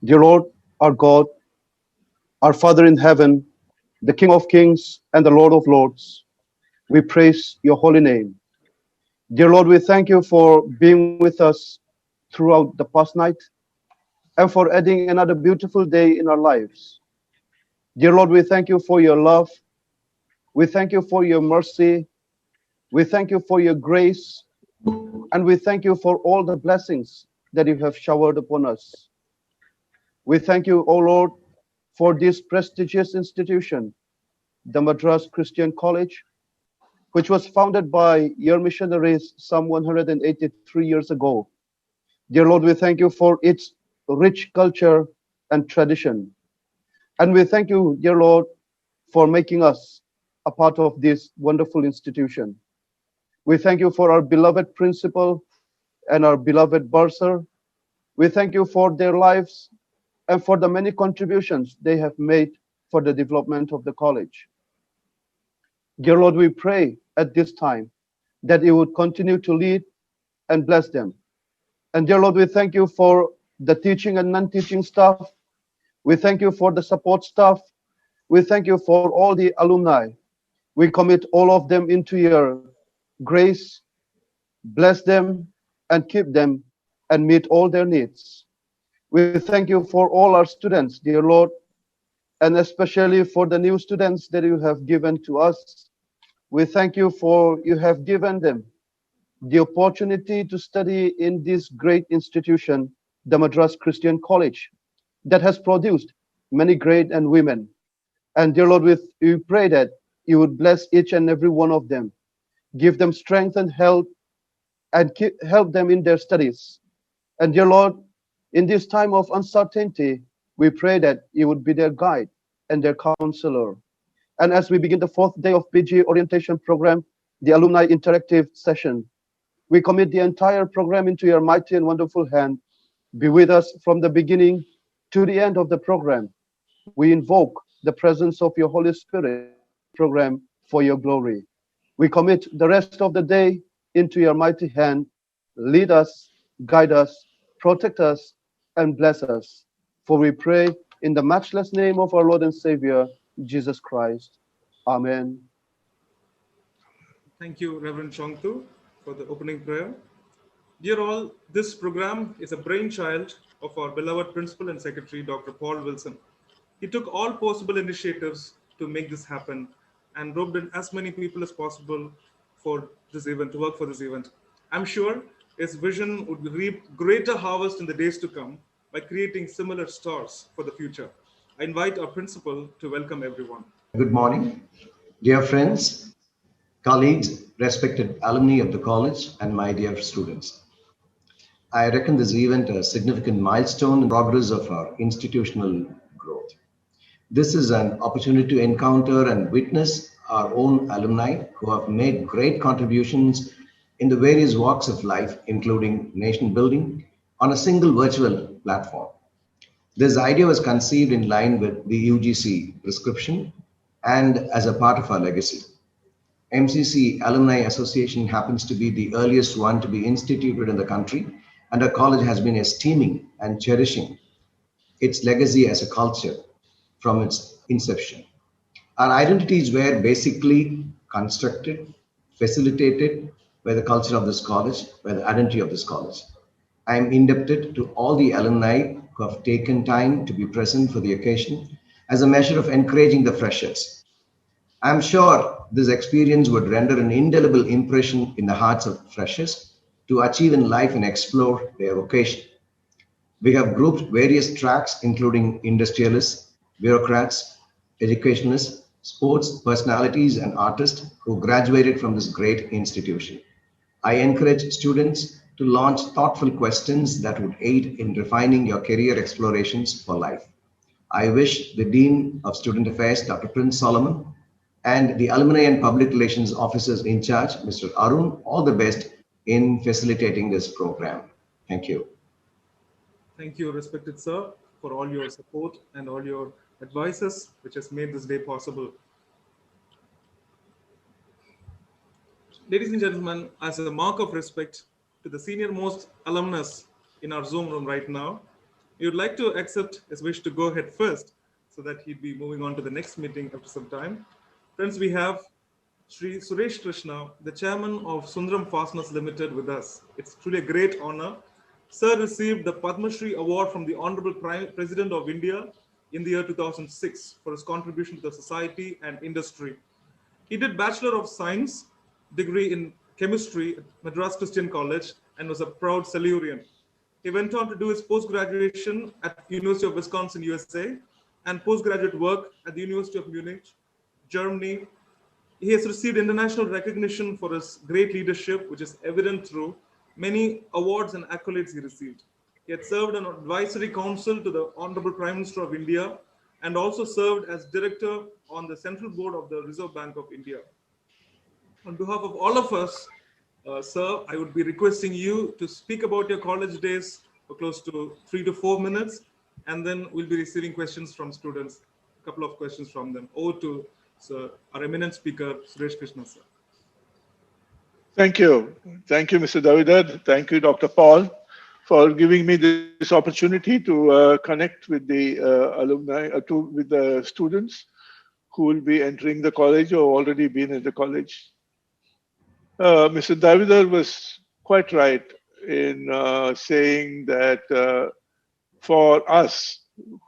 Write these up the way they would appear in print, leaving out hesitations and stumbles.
Dear Lord, our God, our Father in heaven, the King of kings and the Lord of lords, we praise your holy name. Dear Lord, we thank you for being with us throughout the past night and for adding another beautiful day in our lives. Dear Lord, we thank you for your love. We thank you for your mercy. We thank you for your grace. And we thank you for all the blessings that you have showered upon us. We thank you, O Lord, for this prestigious institution, the Madras Christian College, which was founded by your missionaries some 183 years ago. Dear Lord, we thank you for its rich culture and tradition. And we thank you, dear Lord, for making us a part of this wonderful institution. We thank you for our beloved principal and our beloved bursar. We thank you for their lives and for the many contributions they have made for the development of the college. Dear Lord, we pray at this time that you would continue to lead and bless them. And dear Lord, we thank you for the teaching and non-teaching staff. We thank you for the support staff. We thank you for all the alumni. We commit all of them into your grace. Bless them and keep them and meet all their needs. We thank you for all our students, dear Lord, and especially for the new students that you have given to us. We thank you for you have given them the opportunity to study in this great institution, the Madras Christian College, that has produced many great and women. And dear Lord, we pray that you would bless each and every one of them, give them strength and health, and help them in their studies. And dear Lord, in this time of uncertainty, we pray that you would be their guide and their counselor. And as we begin the fourth day of PG orientation program, the alumni interactive session, we commit the entire program into your mighty and wonderful hand. Be with us from the beginning to the end of the program. We invoke the presence of your Holy Spirit in this program for your glory. We commit the rest of the day into your mighty hand. Lead us, guide us, protect us, and bless us. For we pray in the matchless name of our Lord and Savior, Jesus Christ. Amen. Thank you, Reverend Chongtu, for the opening prayer. Dear all, this program is a brainchild of our beloved Principal and Secretary, Dr. Paul Wilson. He took all possible initiatives to make this happen and roped in as many people as possible for this event, to work for this event. I'm sure his vision would reap greater harvest in the days to come by creating similar stars for the future. I invite our principal to welcome everyone. Good morning, dear friends, colleagues, respected alumni of the college, and my dear students. I reckon this event a significant milestone in the progress of our institutional growth. This is an opportunity to encounter and witness our own alumni who have made great contributions in the various walks of life, including nation building, on a single virtual platform. This idea was conceived in line with the UGC prescription and as a part of our legacy. MCC Alumni Association happens to be the earliest one to be instituted in the country, and our college has been esteeming and cherishing its legacy as a culture from its inception. Our identities were basically constructed, facilitated by the culture of this college, by the identity of this college. I am indebted to all the alumni who have taken time to be present for the occasion as a measure of encouraging the freshers. I'm sure this experience would render an indelible impression in the hearts of freshers to achieve in life and explore their vocation. We have grouped various tracks, including industrialists, bureaucrats, educationists, sports personalities, and artists who graduated from this great institution. I encourage students to launch thoughtful questions that would aid in refining your career explorations for life. I wish the Dean of Student Affairs, Dr. Prince Solomon, and the Alumni and Public Relations Officers in charge, Mr. Arun, all the best in facilitating this program. Thank you. Thank you, respected sir, for all your support and all your advices, which has made this day possible. Ladies and gentlemen, as a mark of respect to the senior most alumnus in our Zoom room right now, We would like to accept his wish to go ahead first so that he'd be moving on to the next meeting after some time. Friends, we have Sri Suresh Krishna, the chairman of Sundaram Fastness Limited, with us. It's truly a great honor. Sir received the Padma Shri Award from the Honorable President of India in the year 2006 for his contribution to the society and industry. He did Bachelor of Science degree in chemistry at Madras Christian College and was a proud Salurian. He went on to do his post-graduation at University of Wisconsin, USA, and postgraduate work at the University of Munich, Germany. He has received international recognition for his great leadership, which is evident through many awards and accolades he received. He had served on advisory council to the Honorable Prime Minister of India and also served as director on the Central Board of the Reserve Bank of India. On behalf of all of us, sir, I would be requesting you to speak about your college days for close to 3 to 4 minutes, and then we'll be receiving questions from students, a couple of questions from them. Over to Sir, our eminent speaker, Suresh Krishna, sir. Thank you. Thank you, Mr. Davidar. Thank you, Dr. Paul, for giving me this opportunity to connect with the alumni, with the students who will be entering the college or already been in the college. Mr. Davidar was quite right in saying that for us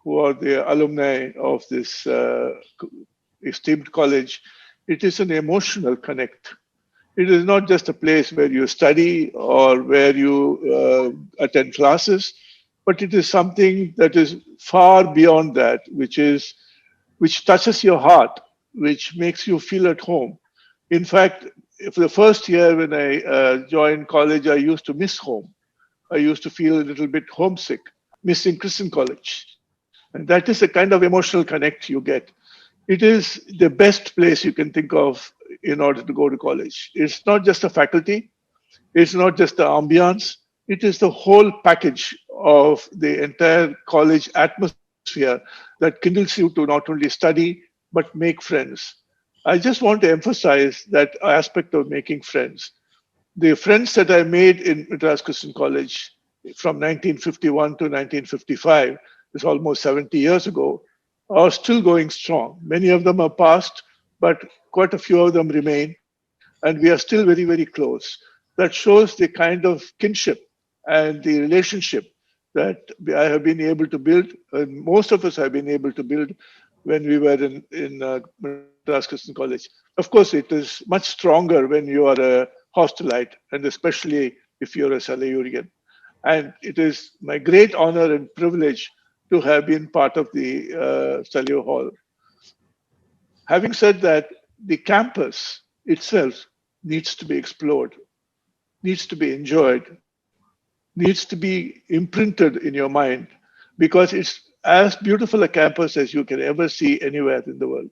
who are the alumni of this esteemed college, it is an emotional connect. It is not just a place where you study or where you attend classes, but it is something that is far beyond that, which touches your heart, which makes you feel at home. In fact, for the first year when I joined college, I used to miss home. I used to feel a little bit homesick, missing Christian college. And that is the kind of emotional connect you get. It is the best place you can think of in order to go to college. It's not just a faculty, it's not just the ambiance, it is the whole package of the entire college atmosphere that kindles you to not only study, but make friends. I just want to emphasize that aspect of making friends. The friends that I made in Madras Christian College from 1951 to 1955, it's almost 70 years ago, are still going strong. Many of them are past, but quite a few of them remain, and we are still very, very close. That shows the kind of kinship and the relationship that I have been able to build, and most of us have been able to build when we were in Madras Christian College. Of course, it is much stronger when you are a hostelite, and especially if you're a Salurian. And it is my great honor and privilege to have been part of the Salio Hall. Having said that, the campus itself needs to be explored, needs to be enjoyed, needs to be imprinted in your mind because it's as beautiful a campus as you can ever see anywhere in the world.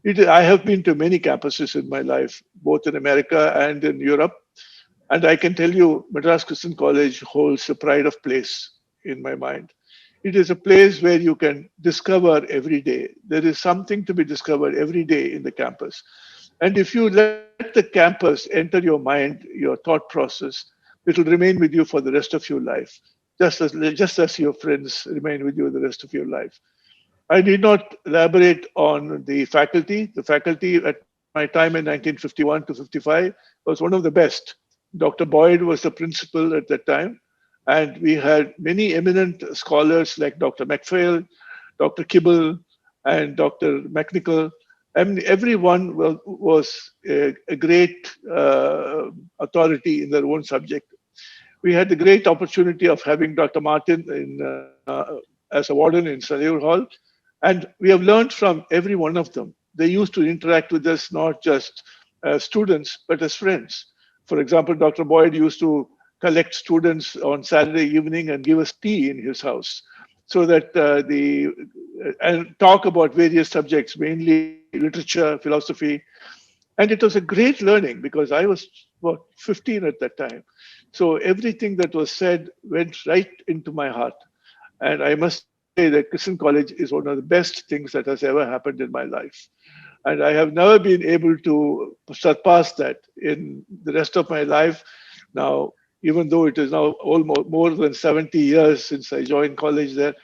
I have been to many campuses in my life, both in America and in Europe. And I can tell you, Madras Christian College holds a pride of place in my mind. It is a place where you can discover every day. There is something to be discovered every day in the campus. And if you let the campus enter your mind, your thought process, it will remain with you for the rest of your life, just as your friends remain with you the rest of your life. I need not elaborate on the faculty. The faculty at my time in 1951 to 55 was one of the best. Dr. Boyd was the principal at that time. And we had many eminent scholars like Dr. MacPhail, Dr. Kibble, and Dr. McNichol. I mean, everyone was a great authority in their own subject. We had the great opportunity of having Dr. Martin as a warden in Salur Hall. And we have learned from every one of them. They used to interact with us not just as students, but as friends. For example, Dr. Boyd used to collect students on Saturday evening and give us tea in his house so that and talk about various subjects, mainly literature, philosophy. And it was a great learning because I was, 15 at that time. So everything that was said went right into my heart. And I must say that Christian College is one of the best things that has ever happened in my life. And I have never been able to surpass that in the rest of my life. Now, even though it is now almost more than 70 years since I joined college there.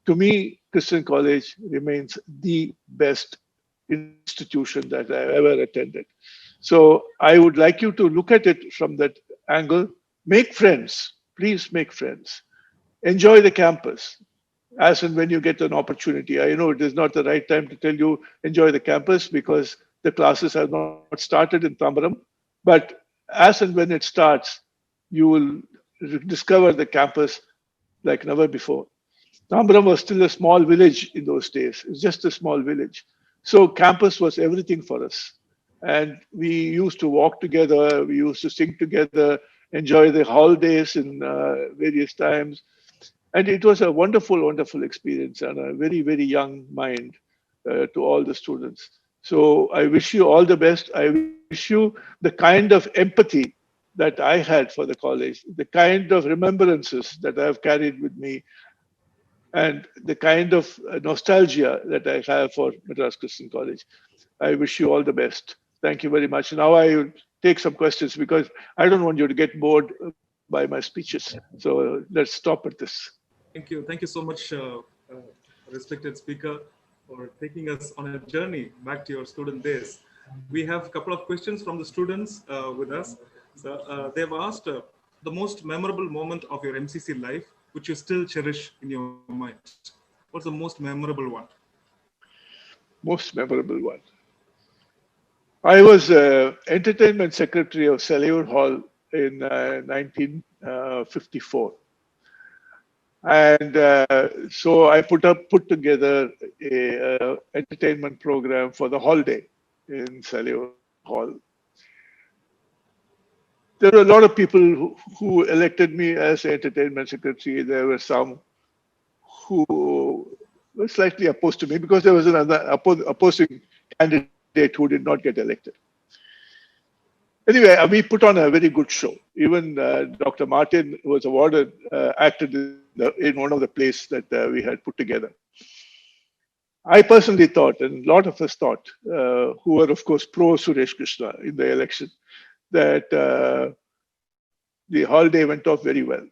To me, Christian College remains the best institution that I ever attended. So I would like you to look at it from that angle. Make friends. Please make friends. Enjoy the campus as and when you get an opportunity. I know it is not the right time to tell you enjoy the campus because the classes have not started in Tambaram. But as and when it starts, you will discover the campus like never before. Tambaram was still a small village in those days. It's just a small village. So campus was everything for us. And we used to walk together, we used to sing together, enjoy the holidays in various times. And it was a wonderful, wonderful experience and a very, very young mind to all the students. So I wish you all the best. I wish you the kind of empathy that I had for the college, the kind of remembrances that I have carried with me, and the kind of nostalgia that I have for Madras Christian College. I wish you all the best. Thank you very much. Now I will take some questions because I don't want you to get bored by my speeches. So let's stop at this. Thank you. Thank you so much, respected speaker, for taking us on a journey back to your student days. We have a couple of questions from the students with us. So they've asked the most memorable moment of your MCC life, which you still cherish in your mind. What's the most memorable one? Most memorable one. I was entertainment secretary of Salure Hall in 1954. And so I put together a entertainment program for the holiday in Salure Hall. There were a lot of people who elected me as entertainment secretary. There were some who were slightly opposed to me because there was another opposing candidate who did not get elected. Anyway, we put on a very good show. Even Dr. Martin, who was awarded, acted in one of the plays that we had put together. I personally thought, and a lot of us thought, who were of course pro Suresh Krishna in the election, that the holiday went off very well.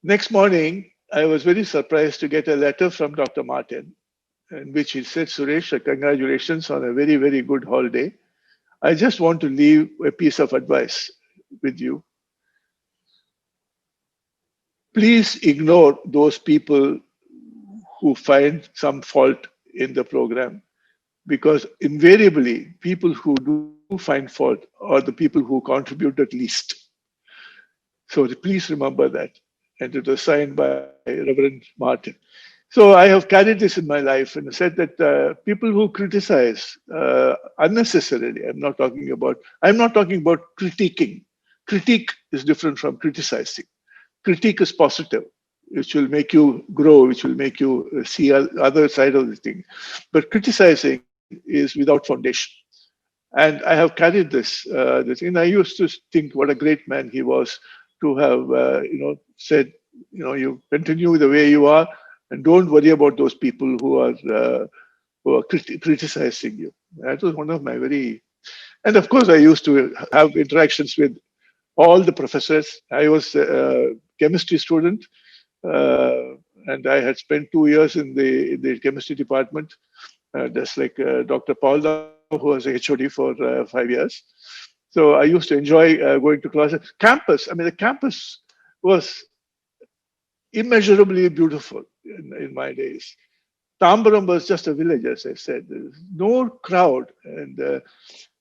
Next morning, I was very surprised to get a letter from Dr. Martin, in which he said, Suresh, congratulations on a very, very good holiday. I just want to leave a piece of advice with you. Please ignore those people who find some fault in the program, because invariably people who do find fault are the people who contributed least. So please remember that. And it was signed by Reverend Martin. So I have carried this in my life and said that people who criticize unnecessarily, I'm not talking about critiquing. Critique is different from criticizing. Critique is positive, which will make you grow, which will make you see other side of the thing. But criticizing is without foundation. And I have carried this. And I used to think what a great man he was to have, said, you continue the way you are, and don't worry about those people who are criticizing you. That was one of my and of course I used to have interactions with all the professors. I was a chemistry student, and I had spent 2 years in the chemistry department, just like Dr. Paul, who was a HOD for 5 years. So I used to enjoy going to classes. Campus, the campus was immeasurably beautiful in my days. Tambaram was just a village, as I said. There's no crowd. And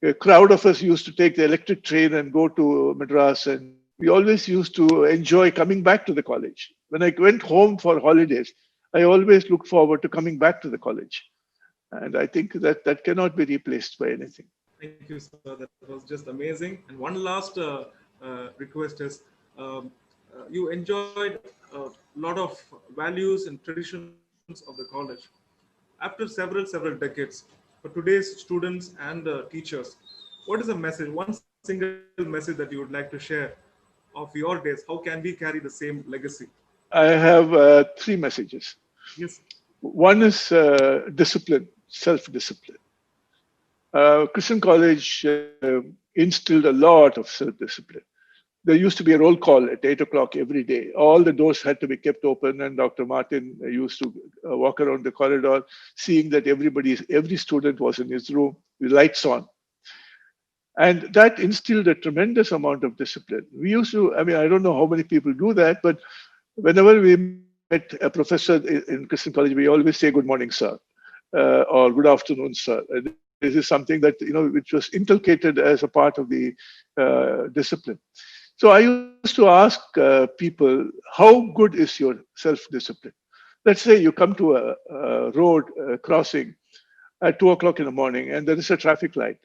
a crowd of us used to take the electric train and go to Madras. And we always used to enjoy coming back to the college. When I went home for holidays, I always looked forward to coming back to the college. And I think that cannot be replaced by anything. Thank you, sir. That was just amazing. And one last request is, you enjoyed a lot of values and traditions of the college. After several decades, for today's students and teachers, what is a message, one single message that you would like to share of your days? How can we carry the same legacy? I have 3 messages. Yes. One is discipline, self-discipline. Christian College instilled a lot of self-discipline. there used to be a roll call at 8 o'clock every day. All the doors had to be kept open, and Dr. Martin used to walk around the corridor, seeing that every student was in his room with lights on. And that instilled a tremendous amount of discipline. We used to, I mean, I don't know how many people do that, but whenever we met a professor in Christian College, we always say, "Good morning, sir," or "Good afternoon, sir." And this is something that, which was inculcated as a part of the discipline. So I used to ask people, how good is your self-discipline? Let's say you come to a road crossing at 2 o'clock in the morning, and there is a traffic light,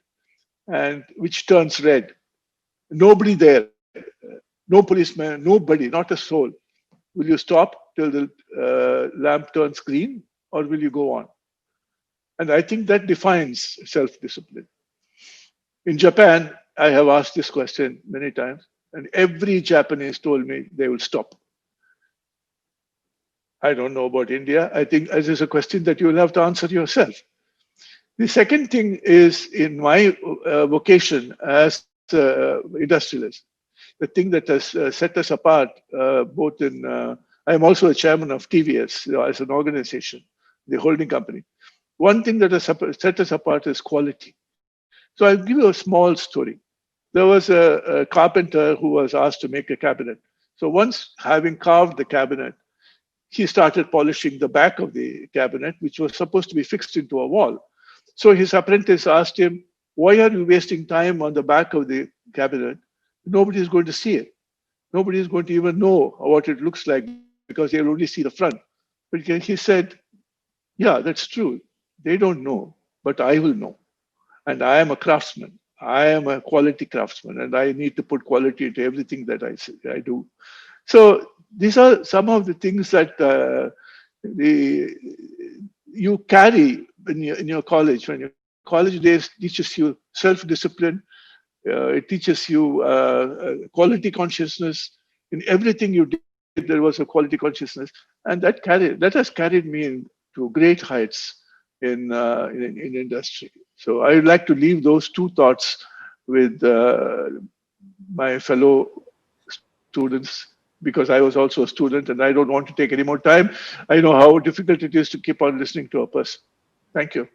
and which turns red. Nobody there, no policeman, nobody, not a soul. Will you stop till the lamp turns green, or will you go on? And I think that defines self-discipline. In Japan, I have asked this question many times, and every Japanese told me they will stop. I don't know about India. I think this is a question that you will have to answer yourself. The second thing is, in my vocation as industrialist, the thing that has set us apart, both in, I'm also a chairman of TVS as an organization, the holding company. One thing that has set us apart is quality. So I'll give you a small story. There was a carpenter who was asked to make a cabinet. So once having carved the cabinet, he started polishing the back of the cabinet, which was supposed to be fixed into a wall. So his apprentice asked him, "Why are you wasting time on the back of the cabinet? Nobody is going to see it. Nobody is going to even know what it looks like because they'll only see the front." But he said, "Yeah, that's true. They don't know, but I will know. And I am a craftsman. I am a quality craftsman, and I need to put quality into everything that I do." So these are some of the things that you carry in your college. When your college days teaches you self-discipline, it teaches you quality consciousness. In everything you did, there was a quality consciousness, and that has carried me to great heights in industry. So I would like to leave those two thoughts with my fellow students, because I was also a student, and I don't want to take any more time. I know how difficult it is to keep on listening to a person. Thank you.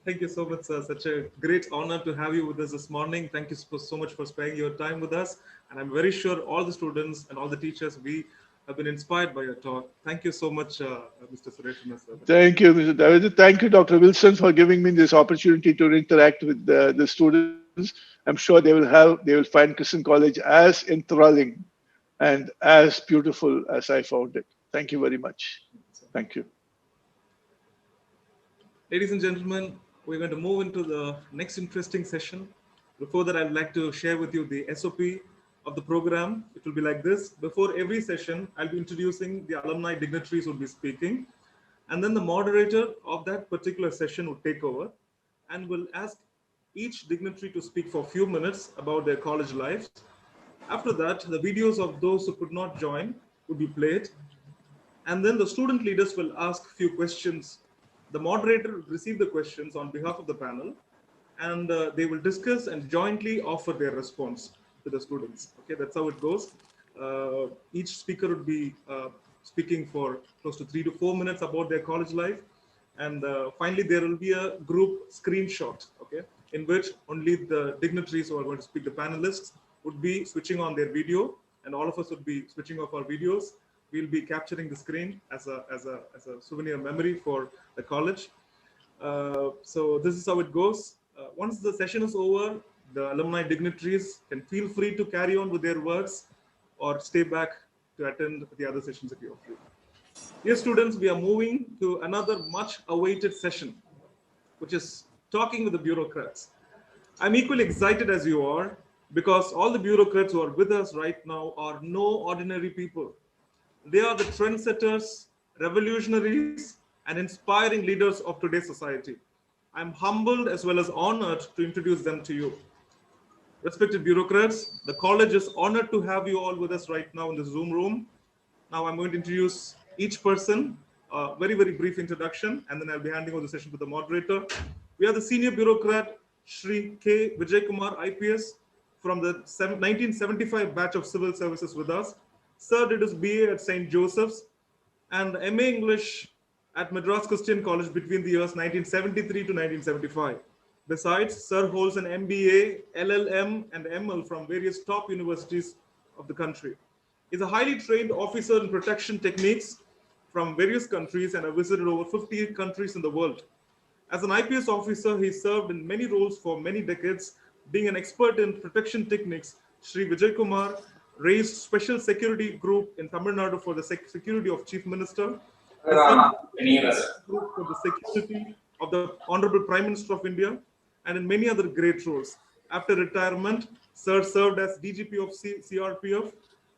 Thank you so much, sir. Such a great honor to have you with us this morning. Thank you so much for sparing your time with us. And I'm very sure all the students and all the teachers, we have been inspired by your talk. Thank you so much, Mr. Suresh. Thank you, Mr. David. Thank you, Dr. Wilson, for giving me this opportunity to interact with the students. I'm sure they will find Christian College as enthralling and as beautiful as I found it. Thank you very much. Thank you. Ladies and gentlemen, we're going to move into the next interesting session. Before that, I'd like to share with you the SOP of the program. It will be like this. Before every session, I'll be introducing the alumni dignitaries who will be speaking. And then the moderator of that particular session will take over and will ask each dignitary to speak for a few minutes about their college lives. After that, the videos of those who could not join will be played. And then the student leaders will ask a few questions. The moderator will receive the questions on behalf of the panel, and they will discuss and jointly offer their response to the students. Okay, that's how it goes. Each speaker would be speaking for close to 3 to 4 minutes about their college life. And finally, there will be a group screenshot, okay, in which only the dignitaries who are going to speak, the panelists, would be switching on their video, and all of us would be switching off our videos. We'll be capturing the screen as a souvenir memory for the college. So this is how it goes. Once the session is over, the alumni dignitaries can feel free to carry on with their works or stay back to attend the other sessions if you're free. Dear students, we are moving to another much awaited session, which is talking with the bureaucrats. I'm equally excited as you are, because all the bureaucrats who are with us right now are no ordinary people. They are the trendsetters, revolutionaries, and inspiring leaders of today's society. I'm humbled as well as honored to introduce them to you. Respected bureaucrats, the college is honored to have you all with us right now in the Zoom room. Now I'm going to introduce each person, a very, very brief introduction, and then I'll be handing over the session to the moderator. We have the senior bureaucrat, Shri K. Vijay Kumar, IPS, from the 1975 batch of civil services with us. Sir did his BA at St. Joseph's and MA English at Madras Christian College between the years 1973 to 1975. Besides, Sir holds an MBA, LLM, and ML from various top universities of the country. He's a highly trained officer in protection techniques from various countries and have visited over 50 countries in the world. As an IPS officer, he served in many roles for many decades. Being an expert in protection techniques, Sri Vijay Kumar raised special security group in Tamil Nadu for the security of Chief Minister, group for the security of the Honorable Prime Minister of India, and in many other great roles. After retirement, Sir served as DGP of CRPF,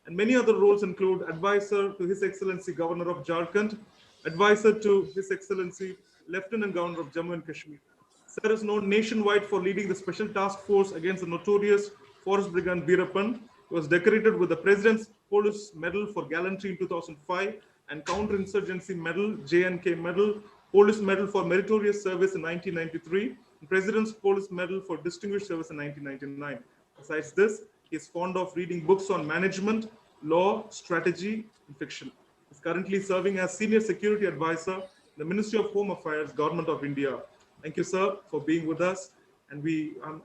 and many other roles include advisor to His Excellency Governor of Jharkhand, advisor to His Excellency Lieutenant Governor of Jammu and Kashmir. Sir is known nationwide for leading the Special Task Force against the notorious Forest Brigand Veerappan. He was decorated with the President's Police Medal for Gallantry in 2005 and Counterinsurgency Medal, JNK Medal, Police Medal for Meritorious Service in 1993, and President's Police Medal for Distinguished Service in 1999. Besides this, he is fond of reading books on management, law, strategy, and fiction. He is currently serving as Senior Security Advisor in the Ministry of Home Affairs, Government of India. Thank you, sir, for being with us. And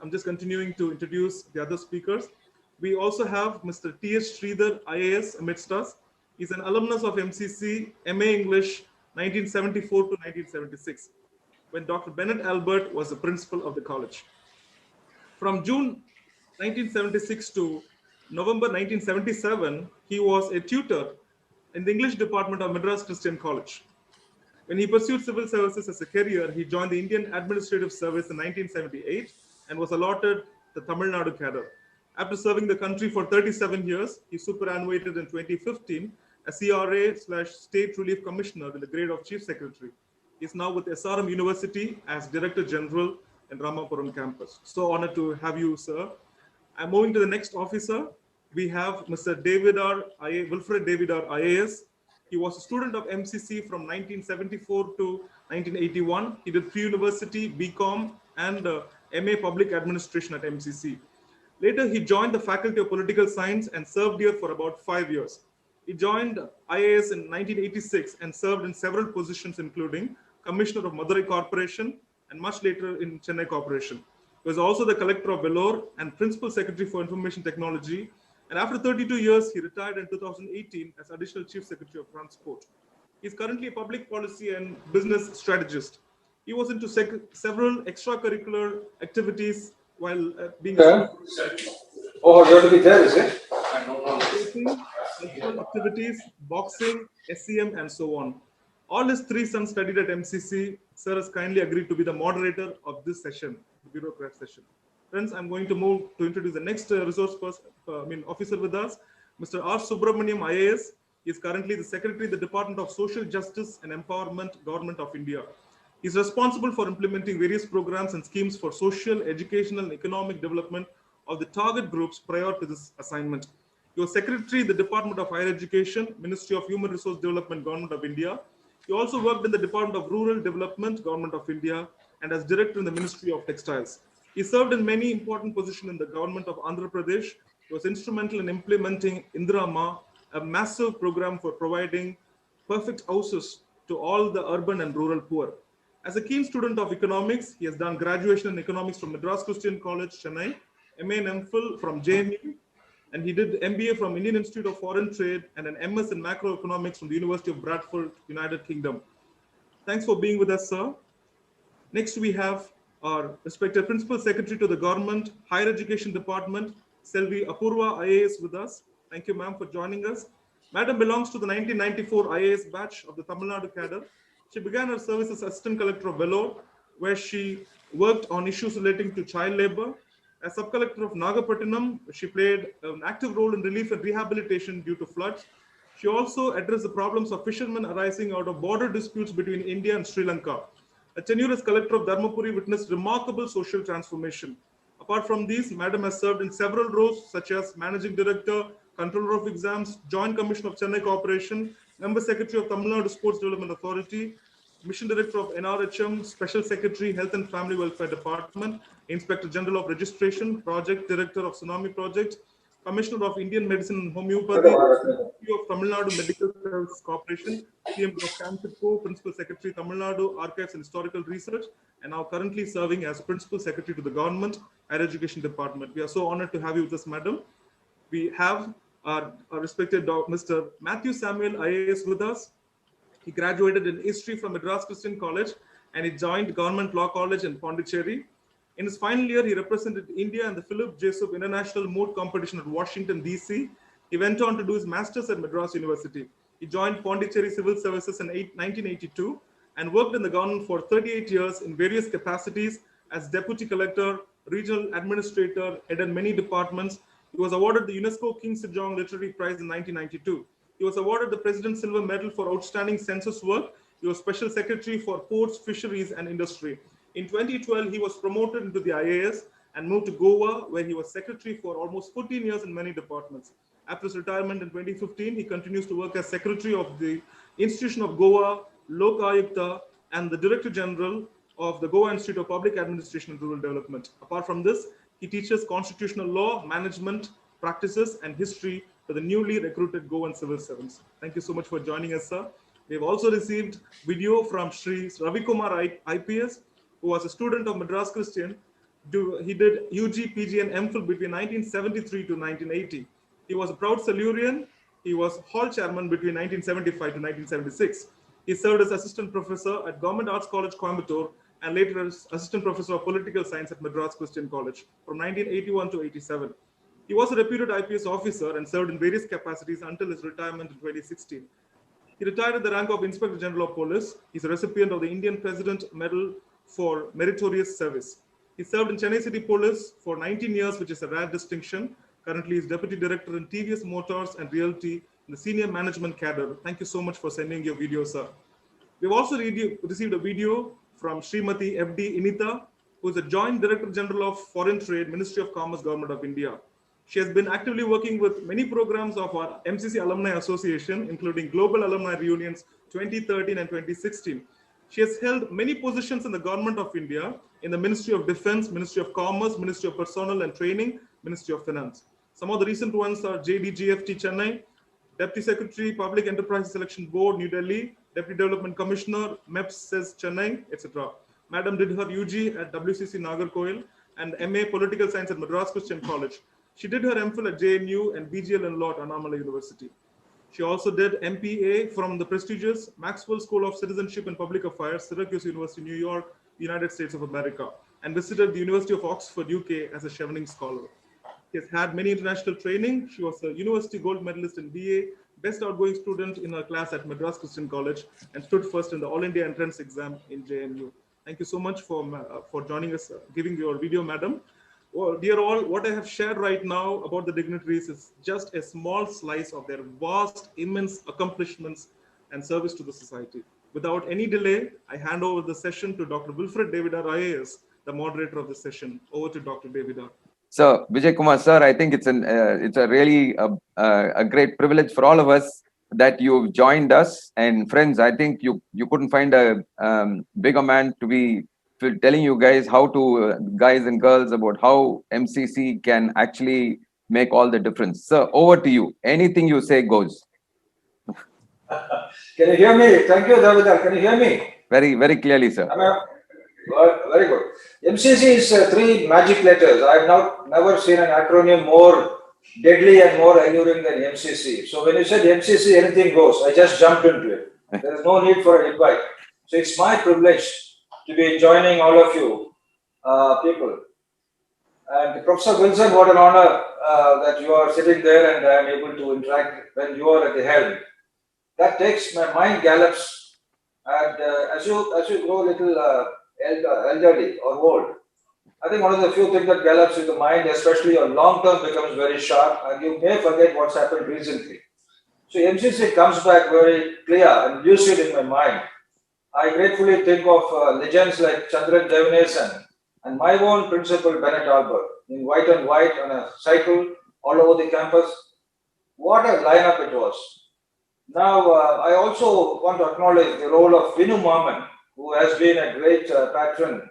I'm just continuing to introduce the other speakers. We also have Mr. T.S. Sridhar, IAS, amidst us. He's an alumnus of MCC, MA English, 1974 to 1976, when Dr. Bennett Albert was the principal of the college. From June 1976 to November 1977, he was a tutor in the English department of Madras Christian College. When he pursued civil services as a career, he joined the Indian Administrative Service in 1978 and was allotted the Tamil Nadu cadre. After serving the country for 37 years, he superannuated in 2015 as CRA/State Relief Commissioner in the grade of Chief Secretary. He is now with SRM University as Director General in Ramapuram campus. So honored to have you, sir. I'm moving to the next officer. We have Mr. Wilfred David R. IAS. He was a student of MCC from 1974 to 1981. He did pre-university, BCom, and MA Public Administration at MCC. Later, he joined the Faculty of Political Science and served here for about 5 years. He joined IAS in 1986 and served in several positions, including Commissioner of Madurai Corporation and much later in Chennai Corporation. He was also the Collector of Vellore and Principal Secretary for Information Technology. And after 32 years, he retired in 2018 as Additional Chief Secretary of Transport. He is currently a public policy and business strategist. He was into several extracurricular activities while being Oh, you have to be there, is it? cultural activities, boxing, SEM, and so on. All his 3 sons studied at MCC. Sir has kindly agreed to be the moderator of this session, the bureaucrat session. Friends, I'm going to move to introduce the next officer with us, Mr. R. Subramaniam, IAS. He is currently the Secretary of the Department of Social Justice and Empowerment, Government of India. He is responsible for implementing various programs and schemes for social, educational, and economic development of the target groups prior to this assignment. He was Secretary in the Department of Higher Education, Ministry of Human Resource Development, Government of India. He also worked in the Department of Rural Development, Government of India, and as Director in the Ministry of Textiles. He served in many important positions in the government of Andhra Pradesh. He was instrumental in implementing Indira Ma, a massive program for providing perfect houses to all the urban and rural poor. As a keen student of economics, he has done graduation in economics from Madras Christian College, Chennai, MA and MPhil from JNU, and he did MBA from Indian Institute of Foreign Trade and an MS in macroeconomics from the University of Bradford, United Kingdom. Thanks for being with us, sir. Next, we have our respected Principal Secretary to the Government Higher Education Department, Selvi Apurva IAS, with us. Thank you, ma'am, for joining us. Madam belongs to the 1994 IAS batch of the Tamil Nadu cadre. She began her service as Assistant Collector of Vellore, where she worked on issues relating to child labor. As Sub-Collector of Nagapattinam, she played an active role in relief and rehabilitation due to floods. She also addressed the problems of fishermen arising out of border disputes between India and Sri Lanka. A tenure as Collector of Dharmapuri witnessed remarkable social transformation. Apart from these, Madam has served in several roles such as Managing Director, Controller of Exams, Joint Commissioner of Chennai Corporation, Member Secretary of Tamil Nadu Sports Development Authority, Mission Director of NRHM, Special Secretary, Health and Family Welfare Department, Inspector General of Registration, Project Director of Tsunami Project, Commissioner of Indian Medicine and Homeopathy, CEO of Tamil Nadu Medical Services Corporation, CM of CAMSIDCO, Principal Secretary, Tamil Nadu Archives and Historical Research, and now currently serving as Principal Secretary to the Government Higher Education Department. We are so honored to have you with us, Madam. We have our respected Mr. Matthew Samuel, IAS, with us. He graduated in history from Madras Christian College and he joined Government Law College in Pondicherry. In his final year, he represented India in the Philip Jessup International Moot Competition at Washington, D.C. He went on to do his master's at Madras University. He joined Pondicherry Civil Services in 1982 and worked in the government for 38 years in various capacities as Deputy Collector, Regional Administrator, headed many departments. He was awarded the UNESCO King Sejong Literary Prize in 1992. He was awarded the President's Silver Medal for outstanding census work. He was Special Secretary for Ports, Fisheries and Industry. In 2012, he was promoted into the IAS and moved to Goa, where he was Secretary for almost 14 years in many departments. After his retirement in 2015, he continues to work as Secretary of the Institution of Goa, Lok Ayukta, and the Director General of the Goa Institute of Public Administration and Rural Development. Apart from this, he teaches constitutional law, management, practices, and history to the newly recruited Goan civil servants. Thank you so much for joining us, sir. We have also received video from Sri Ravi Kumar IPS, who was a student of Madras Christian. He did UG, PG, and MPhil between 1973 to 1980. He was a proud Silurian. He was hall chairman between 1975 to 1976. He served as assistant professor at Government Arts College, Coimbatore, and later as assistant professor of political science at Madras Christian College from 1981 to 87. He was a reputed IPS officer and served in various capacities until his retirement in 2016. He retired at the rank of Inspector General of Police. He's a recipient of the Indian President Medal for Meritorious Service. He served in Chennai City Police for 19 years, which is a rare distinction. Currently, he's Deputy Director in TVS Motors and Realty in the Senior Management Cadre. Thank you so much for sending your video, sir. We've also received a video from Srimati FD Inita, who is the Joint Director General of Foreign Trade, Ministry of Commerce, Government of India. She has been actively working with many programs of our MCC Alumni Association, including Global Alumni Reunions 2013 and 2016. She has held many positions in the Government of India, in the Ministry of Defense, Ministry of Commerce, Ministry of Personnel and Training, Ministry of Finance. Some of the recent ones are JDGFT Chennai, Deputy Secretary, Public Enterprise Selection Board, New Delhi, Deputy Development Commissioner, MEPS says Chennai, etc. Madam did her UG at WCC Nagarkoil and MA Political Science at Madras Christian College. She did her MPhil at JNU and BGL in Law at Annamalai University. She also did MPA from the prestigious Maxwell School of Citizenship and Public Affairs, Syracuse University, New York, United States of America, and visited the University of Oxford, UK as a Chevening Scholar. She has had many international training. She was a university gold medalist in BA, best outgoing student in her class at Madras Christian College, and stood first in the All India Entrance Exam in JNU. Thank you so much for joining us, giving your video, madam. Well, dear all, what I have shared right now about the dignitaries is just a small slice of their vast, immense accomplishments and service to the society. Without any delay, I hand over the session to Dr. Wilfred Davidar, IAS, the moderator of the session. Over to Dr. Davidar. So, Vijay Kumar, sir, I think it's a really a great privilege for all of us that you've joined us. And friends, I think you couldn't find a bigger man to be telling you guys how to, guys and girls, about how MCC can actually make all the difference. So, over to you. Anything you say goes. Can you hear me? Thank you, Davidar. Can you hear me? Very, very clearly, sir. Very good. MCC is 3 magic letters. I have never seen an acronym more deadly and more alluring than MCC. So when you said MCC, anything goes. I just jumped into it. There is no need for an invite. So it's my privilege to be joining all of you people. And Professor Wilson, what an honor that you are sitting there and I am able to interact when you are at the helm. That takes my mind gallops. And as you grow a little elderly or old, I think one of the few things that gallops in the mind, especially on long term, becomes very sharp, and you may forget what's happened recently. So MCC comes back very clear and lucid in my mind. I gratefully think of legends like Chandran Devanesan and my own principal Bennett Albert in white and white on a cycle all over the campus. What a lineup it was. Now, I also want to acknowledge the role of Vinu Maman who has been a great patron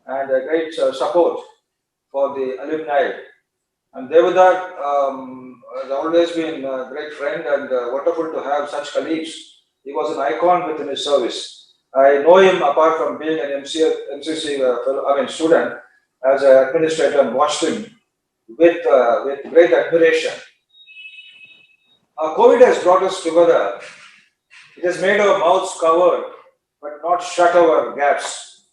and a great support for the alumni. And Devadar has always been a great friend and wonderful to have such colleagues. He was an icon within his service. I know him apart from being an MCC student as an administrator, and watched him with great admiration. COVID has brought us together. It has made our mouths covered, but not shut our gaps.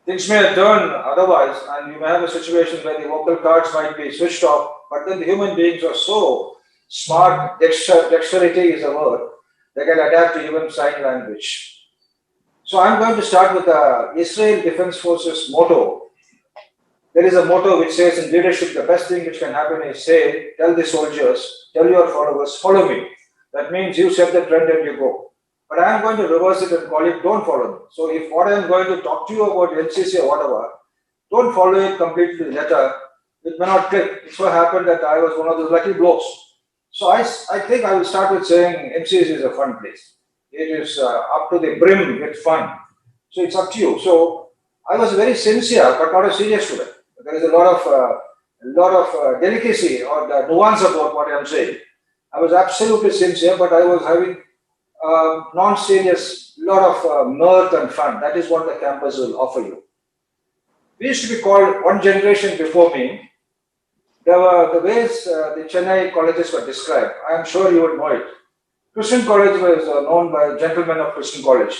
Things may have turned otherwise, and you may have a situation where the vocal cords might be switched off, but then the human beings are so smart, dexterity is a word, they can adapt to even sign language. So I'm going to start with the Israel Defense Forces motto. There is a motto which says in leadership, the best thing which can happen is say, tell the soldiers, tell your followers, follow me. That means you set the trend and you go. But I am going to reverse it and call it, don't follow me. So if what I am going to talk to you about NCC or whatever, don't follow it completely to the letter. It may not click. It so happened that I was one of those lucky blokes. So I think I will start with saying NCC is a fun place. It is up to the brim with fun. So it's up to you. So I was very sincere, but not a serious student. There is a lot of delicacy or the nuance about what I am saying. I was absolutely sincere, but I was having non-serious, lot of mirth and fun. That is what the campus will offer you. We used to be called, one generation before me, there were the ways the Chennai colleges were described. I am sure you would know it. Christian College was known by gentlemen of Christian College.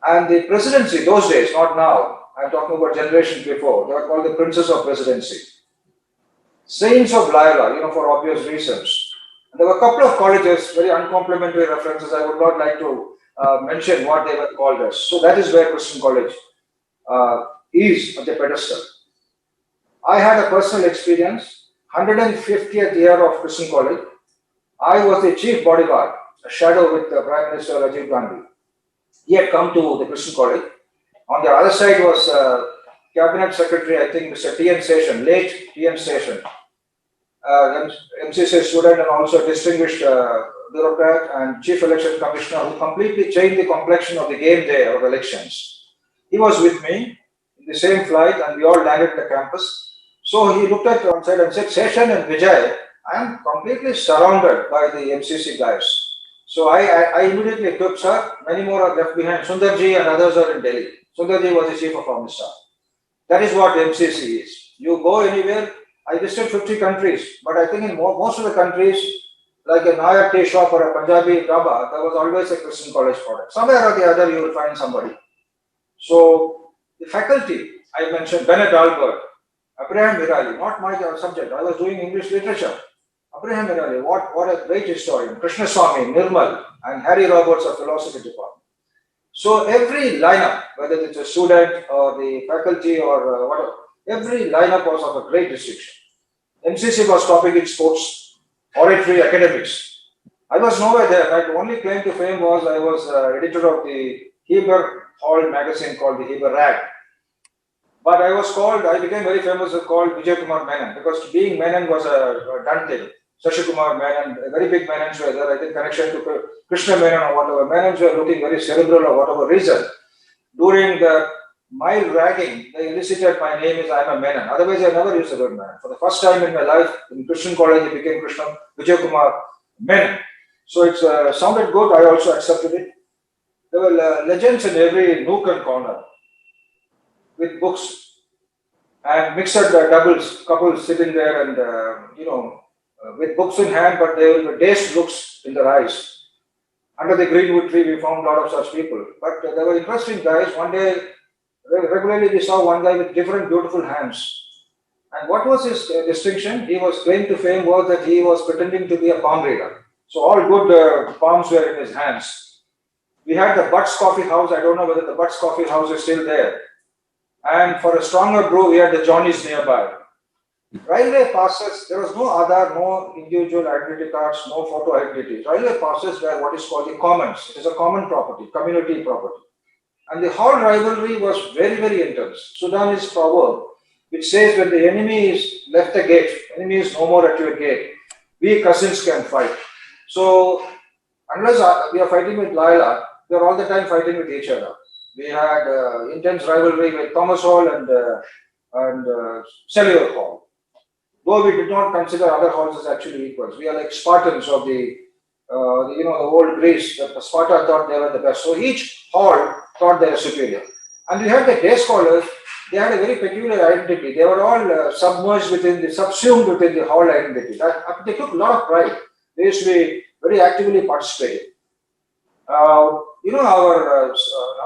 And the presidency, those days, not now, I am talking about generations before, they were called the princes of presidency. Saints of Lyra, for obvious reasons. There were a couple of colleges, very uncomplimentary references. I would not like to mention what they were called as. So that is where Christian College is at the pedestal. I had a personal experience, 150th year of Christian College. I was the chief bodyguard, a shadow with Prime Minister Rajiv Gandhi. He had come to the Christian College. On the other side was Cabinet Secretary, I think Mr. T.N. Session, late T.N. Session. MCC student and also distinguished bureaucrat and chief election commissioner who completely changed the complexion of the game day of elections. He was with me in the same flight and we all landed at the campus. So he looked at one side and said, Session and Vijay, I am completely surrounded by the MCC guys. So I immediately equipped, sir. Many more are left behind. Sundarji and others are in Delhi. Sundarji was the chief of army staff. That is what MCC is. You go anywhere. I visited 50 countries, but I think in most of the countries, like a Nayak tea shop or a Punjabi dhaba, there was always a Christian college product. Somewhere or the other, you will find somebody. So the faculty, I mentioned Bennett Albert, Abraham Virali, not my subject. I was doing English literature. Abraham Virali, what a great historian. Krishna Swami, Nirmal, and Harry Roberts of philosophy department. So every lineup, whether it's a student or the faculty or whatever, every lineup was of a great distinction. MCC was topping in sports, oratory, academics. I was nowhere there. My only claim to fame was I was editor of the Heber Hall magazine called the Heber Rag. But I became very famous called Vijay Kumar Menon because being Menon was a done thing. Shashi Kumar Menon, a very big Menons were there. I think connection to Krishna Menon or whatever. Menons were looking very cerebral or whatever reason. During the mild ragging, they elicited my name is I'm a Menon. Otherwise, I never used the word Menon. For the first time in my life, in Christian college, it became Krishna Vijay Kumar Menon. So it sounded good. I also accepted it. There were legends in every nook and corner with books and mixed couples sitting there and, with books in hand, but they will be dazed looks in their eyes. Under the greenwood tree, we found a lot of such people. But they were interesting guys. One day, regularly we saw one guy with different beautiful hands. And what was his distinction? He was claimed to fame was that he was pretending to be a palm reader. So all good palms were in his hands. We had the Butts Coffee House. I don't know whether the Butts Coffee House is still there. And for a stronger brew, we had the Johnny's nearby. Railway passes, there was no Aadhaar, no individual identity cards, no photo identity. Railway passes were what is called the commons. It is a common property, community property. And the whole rivalry was very, very intense. Sudanese proverb, which says when the enemy is left the gate, enemy is no more at your gate, we cousins can fight. So, unless we are fighting with Laila, we were all the time fighting with each other. We had intense rivalry with Thomas Hall and Cellular Hall. Though we did not consider other halls as actually equals. We are like Spartans of the old Greece. That Sparta thought they were the best. So each hall thought they were superior. And we had the day scholars. They had a very peculiar identity. They were all subsumed within the hall identity. They took a lot of pride. They used to be very actively participating.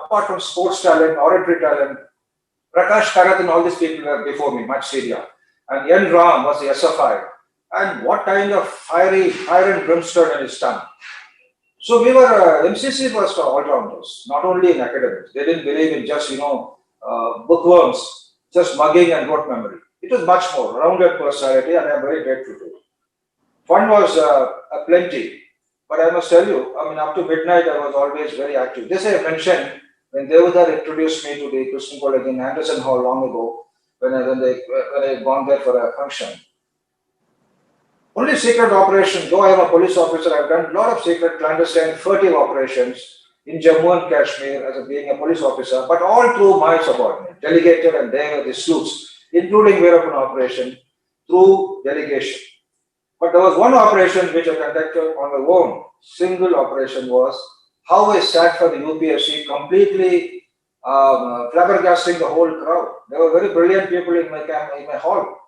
Apart from sports talent, oratory talent, Prakash Karath and all these people were before me, much senior. And N. Ram was the SFI. And what kind of fire and brimstone in his tongue. So we were, MCC was for all-rounders, not only in academics. They didn't believe in just, bookworms, just mugging and rote memory. It was much more, rounded personality, and I'm very grateful to it. Fun was a plenty. But I must tell you, up to midnight, I was always very active. This I mentioned when Devadar introduced me to the Christian College in Anderson Hall long ago, when I had gone there for a function. Only secret operations, though I am a police officer, I've done a lot of secret, clandestine, furtive operations in Jammu and Kashmir as being a police officer, but all through my subordinate, delegated, and there were the sleuths, including Veerapan operation, through delegation. But there was one operation which I conducted on my own. Single operation was how I sat for the UPSC, completely flabbergasting the whole crowd. There were very brilliant people in my hall,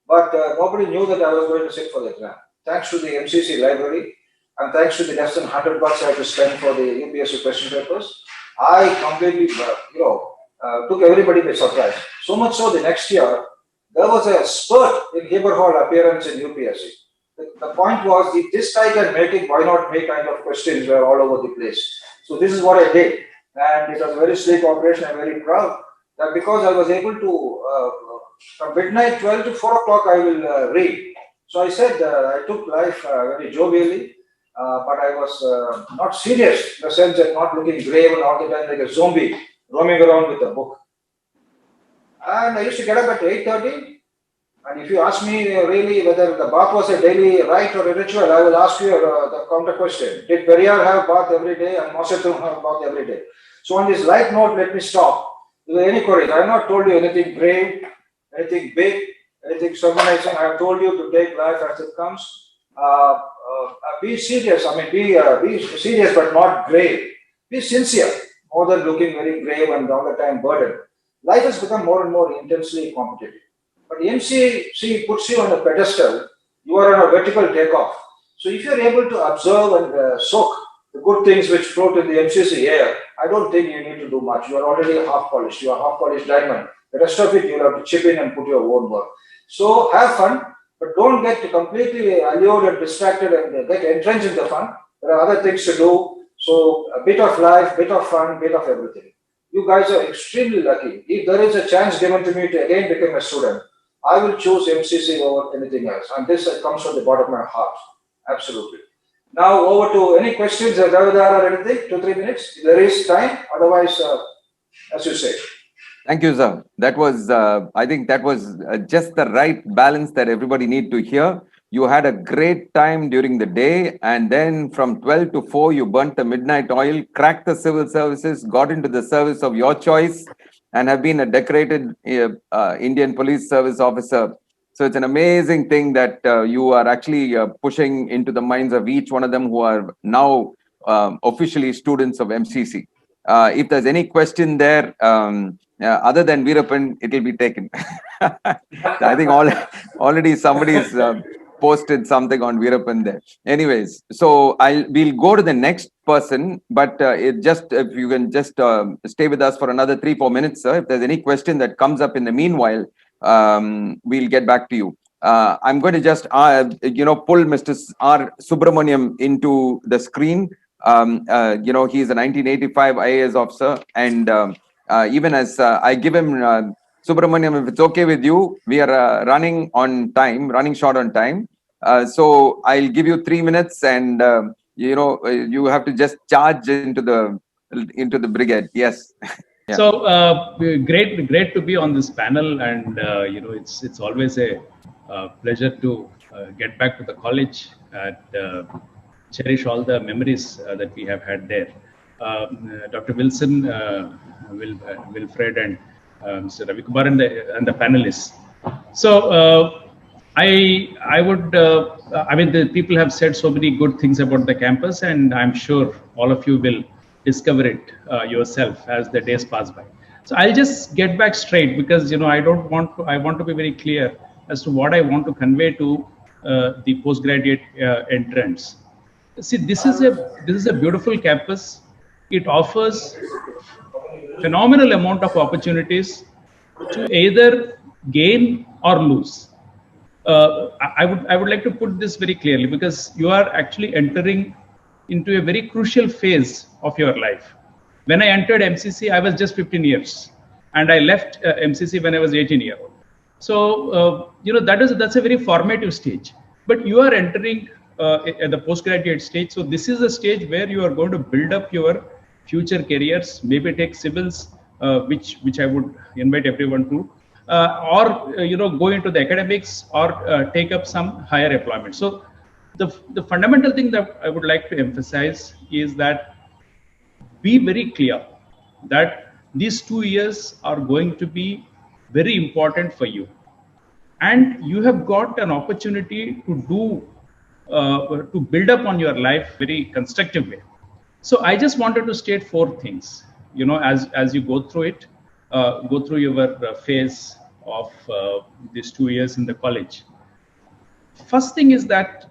but nobody knew that I was going to sit for the exam. Thanks to the MCC library and thanks to the less than $100 I had to spend for the UPSC question papers, I completely, took everybody by surprise. So much so, the next year there was a spurt in Heber Hall appearance in UPSC. The point was, if this guy can make it, why not make kind of questions were all over the place. So this is what I did. And it was a very sleek operation. I'm very proud that because I was able to, from midnight 12 to 4 o'clock, I will read. So I said, I took life very jovially, but I was not serious in the sense that not looking grave and all the time like a zombie roaming around with a book. And I used to get up at 8:30. And if you ask me really whether the bath was a daily rite or a ritual, I will ask you the counter question. Did Periyar have bath every day and Mao Zedong have bath every day? So on this light note, let me stop. With any courage, I have not told you anything grave, anything big, anything sermonizing. I have told you to take life as it comes. Be serious. Be serious but not grave. Be sincere, more than looking very grave and all the time burdened. Life has become more and more intensely competitive. But the MCC puts you on a pedestal, you are on a vertical takeoff. So if you're able to observe and soak the good things which float in the MCC air, I don't think you need to do much. You are already half polished. You are half polished diamond. The rest of it, you'll have to chip in and put your own work. So have fun, but don't get completely allured and distracted and get entrenched in the fun. There are other things to do. So a bit of life, bit of fun, bit of everything. You guys are extremely lucky. If there is a chance given to me to again become a student, I will choose MCC over anything else. And this comes from the bottom of my heart. Absolutely. Now over to any questions, Davida or anything, 2-3 minutes. There is time. Otherwise, as you say. Thank you, sir. That was, I think that was just the right balance that everybody need to hear. You had a great time during the day, and then from 12 to 4, you burnt the midnight oil, cracked the civil services, got into the service of your choice, and have been a decorated Indian Police Service officer. So it's an amazing thing that you are actually pushing into the minds of each one of them who are now officially students of MCC. If there's any question there, other than Veerapan, it will be taken. I think already somebody's posted something on Veerapan there. Anyways, so we'll go to the next person, but if you can just stay with us for another 3-4 minutes, sir. If there's any question that comes up in the meanwhile, we'll get back to you. I'm going to just pull Mr. R. Subramaniam into the screen. He's a 1985 IAS officer, and even as I give him Subramaniam, if it's okay with you, we are running short on time. So I'll give you 3 minutes, and you have to just charge into the brigade. Yes. Yeah. So great to be on this panel, and it's always a pleasure to get back to the college and cherish all the memories that we have had there. Dr. Wilson, Wilfred, and Mr. Ravi Kumar, and the panelists. So I would I mean, the people have said so many good things about the campus, and I'm sure all of you will discover it yourself as the days pass by. So I'll just get back straight, because I don't want to. I want to be very clear as to what I want to convey to the postgraduate entrants. See, this is a beautiful campus. It offers phenomenal amount of opportunities to either gain or lose. I would like to put this very clearly, because you are actually entering into a very crucial phase of your life. When I entered MCC, I was just 15 years, and I left MCC when I was 18 years old. So that's a very formative stage. But you are entering at the postgraduate stage. So this is a stage where you are going to build up your future careers. Maybe take civils, which I would invite everyone to. Or go into the academics, or take up some higher employment. So the fundamental thing that I would like to emphasize is that be very clear that these 2 years are going to be very important for you, and you have got an opportunity to build up on your life very constructive way. So I just wanted to state 4 things, as you go through it. Go through your phase of these 2 years in the college. First thing is that,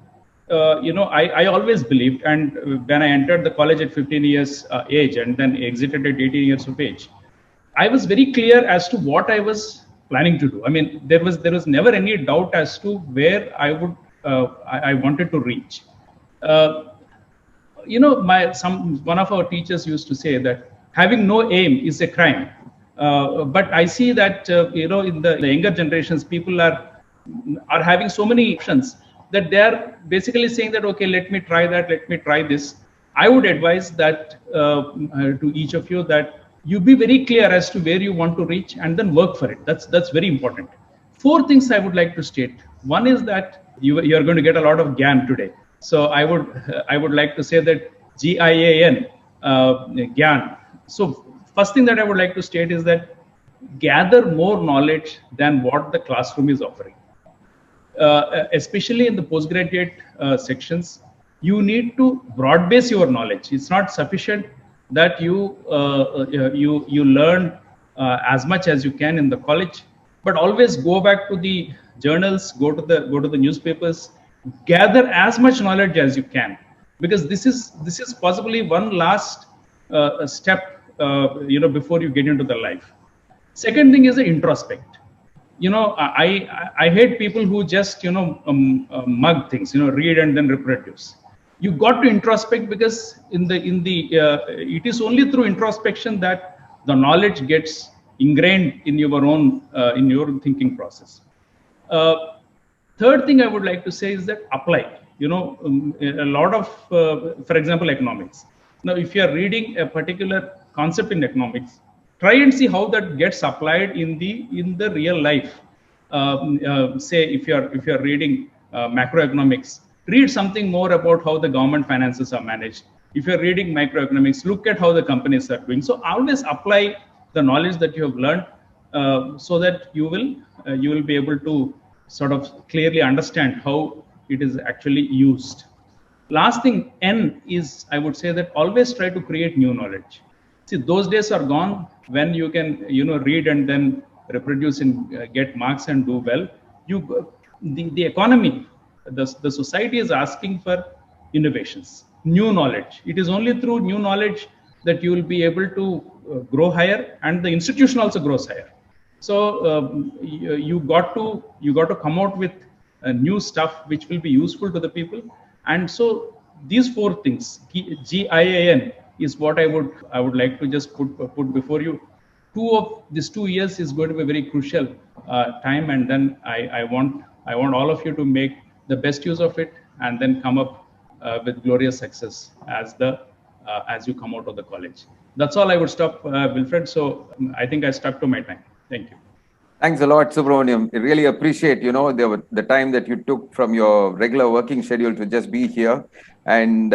I always believed, and when I entered the college at 15 years age and then exited at 18 years of age, I was very clear as to what I was planning to do. I mean, there was never any doubt as to where I wanted to reach. One of our teachers used to say that having no aim is a crime. But I see that in the younger generations, people are having so many options that they are basically saying that, okay, let me try that, let me try this. I would advise that to each of you, that you be very clear as to where you want to reach and then work for it. That's very important. 4 things I would like to state. One is that you are going to get a lot of GAN today. So I would like to say that GIAN, GAN. So first thing that I would like to state is that gather more knowledge than what the classroom is offering. Especially in the postgraduate sections, you need to broad base your knowledge. It's not sufficient that you learn as much as you can in the college, but always go back to the journals, go to the newspapers, gather as much knowledge as you can, because this is possibly one last step before you get into the life. Second thing is the introspect. I hate people who just mug things, read and then reproduce. You got to introspect, because it is only through introspection that the knowledge gets ingrained in your own in your thinking process. Third thing I would like to say is that apply. A lot of, for example, economics. Now, if you are reading a particular concept in economics, try and see how that gets applied in the real life. Say if you are reading macroeconomics, read something more about how the government finances are managed. If you are reading microeconomics, look at how the companies are doing. So always apply the knowledge that you have learned, so that you will be able to sort of clearly understand how it is actually used. Last thing, N, is I would say that always try to create new knowledge. See, those days are gone when you can read and then reproduce and get marks and do well. The economy, the society is asking for innovations, new knowledge. It is only through new knowledge that you will be able to grow higher, and the institution also grows higher. So you got to come out with new stuff which will be useful to the people. And so these 4 things, GIAN, is what I would like to just put before you. These 2 years is going to be a very crucial time, and then I want all of you to make the best use of it, and then come up with glorious success as you come out of the college. That's all I would stop, Wilfred. So I think I stuck to my time. Thank you. Thanks a lot, Subramaniam. I really appreciate, the time that you took from your regular working schedule to just be here. And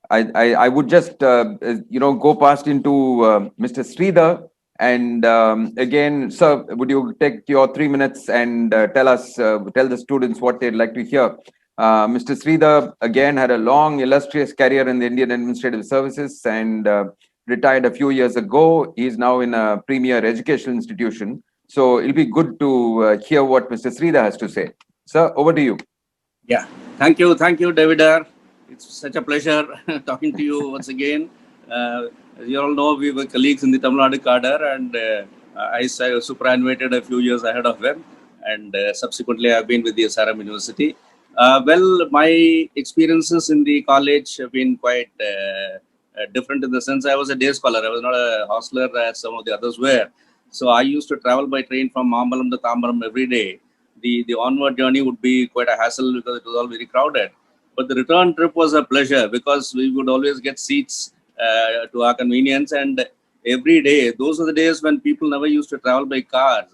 I would just go past into Mr. Sridhar, and again, sir, would you take your 3 minutes and tell the students what they'd like to hear? Mr. Sridhar again had a long, illustrious career in the Indian Administrative Services and retired a few years ago. He's now in a premier educational institution. So it'll be good to hear what Mr. Sridhar has to say. Sir, over to you. Yeah, thank you, David. It's such a pleasure talking to you once again. As you all know, we were colleagues in the Tamil Nadu cadre, and I superannuated a few years ahead of them, and subsequently I've been with the SRM University. Well, my experiences in the college have been quite different in the sense I was a day scholar. I was not a hostler as some of the others were. So I used to travel by train from Mambalam to Tambaram every day. The onward journey would be quite a hassle because it was all very crowded. But the return trip was a pleasure because we would always get seats to our convenience. And every day, those are the days when people never used to travel by cars.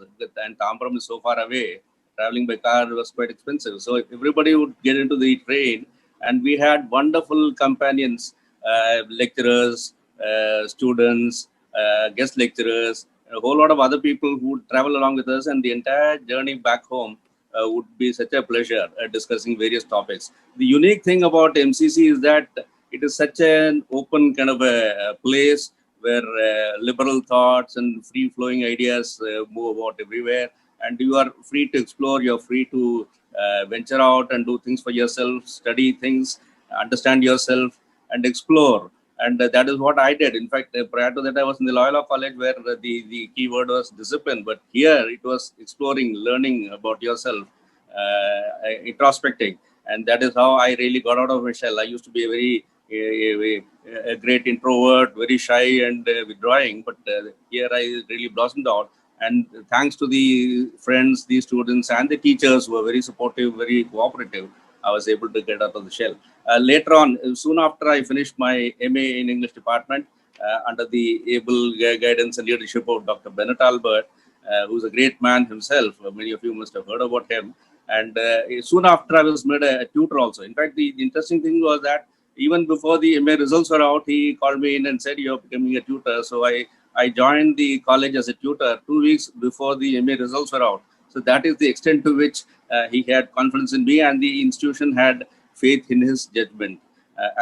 And Tambaram is so far away. Traveling by car was quite expensive. So everybody would get into the train. And we had wonderful companions, lecturers, students, guest lecturers, a whole lot of other people who would travel along with us, and the entire journey back home would be such a pleasure discussing various topics. The unique thing about MCC is that it is such an open kind of a place where liberal thoughts and free-flowing ideas move about everywhere, and you are free to explore, you're free to venture out and do things for yourself, study things, understand yourself, and explore. And that is what I did. In fact, prior to that, I was in the Loyola College where the key word was discipline. But here it was exploring, learning about yourself, introspecting. And that is how I really got out of my shell. I used to be a great introvert, very shy and withdrawing. But here I really blossomed out. And thanks to the friends, the students, and the teachers who were very supportive, very cooperative, I was able to get out of the shell. Later on, soon after I finished my MA in English department, under the able guidance and leadership of Dr. Bennett Albert, who's a great man himself. Many of you must have heard about him. And soon after, I was made a tutor also. In fact, the interesting thing was that even before the MA results were out, he called me in and said, "You're becoming a tutor." So I joined the college as a tutor 2 weeks before the MA results were out. So that is the extent to which he had confidence in me, and the institution had faith in his judgment.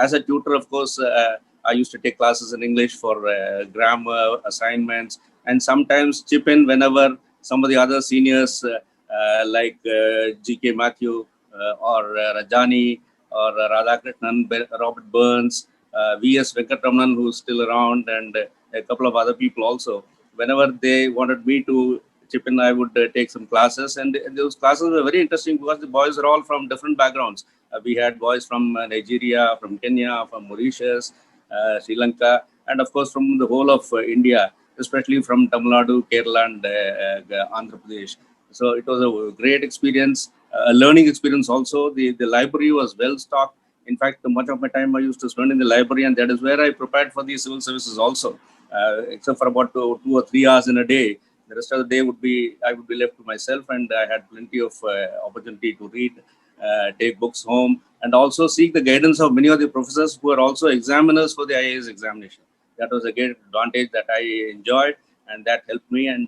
As a tutor, of course, I used to take classes in English for grammar, assignments, and sometimes chip in whenever some of the other seniors like G.K. Matthew or Rajani or Radhakrishnan, Robert Burns, V.S. Venkatramanan, who's still around, and a couple of other people also. Whenever they wanted me to chip in, I would take some classes, and those classes were very interesting because the boys are all from different backgrounds. We had boys from Nigeria, from Kenya, from Mauritius, Sri Lanka, and of course from the whole of India, especially from Tamil Nadu, Kerala, and Andhra Pradesh. So it was a great experience, a learning experience also. The library was well stocked. In fact, much of my time I used to spend in the library, and that is where I prepared for the civil services also, except for about 2 or 3 hours in a day. The rest of the day I would be left to myself, and I had plenty of opportunity to read, take books home, and also seek the guidance of many of the professors who are also examiners for the IAS examination. That was a great advantage that I enjoyed, and that helped me. And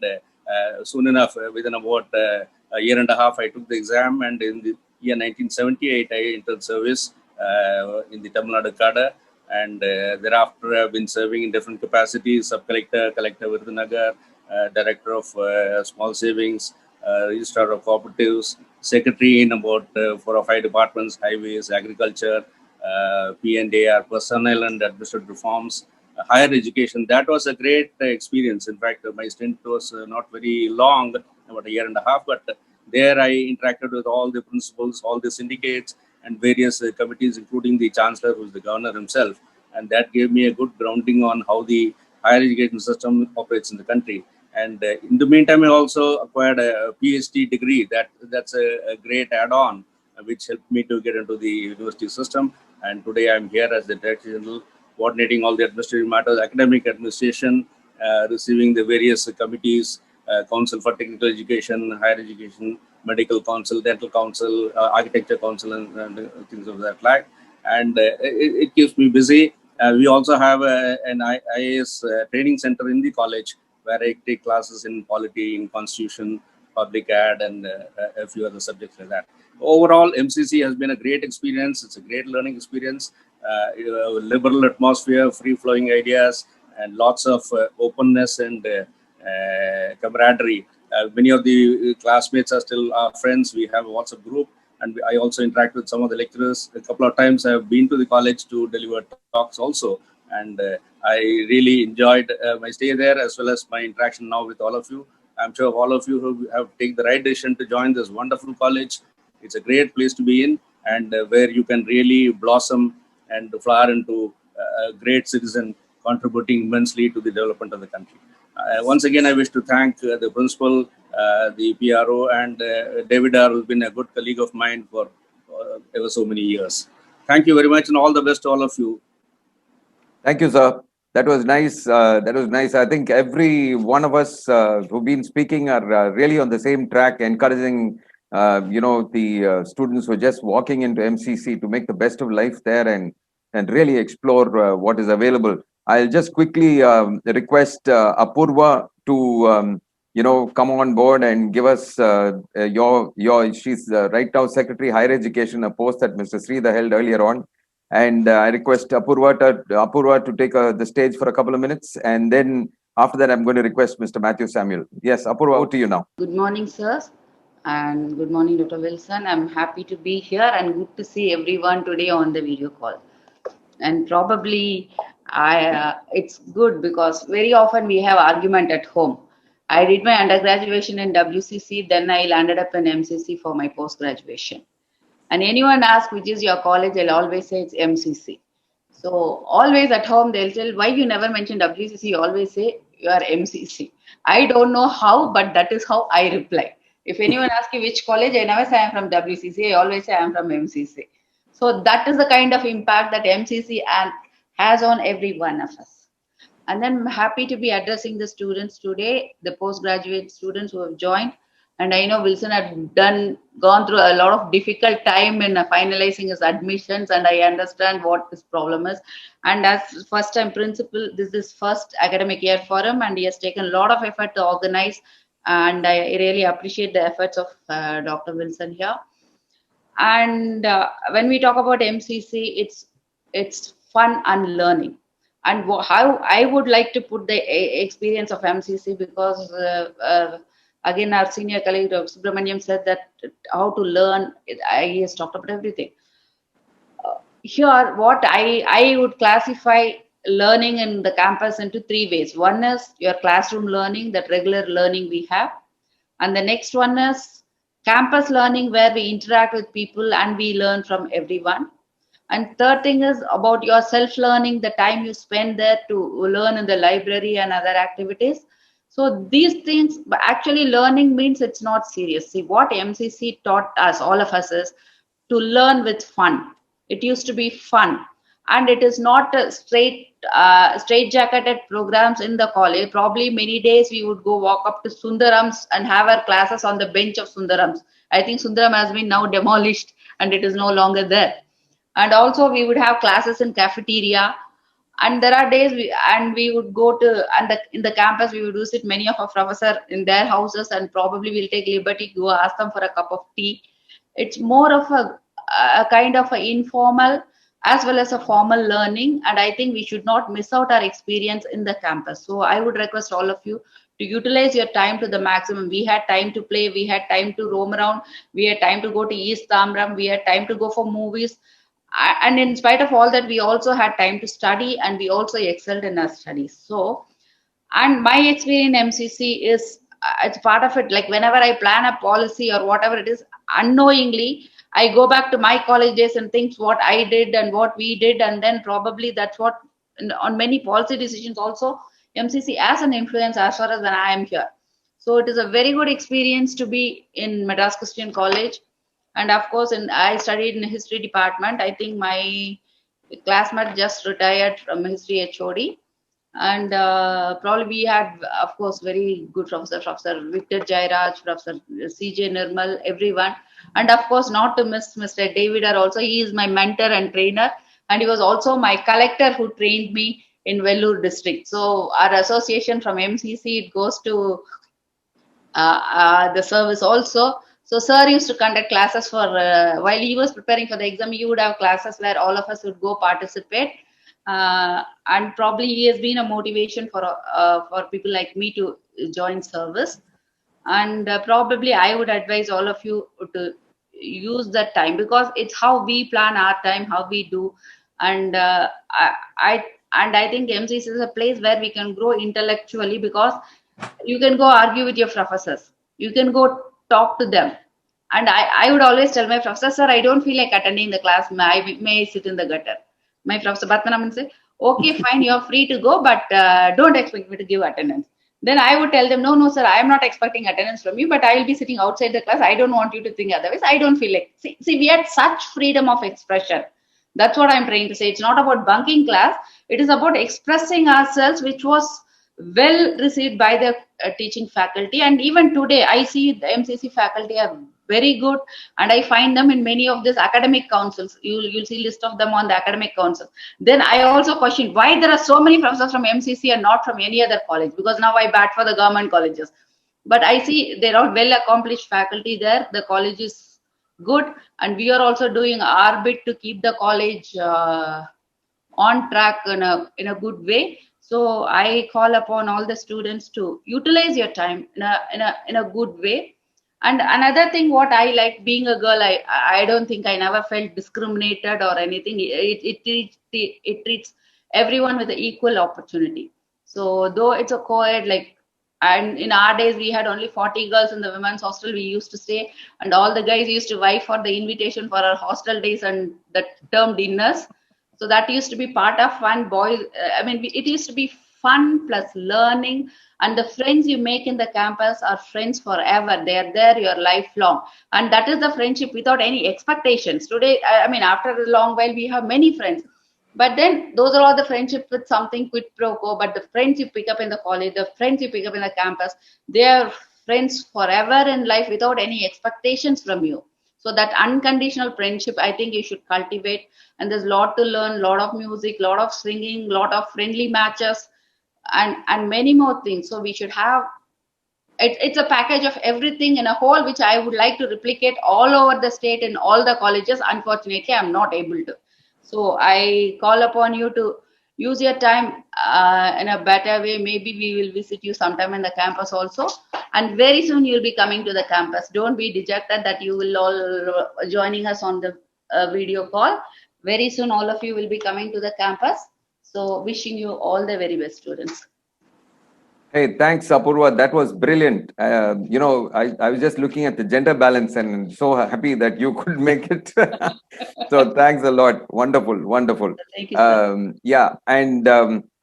soon enough, within about a year and a half, I took the exam, and in the year 1978, I entered service in the Tamil Nadu cadre, and thereafter I've been serving in different capacities: sub-collector, collector Virudhunagar, director of small savings, registrar of cooperatives, secretary in about 4 or 5 departments: highways, agriculture, P&AR, personnel and administrative reforms, higher education. That was a great experience. In fact, my stint was not very long, about a year and a half, but there I interacted with all the principals, all the syndicates, and various committees, including the chancellor, who is the governor himself. And that gave me a good grounding on how the higher education system operates in the country. And in the meantime, I also acquired a PhD degree. That's a great add-on, which helped me to get into the university system. And today I'm here as the Director General, coordinating all the administrative matters, academic administration, receiving the various committees, Council for Technical Education, Higher Education, Medical Council, Dental Council, Architecture Council, and things of that like. and it keeps me busy. We also have an IAS training center in the college where I take classes in polity, in constitution, public ad, and a few other subjects like that. Overall, MCC has been a great experience. It's a great learning experience. Liberal atmosphere, free-flowing ideas, and lots of openness and camaraderie. Many of the classmates are still our friends. We have a WhatsApp group, and I also interact with some of the lecturers. A couple of times I have been to the college to deliver talks also, and I really enjoyed my stay there as well as my interaction now with all of you. I'm sure all of you who have taken the right decision to join this wonderful college. It's a great place to be in, and where you can really blossom and flower into a great citizen, contributing immensely to the development of the country. Once again, I wish to thank the principal, the PRO, and David R., who's been a good colleague of mine for ever so many years. Thank you very much, and all the best to all of you. Thank you, sir. That was nice. That was nice. I think every one of us who've been speaking are really on the same track, encouraging the students who are just walking into MCC to make the best of life there and really explore what is available. I'll just quickly request Apurva to come on board and give us she's right now Secretary Higher Education, a post that Mr. Sridhar held earlier on. And I request Apurva to take the stage for a couple of minutes. And then after that, I'm going to request Mr. Matthew Samuel. Yes, Apurva, over to you now. Good morning, sirs. And good morning, Dr. Wilson. I'm happy to be here and good to see everyone today on the video call. And probably it's good because very often we have argument at home. I did my undergraduation in WCC, then I landed up in MCC for my post-graduation. And anyone asks which is your college, I'll always say it's MCC. So always at home, they'll tell, why you never mention WCC? You always say you are MCC. I don't know how, but that is how I reply. If anyone asks you which college, I never say I'm from WCC. I always say I'm from MCC. So that is the kind of impact that MCC has on every one of us. And then I'm happy to be addressing the students today, the postgraduate students who have joined. And I know Wilson had gone through a lot of difficult time in finalizing his admissions, and I understand what his problem is. And as first-time principal, this is first academic year for him, and he has taken a lot of effort to organize. And I really appreciate the efforts of Dr. Wilson here. And when we talk about MCC, it's fun and learning. And how I would like to put the experience of MCC, because again, our senior colleague Dr. Subramaniam said that how to learn, he has talked about everything. Here, what I would classify learning in the campus into three ways. One is your classroom learning, that regular learning we have. And the next one is campus learning, where we interact with people and we learn from everyone. And third thing is about your self-learning, the time you spend there to learn in the library and other activities. So these things, but actually learning means it's not serious. See, what MCC taught us, all of us, is to learn with fun. It used to be fun. And it is not a straight-jacketed programs in the college. Probably many days we would go walk up to Sundarams and have our classes on the bench of Sundarams. I think Sundaram has been now demolished and it is no longer there. And also we would have classes in cafeteria. And there are days we would go to, and in the campus we would visit many of our professors in their houses, and probably we'll take liberty to go ask them for a cup of tea. It's more of a kind of an informal as well as a formal learning, and I think we should not miss out our experience in the campus. So I would request all of you to utilize your time to the maximum. We had time to play, we had time to roam around, we had time to go to East Tamram, we had time to go for movies. And in spite of all that, we also had time to study, and we also excelled in our studies. So, and my experience in MCC is, it's part of it. Like whenever I plan a policy or whatever it is, unknowingly, I go back to my college days and think what I did and what we did. And then probably that's what, on many policy decisions also, MCC has an influence as far as when I am here. So it is a very good experience to be in Madras Christian College. And of course, I studied in the history department. I think my classmate just retired from history HOD. And probably we had, of course, very good Professor Victor Jairaj, Professor CJ Nirmal, everyone. And of course, not to miss Mr. David also. He is my mentor and trainer. And he was also my collector who trained me in Vellore district. So our association from MCC, it goes to the service also. So sir used to conduct classes for, while he was preparing for the exam, he would have classes where all of us would go participate. And probably he has been a motivation for people like me to join service. And probably I would advise all of you to use that time, because it's how we plan our time, how we do. And I think MCC is a place where we can grow intellectually, because you can go argue with your professors, you can go talk to them. And I would always tell my professor, sir, I don't feel like attending the class, may I sit in the gutter? My professor Bhatmanam would say, okay, fine, you're free to go, but don't expect me to give attendance. Then I would tell them, no, no, sir, I am not expecting attendance from you, but I will be sitting outside the class. I don't want you to think otherwise. I don't feel like, see, we had such freedom of expression. That's what I'm trying to say. It's not about bunking class. It is about expressing ourselves, which was well received by the teaching faculty. And even today, I see the MCC faculty are very good, and I find them in many of these academic councils. You'll see list of them on the academic council. Then I also question why there are so many professors from MCC and not from any other college, because now I bat for the government colleges. But I see they're all well accomplished faculty there. The college is good, and we are also doing our bit to keep the college on track in a good way. So I call upon all the students to utilize your time in a good way. And another thing, what I like, being a girl, I don't think I never felt discriminated or anything. It treats everyone with the equal opportunity. So though it's a co-ed, like, and in our days we had only 40 girls in the women's hostel we used to stay, and all the guys used to vie for the invitation for our hostel days and the term dinners. So that used to be part of fun. Boys, I mean, it used to be fun plus learning. And the friends you make in the campus are friends forever. They are there your lifelong. And that is the friendship without any expectations. Today, I mean, after a long while, we have many friends. But then those are all the friendship with something quid pro quo. But the friends you pick up in the college, the friends you pick up in the campus, they are friends forever in life without any expectations from you. So that unconditional friendship, I think you should cultivate. And there's a lot to learn, lot of music, lot of singing, lot of friendly matches, and many more things. So we should have, it's a package of everything in a whole, which I would like to replicate all over the state in all the colleges. Unfortunately, I'm not able to. So I call upon you to use your time in a better way. Maybe we will visit you sometime in the campus also. And very soon you'll be coming to the campus. Don't be dejected that you will all joining us on the video call. Very soon all of you will be coming to the campus. So wishing you all the very best, students. Hey, thanks, Apurva. That was brilliant. I was just looking at the gender balance and so happy that you could make it. So thanks a lot. Wonderful, wonderful. Thank you, sir. Yeah, and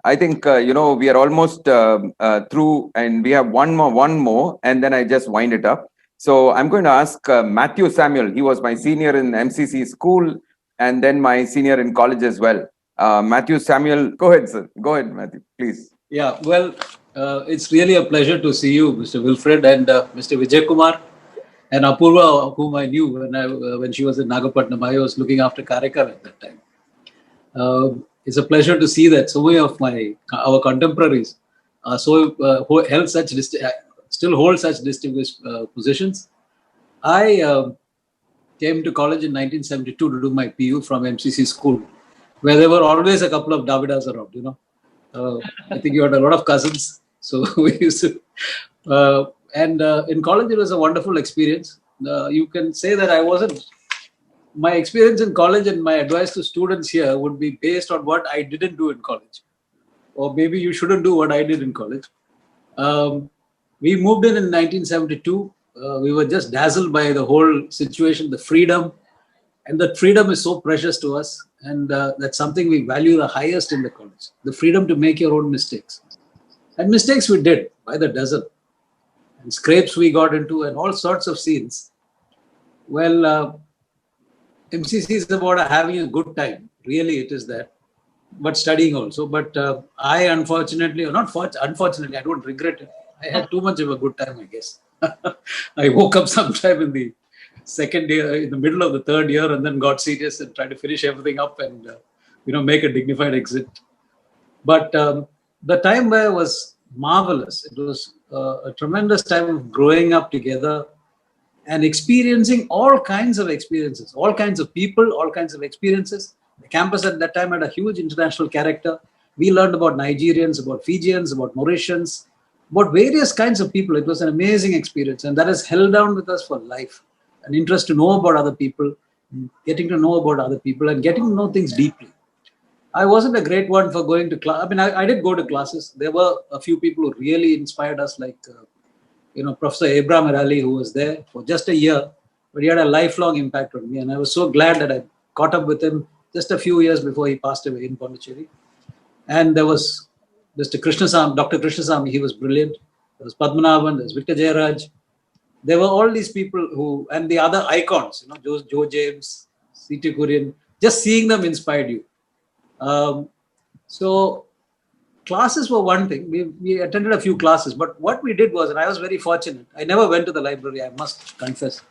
I think, we are almost through, and we have one more, and then I just wind it up. So I'm going to ask Matthew Samuel. He was my senior in MCC school and then my senior in college as well. Matthew Samuel, go ahead, sir. Go ahead, Matthew, please. Yeah, well, it's really a pleasure to see you, Mr. Wilfred, and Mr. Vijay Kumar, and Apurva, whom I knew when she was in Nagapatnam. I was looking after Karaikal at that time. It's a pleasure to see that so many of our contemporaries who held still hold such distinguished positions. I came to college in 1972 to do my PU from MCC school, where there were always a couple of Davidas around, I think you had a lot of cousins. So we used to, in college, it was a wonderful experience. You can say that my experience in college and my advice to students here would be based on what I didn't do in college. Or maybe you shouldn't do what I did in college. We moved in 1972. We were just dazzled by the whole situation, the freedom. And that freedom is so precious to us. And that's something we value the highest in the college. The freedom to make your own mistakes. And mistakes we did by the dozen. And scrapes we got into and all sorts of scenes. Well, MCC is about having a good time. Really, it is that. but studying also. But I unfortunately, or not unfortunately, I don't regret it. I had too much of a good time, I guess. I woke up sometime in the second year, in the middle of the third year, and then got serious and tried to finish everything up and make a dignified exit. But the time there was marvelous. It was a tremendous time of growing up together and experiencing all kinds of experiences, all kinds of people, all kinds of experiences. The campus at that time had a huge international character. We learned about Nigerians, about Fijians, about Mauritians, about various kinds of people. It was an amazing experience, and that has held down with us for life. An interest to know about other people, getting to know about other people, and getting to know things deeply. I wasn't a great one for going to class. I mean, I did go to classes. There were a few people who really inspired us, like Professor Abraham Ali, who was there for just a year, but he had a lifelong impact on me. And I was so glad that I caught up with him just a few years before he passed away in Pondicherry. And there was Mr. Dr. Krishnasamy, he was brilliant. There was Padmanabhan, there was Victor Jayaraj. There were all these people who, and the other icons, Joe James, C.T. Kurian, just seeing them inspired you. So classes were one thing. We attended a few classes, but what we did was, and I was very fortunate, I never went to the library, I must confess.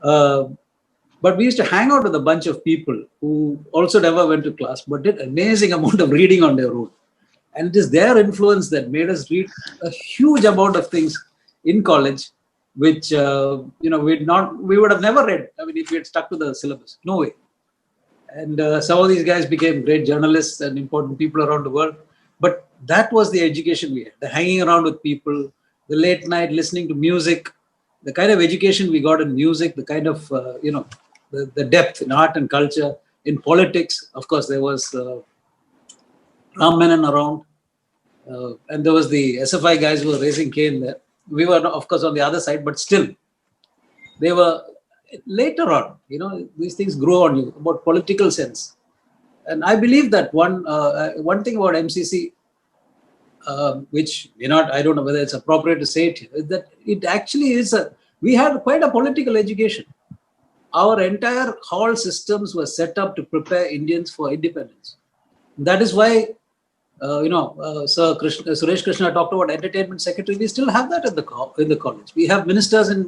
But we used to hang out with a bunch of people who also never went to class, but did amazing amount of reading on their own. And it is their influence that made us read a huge amount of things in college, which, we would have never read. I mean, if we had stuck to the syllabus, no way. And some of these guys became great journalists and important people around the world. But that was the education we had, the hanging around with people, the late night listening to music, the kind of education we got in music, the kind of, the depth in art and culture, in politics. Of course, there was Ramanan around, and there was the SFI guys who were raising Cain there. We were, of course, on the other side, but still, they were later on, these things grow on you about political sense. And I believe that one thing about MCC, which I don't know whether it's appropriate to say it here, is that it actually is we had quite a political education. Our entire hall systems were set up to prepare Indians for independence. That is why, Sir Suresh Krishna talked about entertainment secretary. We still have that in the college. We have ministers in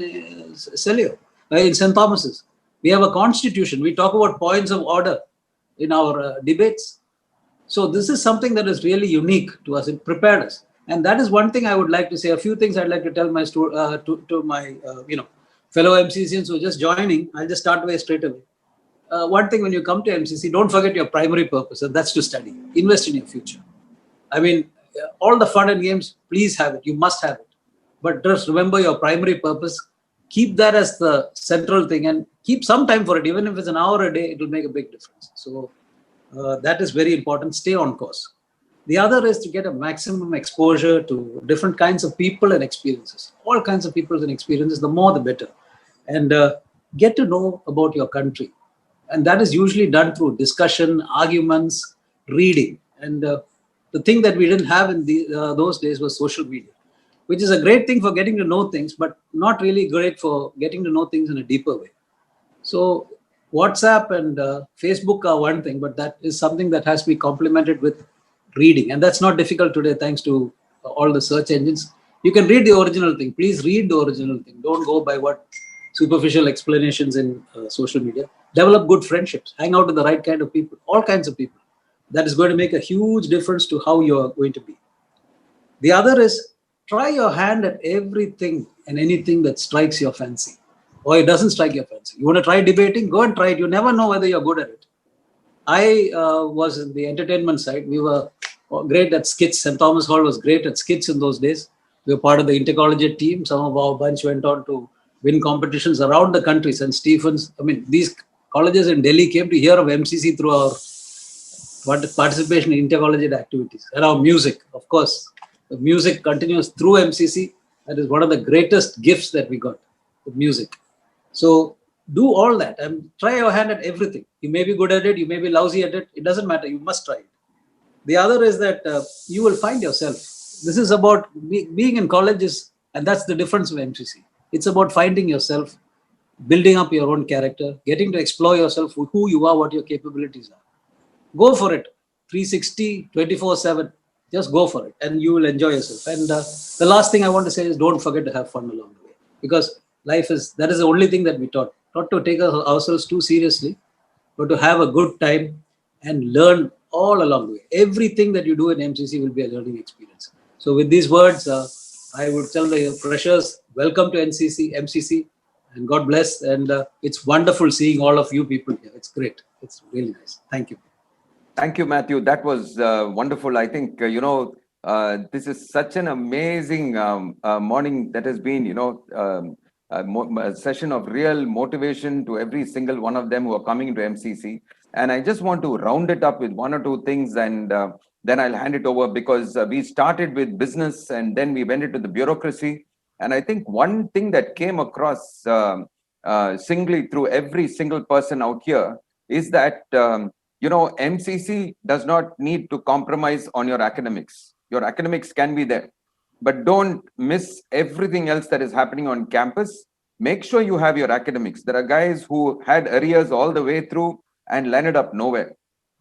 Celio, in St. Thomas's. We have a constitution. We talk about points of order in our debates. So this is something that is really unique to us. It prepared us. And that is one thing I would like to say. A few things I'd like to tell my to my fellow MCCians who are just joining. I'll just start straight away. One thing, when you come to MCC, don't forget your primary purpose, and that's to study. Invest in your future. I mean, all the fun and games, please have it. You must have it. But just remember your primary purpose. Keep that as the central thing and keep some time for it. Even if it's an hour a day, it will make a big difference. So that is very important. Stay on course. The other is to get a maximum exposure to different kinds of people and experiences. All kinds of people and experiences, the more the better. And get to know about your country. And that is usually done through discussion, arguments, reading. And the thing that we didn't have in those days was social media, which is a great thing for getting to know things, but not really great for getting to know things in a deeper way. So WhatsApp and Facebook are one thing, but that is something that has to be complemented with reading. And that's not difficult today, thanks to all the search engines. You can read the original thing. Please read the original thing. Don't go by what superficial explanations in social media. Develop good friendships. Hang out with the right kind of people, all kinds of people. That is going to make a huge difference to how you are going to be. The other is try your hand at everything and anything that strikes your fancy, or it doesn't strike your fancy. You want to try debating? Go and try it. You never know whether you're good at it. I was in the entertainment side. We were great at skits. St. Thomas Hall was great at skits in those days. We were part of the intercollegiate team. Some of our bunch went on to win competitions around the country. St. Stephen's. I mean, these colleges in Delhi came to hear of MCC through our participation in intercollegiate activities. And our music, of course. The music continues through MCC. That is one of the greatest gifts that we got, the music. So do all that and try your hand at everything. You may be good at it, you may be lousy at it. It doesn't matter. You must try it. The other is that you will find yourself. This is about being in colleges, and that's the difference with MCC. It's about finding yourself, building up your own character, getting to explore yourself, who you are, what your capabilities are. Go for it. 360, 24/7. Just go for it and you will enjoy yourself. And the last thing I want to say is don't forget to have fun along the way, because that is the only thing that we taught. Not to take ourselves too seriously, but to have a good time and learn all along the way. Everything that you do in MCC will be a learning experience. So with these words, I would tell the freshers, welcome to MCC, and God bless. And it's wonderful seeing all of you people here. It's great. It's really nice. Thank you. Thank you, Matthew. That was wonderful. I think, this is such an amazing morning that has been, a session of real motivation to every single one of them who are coming into MCC. And I just want to round it up with one or two things, and then I'll hand it over, because we started with business and then we went into the bureaucracy. And I think one thing that came across singly through every single person out here is that MCC does not need to compromise on your academics. Your academics can be there, but don't miss everything else that is happening on campus. Make sure you have your academics. There are guys who had arrears all the way through and landed up nowhere.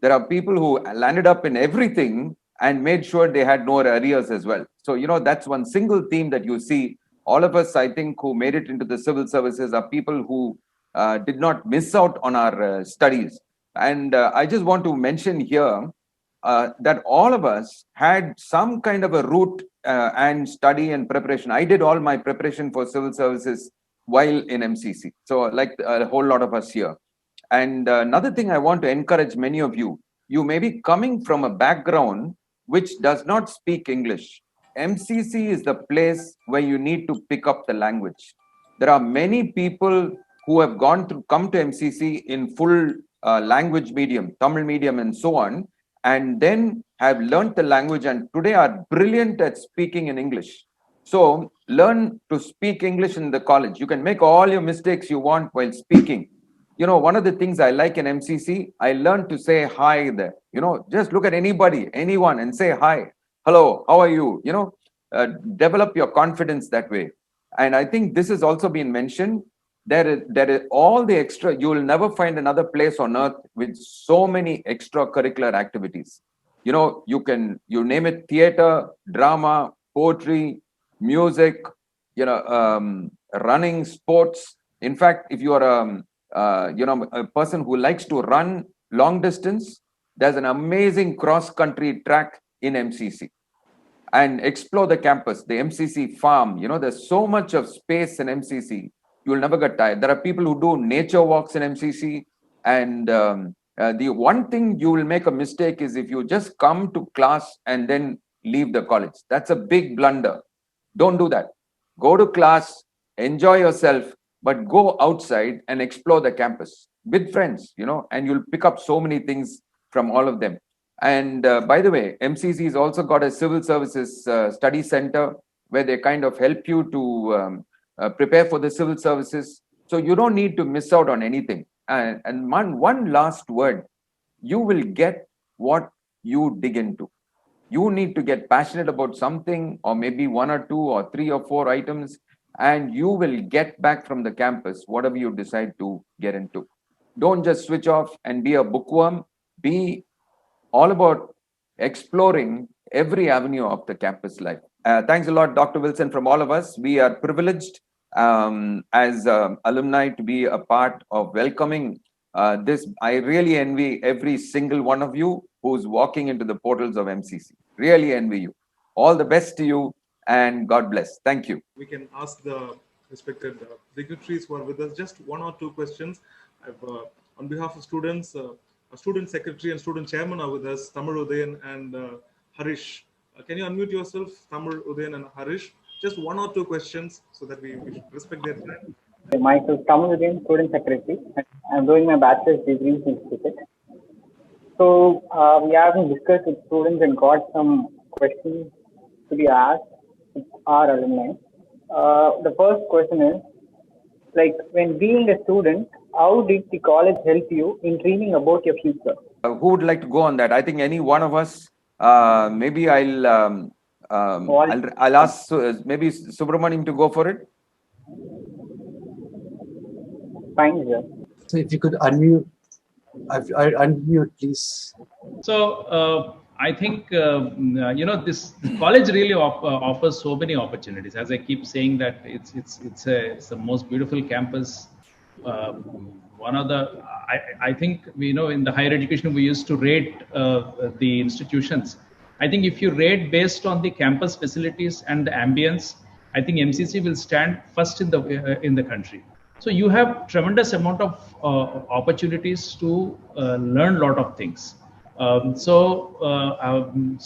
There are people who landed up in everything and made sure they had no arrears as well. So, that's one single theme that you see. All of us, I think, who made it into the civil services are people who did not miss out on our studies. And I just want to mention here that all of us had some kind of a route and study and preparation. I did all my preparation for civil services while in MCC. So like a whole lot of us here. And another thing I want to encourage many of you, you may be coming from a background which does not speak English. MCC is the place where you need to pick up the language. There are many people who have come to MCC in full language medium, Tamil medium and so on, and then have learned the language and today are brilliant at speaking in English. So learn to speak English in the college. You can make all your mistakes you want while speaking. One of the things I like in MCC, I learned to say hi there. Just look at anyone and say hi, hello, how are you? Develop your confidence that way. And I think this has also been mentioned. There is all the extra, you will never find another place on earth with so many extracurricular activities. You name it, theater, drama, poetry, music, running, sports. In fact, if you are a person who likes to run long distance, there's an amazing cross-country track in MCC. And explore the campus, the MCC farm. There's so much of space in MCC. You will never get tired. There are people who do nature walks in MCC. And the one thing you will make a mistake is if you just come to class and then leave the college. That's a big blunder. Don't do that. Go to class, enjoy yourself, but go outside and explore the campus with friends, and you'll pick up so many things from all of them. And by the way, MCC has also got a civil services study center where they kind of help you to prepare for the civil services. So you don't need to miss out on anything. And one last word, you will get what you dig into. You need to get passionate about something, or maybe one or two or three or four items, and you will get back from the campus whatever you decide to get into. Don't just switch off and be a bookworm. Be all about exploring every avenue of the campus life. Thanks a lot, Dr. Wilson, from all of us. We are privileged as alumni to be a part of welcoming this. I really envy every single one of you who's walking into the portals of MCC. Really envy you. All the best to you, and God bless. Thank you. We can ask the respected dignitaries who are with us just one or two questions. On behalf of students, a student secretary and student chairman are with us, Tamil Udayan and Harish. Can you unmute yourself, Tamil Udayan and Harish? Just one or two questions so that we should respect their time. Myself, Tamil Udayan, student secretary. I'm doing my bachelor's degree in physics. So we have discussed with students and got some questions to be asked with our alumni. The first question is, like, when being a student, how did the college help you in dreaming about your future? Who would like to go on that? I think any one of us. Maybe I'll ask maybe Subramaniam to go for it. Fine, sir. So if you could unmute, unmute, please. So I think this college really offers so many opportunities. As I keep saying that it's the most beautiful campus. One of the I think in the higher education we used to rate the institutions. I think if you rate based on the campus facilities and the ambience, I think MCC will stand first in the country. So you have tremendous amount of opportunities to learn a lot of things. So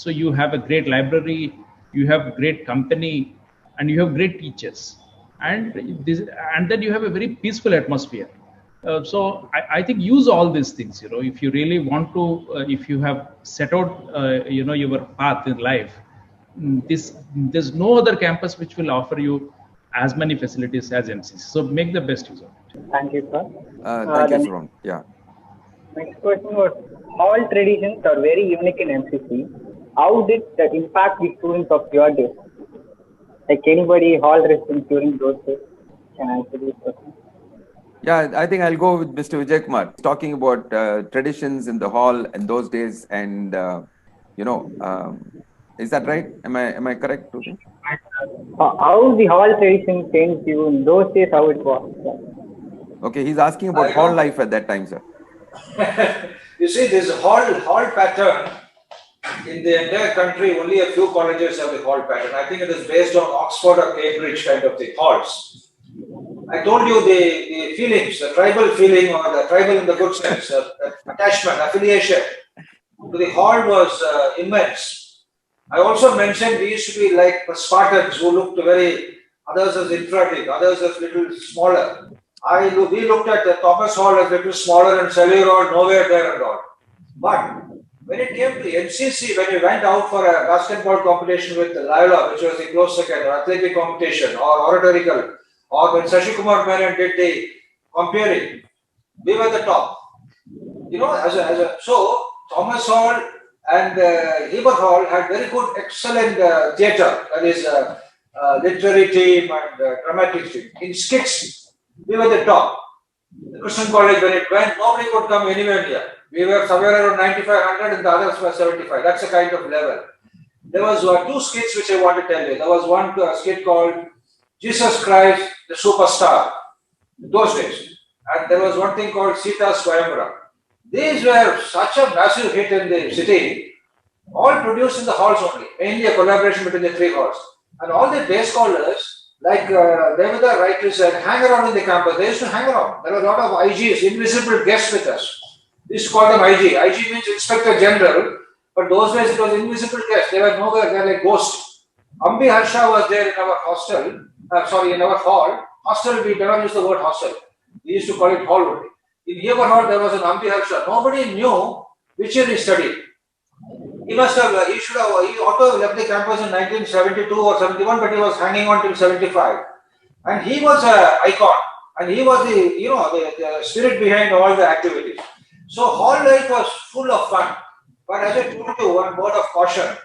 you have a great library, you have great company, and you have great teachers, and then you have a very peaceful atmosphere. So I think use all these things. If you really want to, if you have set out, your path in life, there's no other campus which will offer you as many facilities as MCC. So make the best use of it. Thank you, sir. Thank you, Suresh. Yeah. Next question was, all traditions are very unique in MCC. How did that impact the students of your days? Like anybody hall residents during those days can answer this question. Yeah, I think I'll go with Mr. Vijay Kumar, talking about traditions in the hall in those days, and is that right? Am I correct? How the hall tradition changed you in those days? How it was? Okay, he's asking about hall life at that time, sir. You see, this hall pattern in the entire country, only a few colleges have the hall pattern. I think it is based on Oxford or Cambridge kind of the halls. I told you the feelings, the tribal feeling, or the tribal in the good sense, attachment, affiliation to the hall was immense. I also mentioned we used to be like Spartans who looked others as infratic, others as little smaller. We looked at the Thomas Hall as little smaller and Cellular Hall nowhere there and all. But when it came to MCC, when we went out for a basketball competition with Loyola, which was the close second, or athletic competition, or oratorical, or when Sashi Kumar Menon did the comparing, we were the top. So Thomas Hall and Heber Hall had very good, excellent theatre, that is literary team and dramatic team. In skits, we were the top. The Christian College, when it went, nobody could come anywhere near. We were somewhere around 9500 and the others were 75. That's the kind of level. There was two skits which I want to tell you. There was one skit called Jesus Christ, the Superstar, those days. And there was one thing called Sita Swayamvara. These were such a massive hit in the city, all produced in the halls only, mainly a collaboration between the three halls. And all the day scholars, like Devida rightly said, hang around in the campus. They used to hang around. There were a lot of IGs, invisible guests with us. We used to call them IG. IG means Inspector General, but those days it was invisible guests. They were nowhere, they were like ghosts. Ambi Harsha was there in our hostel, in our hall. Hostel, we never used the word hostel. We used to call it hall only. In Heber Hall, there was an Ambi Harsha. Nobody knew which year he studied. He ought to have left the campus in 1972 or 71, but he was hanging on till 75. And he was an icon. And he was the spirit behind all the activities. So hall life was full of fun. But as I told you, one word of caution.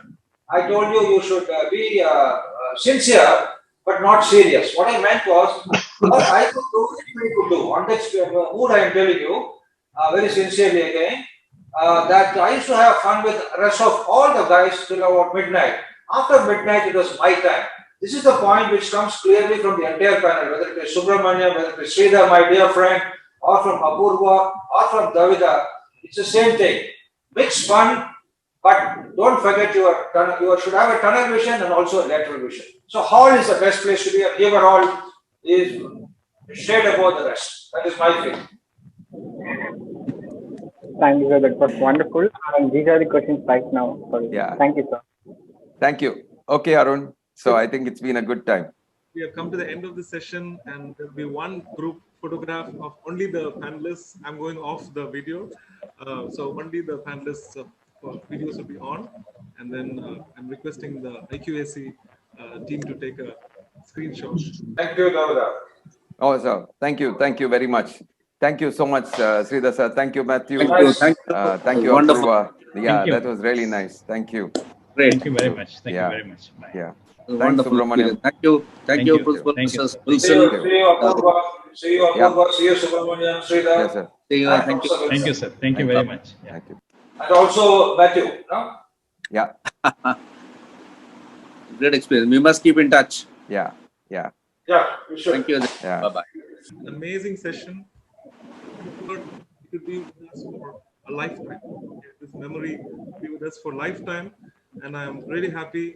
I told you should be sincere, but not serious. What I meant was, what I could do, anybody could do. On this mood, I am telling you, very sincerely again, that I used to have fun with the rest of all the guys till about midnight. After midnight, it was my time. This is the point which comes clearly from the entire panel, whether it is Subramaniam, whether it is Sridhar, my dear friend, or from Apurva, or from Davida. It's the same thing. Mix fun, but don't forget you should have a tunnel vision and also a lateral vision. So hall is the best place to be, and Heber Hall is shade above the rest. That is my feeling. Thank you, sir. That was wonderful. And these are the questions right now. Yeah. Thank you, sir. Thank you. Okay, Arun. So I think it's been a good time. We have come to the end of the session, and there will be one group photograph of only the panelists. I'm going off the video. So only the panelists' videos will be on. And then I'm requesting the IQAC team to take a screenshot. Thank you, Davida. Oh, sir. Thank you. Thank you very much. Thank you so much, Sridhar sir. Thank you, Matthew. Thank you. Wonderful. Wonderful. Yeah, that was really nice. Thank you. Great. Thank you very much. Thank you very much. Bye. Yeah. Wonderful. Subramaniam. Thank you. Thank you, Principal Mrs. Wilson. See you, Apurva. See you, Subramaniam, Sridhar. Yes, sir. See you. Thank you. Thank you, sir. Thank you very much. Yeah. Thank you. And also Matthew, no? Yeah, Great experience. We must keep in touch. yeah, yeah, Yeah, we should. Thank you. yeah. Bye bye. An amazing session. But it will be with us for a lifetime. Okay, this memory will be with us for lifetime, and I'm really happy.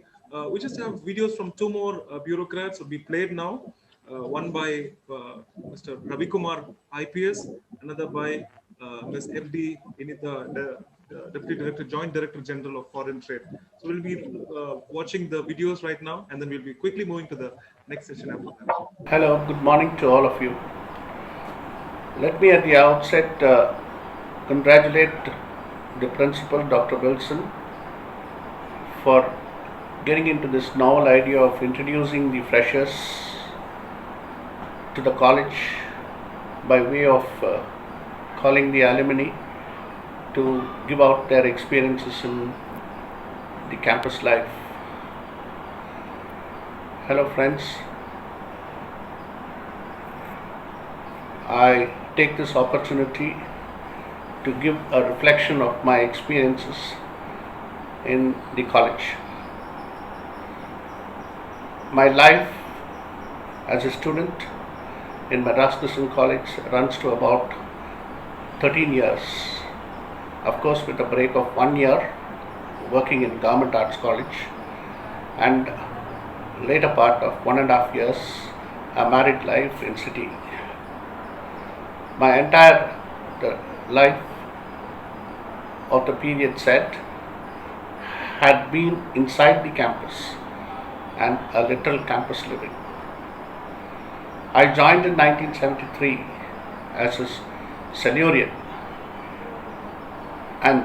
We just have videos from two more bureaucrats will be played now. One by Mr. Ravi Kumar, IPS, another by Ms. FD Inita, the Deputy Director, Joint Director General of Foreign Trade. So we'll be watching the videos right now, and then we'll be quickly moving to the next session after that. Hello, good morning to all of you. Let me at the outset congratulate the principal, Dr. Wilson, for getting into this novel idea of introducing the freshers to the college by way of calling the alumni to give out their experiences in the campus life. Hello friends, I take this opportunity to give a reflection of my experiences in the college. My life as a student in Madras Christian College runs to about 13 years. Of course, with a break of 1 year working in Government Arts College, and later part of 1.5 years a married life in city. My entire life of the period set had been inside the campus and a little campus living. I joined in 1973 as a Silurian, and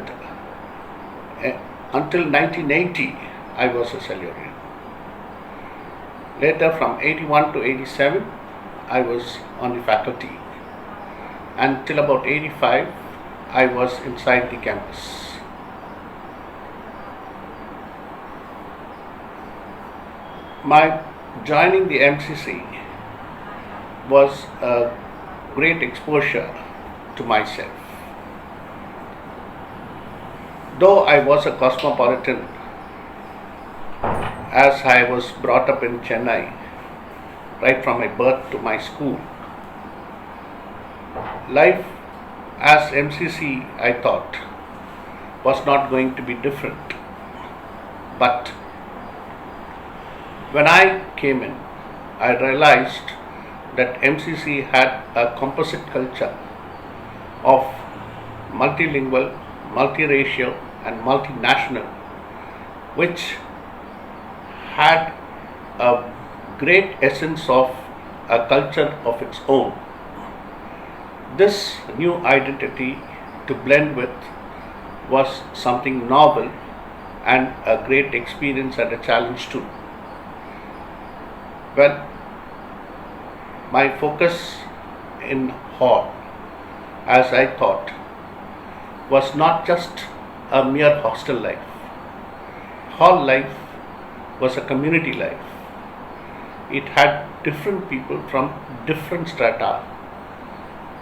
until 1980 I was a Silurian. Later from 81 to 87 I was on the faculty, and till about 85 I was inside the campus. My joining the MCC was a great exposure to myself. Though I was a cosmopolitan, as I was brought up in Chennai right from my birth to my school, life as MCC, I thought, was not going to be different. But when I came in, I realized that MCC had a composite culture of multilingual, multiracial and multinational, which had a great essence of a culture of its own. This new identity to blend with was something novel and a great experience and a challenge too. Well, my focus in hall, as I thought, was not just a mere hostel life. Hall life was a community life. It had different people from different strata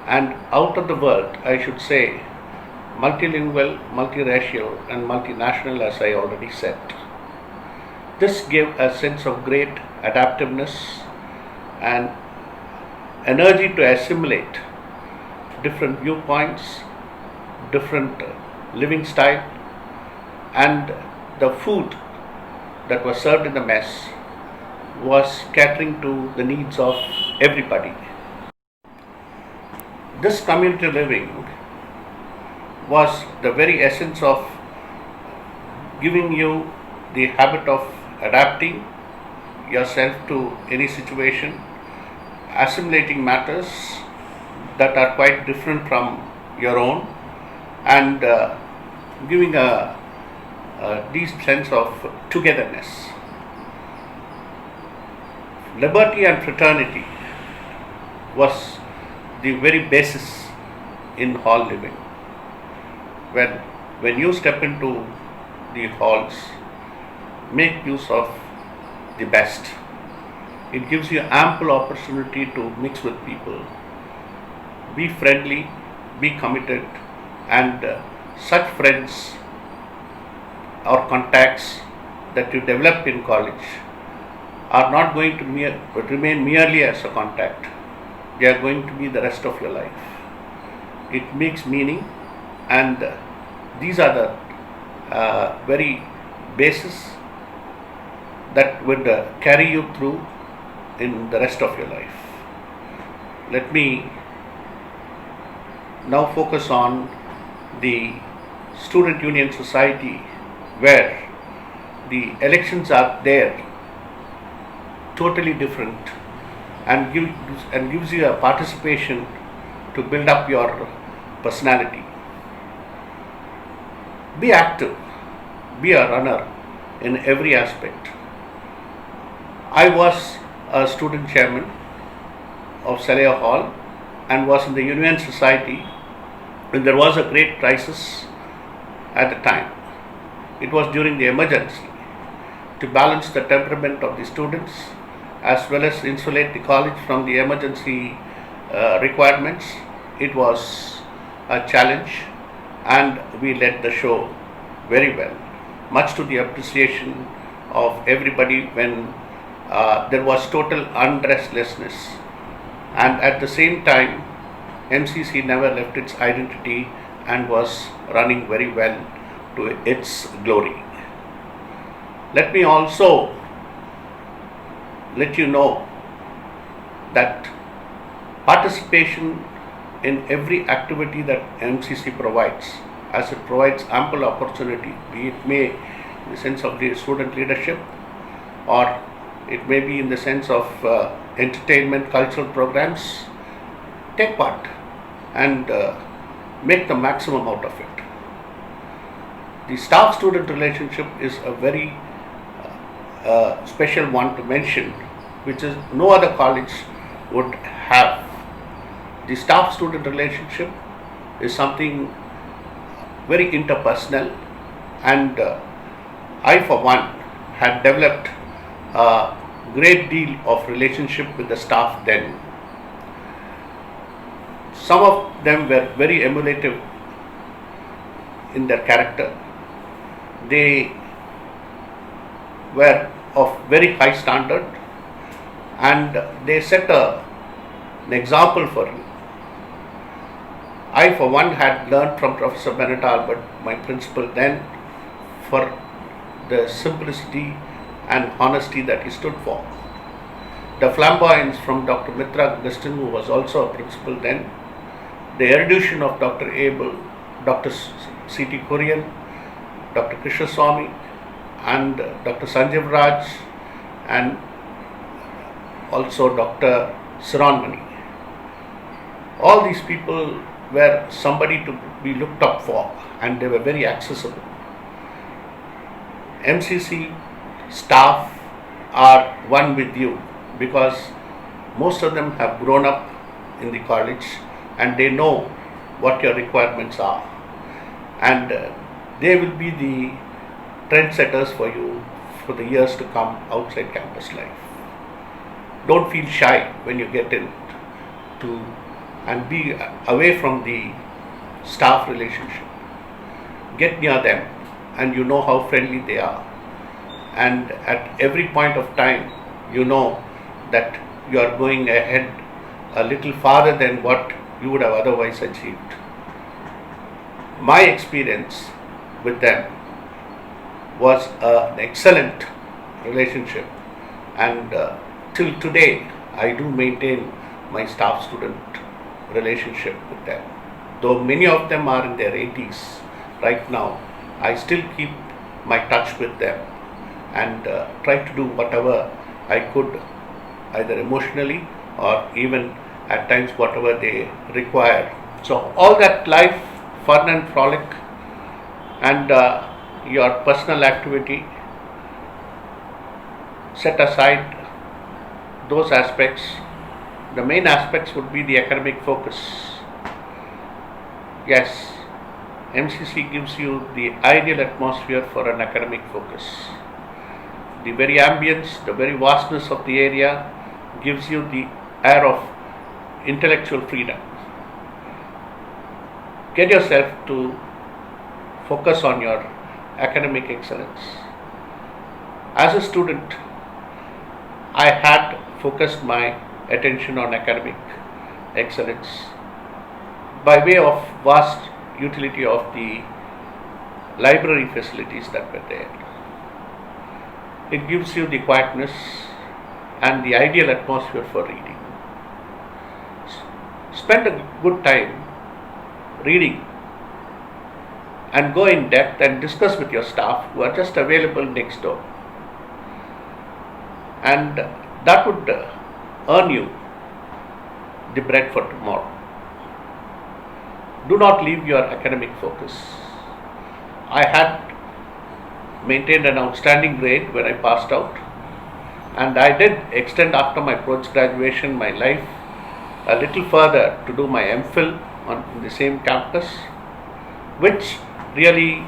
and out of the world, I should say, multilingual, multiracial and multinational, as I already said. This gave a sense of great adaptiveness and energy to assimilate different viewpoints, different living style, and the food that was served in the mess was catering to the needs of everybody. This community living was the very essence of giving you the habit of adapting yourself to any situation, assimilating matters that are quite different from your own, and giving a deep sense of togetherness. Liberty and fraternity was the very basis in hall living. When you step into the halls, make use of the best. It gives you ample opportunity to mix with people, be friendly, be committed, and such friends or contacts that you develop in college are not going to remain merely as a contact. They are going to be the rest of your life. It makes meaning, and these are the very basis that would carry you through in the rest of your life. Let me now focus on the Student Union Society, where the elections are there totally different and gives you a participation to build up your personality. Be active, be a runner in every aspect. I was a student chairman of Salaya Hall and was in the Union Society when there was a great crisis at the time. It was during the emergency. To balance the temperament of the students as well as insulate the college from the emergency requirements, it was a challenge, and we led the show very well, much to the appreciation of everybody when there was total unrestlessness. And at the same time, MCC never left its identity and was running very well to its glory. Let me also let you know that participation in every activity that MCC provides, as it provides ample opportunity, be it may in the sense of the student leadership, or it may be in the sense of entertainment, cultural programs, take part and make the maximum out of it. The staff-student relationship is a very special one to mention, which is no other college would have. The staff-student relationship is something very interpersonal, and I for one had developed a great deal of relationship with the staff then. Some of them were very emulative in their character. They were of very high standard, and they set an example for you. I for one had learned from Professor Bennett Albert, my principal then, for the simplicity and honesty that he stood for. The flamboyance from Dr. Mitra Augustine, who was also a principal then, the erudition of Dr. Abel, Dr. C.T. Kurian, Dr. Krishna Swami, and Dr. Sanjeev Raj, and also Dr. Siranmani. All these people were somebody to be looked up for, and they were very accessible. MCC staff are one with you because most of them have grown up in the college and they know what your requirements are, and they will be the trendsetters for you for the years to come outside campus life. Don't feel shy when you get in to and be away from the staff relationship. Get near them and you know how friendly they are, and at every point of time you know that you are going ahead a little farther than what you would have otherwise achieved. My experience with them was an excellent relationship, and till today I do maintain my staff-student relationship with them. Though many of them are in their 80s right now, I still keep my touch with them and try to do whatever I could, either emotionally or even at times whatever they require. So all that life, fun and frolic, and your personal activity, set aside those aspects. The main aspects would be the academic focus. Yes, MCC gives you the ideal atmosphere for an academic focus. The very ambience, the very vastness of the area gives you the air of intellectual freedom. Get yourself to focus on your academic excellence. As a student, I had focused my attention on academic excellence by way of vast utility of the library facilities that were there. It gives you the quietness and the ideal atmosphere for reading. Spend a good time reading and go in depth and discuss with your staff who are just available next door. And that would earn you the bread for tomorrow. Do not leave your academic focus. I had maintained an outstanding grade when I passed out, and I did extend after my post graduation my life a little further to do my MPhil on the same campus, which really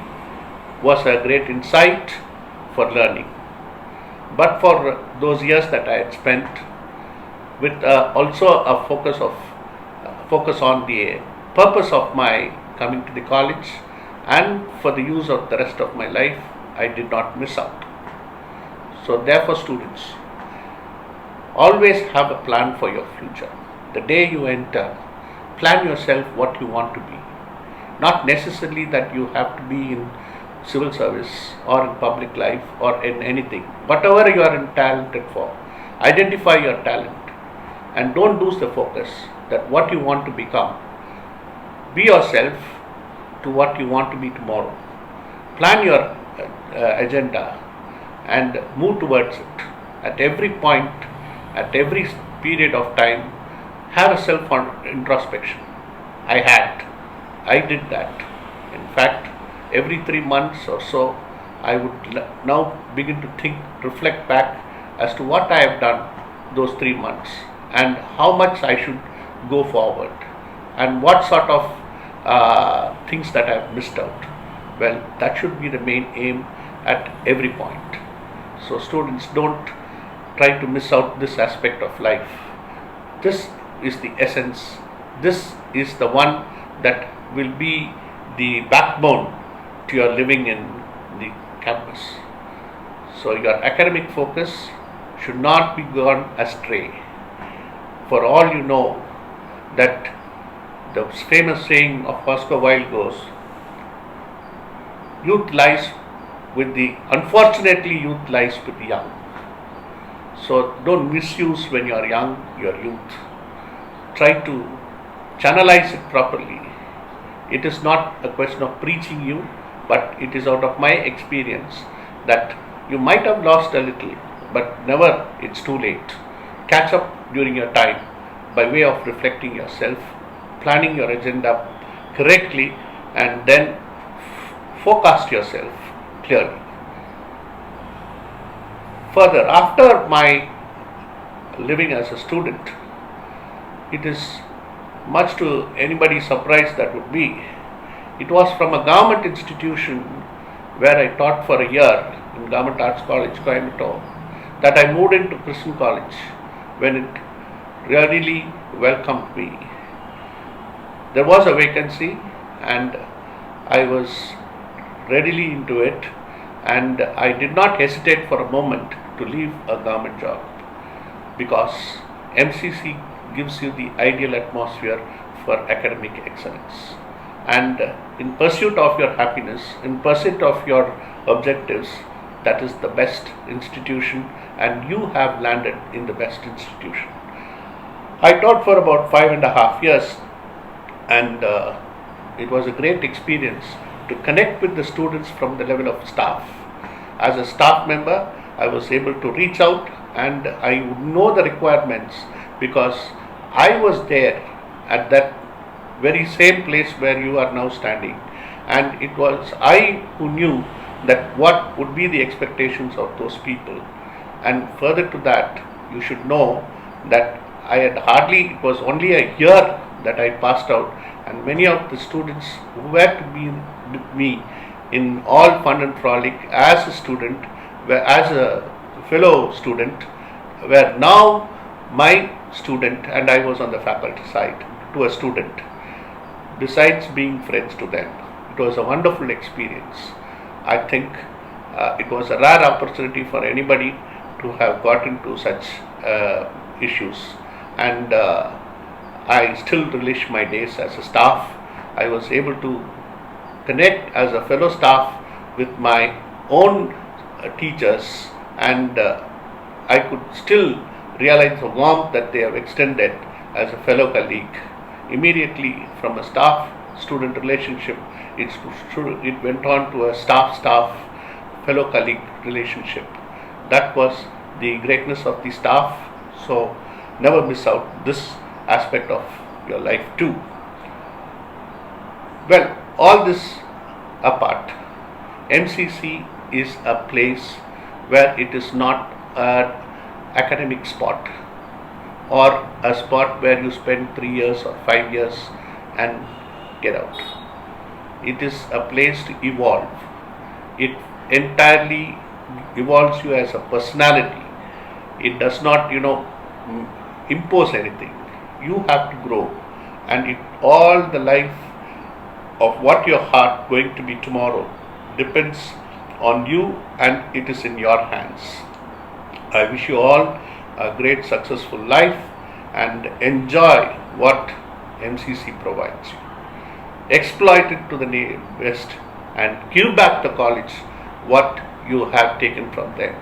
was a great insight for learning. But for those years that I had spent with also a focus on the purpose of my coming to the college and for the use of the rest of my life, I did not miss out. So therefore, students, always have a plan for your future. The day you enter, plan yourself what you want to be. Not necessarily that you have to be in civil service or in public life or in anything. Whatever you are talented for, identify your talent and don't lose the focus that what you want to become. Be yourself to what you want to be tomorrow. Plan your agenda and move towards it. At every point, at every period of time, have a self introspection. I did that. In fact, every 3 months or so, I would now begin to think, reflect back as to what I have done those 3 months and how much I should go forward and what sort of things that I have missed out. Well, that should be the main aim at every point. So students, don't try to miss out this aspect of life. This is the essence. This is the one that will be the backbone to your living in the campus. So your academic focus should not be gone astray. For all you know, that the famous saying of Oscar Wilde goes, unfortunately youth lies with the young. So don't misuse when you are young, your youth. Try to channelize it properly. It is not a question of preaching you, but it is out of my experience that you might have lost a little, but never it's too late. Catch up during your time by way of reflecting yourself, planning your agenda correctly, and then forecast yourself clearly. Further, after my living as a student, it is much to anybody's surprise that would be, it was from a government institution where I taught for a year in Government Arts College, Coimbatore, that I moved into Christian College when it really welcomed me. There was a vacancy and I was readily into it, and I did not hesitate for a moment to leave a government job, because MCC gives you the ideal atmosphere for academic excellence. And in pursuit of your happiness, in pursuit of your objectives, that is the best institution, and you have landed in the best institution. I taught for about 5.5 years, and it was a great experience to connect with the students from the level of staff. As a staff member, I was able to reach out and I would know the requirements, because I was there at that very same place where you are now standing, and it was I who knew that what would be the expectations of those people. And further to that, you should know that it was only a year that I passed out, and many of the students who were to be with me in all fun and frolic as a student, as a fellow student, were now my student, and I was on the faculty side to a student, besides being friends to them. It was a wonderful experience. I think it was a rare opportunity for anybody to have got into such issues, and I still relish my days as a staff. I was able to connect as a fellow staff with my own teachers, and I could still realize the warmth that they have extended as a fellow colleague. Immediately from a staff-student relationship, it went on to a staff-staff fellow colleague relationship. That was the greatness of the staff. So never miss out this aspect of your life too. Well, all this apart, MCC is a place where it is not an academic spot or a spot where you spend 3 years or 5 years and get out. It is a place to evolve. It entirely evolves you as a personality. It does not, impose anything. You have to grow, and all the life of what your heart going to be tomorrow depends on you, and it is in your hands. I wish you all a great successful life and enjoy what MCC provides you. Exploit it to the best and give back to college what you have taken from them.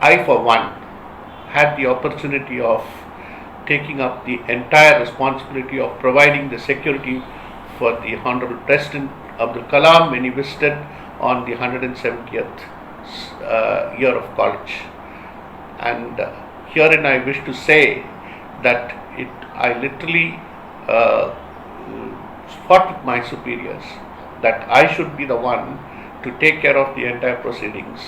I, for one, had the opportunity of taking up the entire responsibility of providing the security for the Honorable President Abdul Kalam when he visited on the 170th year of college. And herein I wish to say that I literally fought with my superiors that I should be the one to take care of the entire proceedings,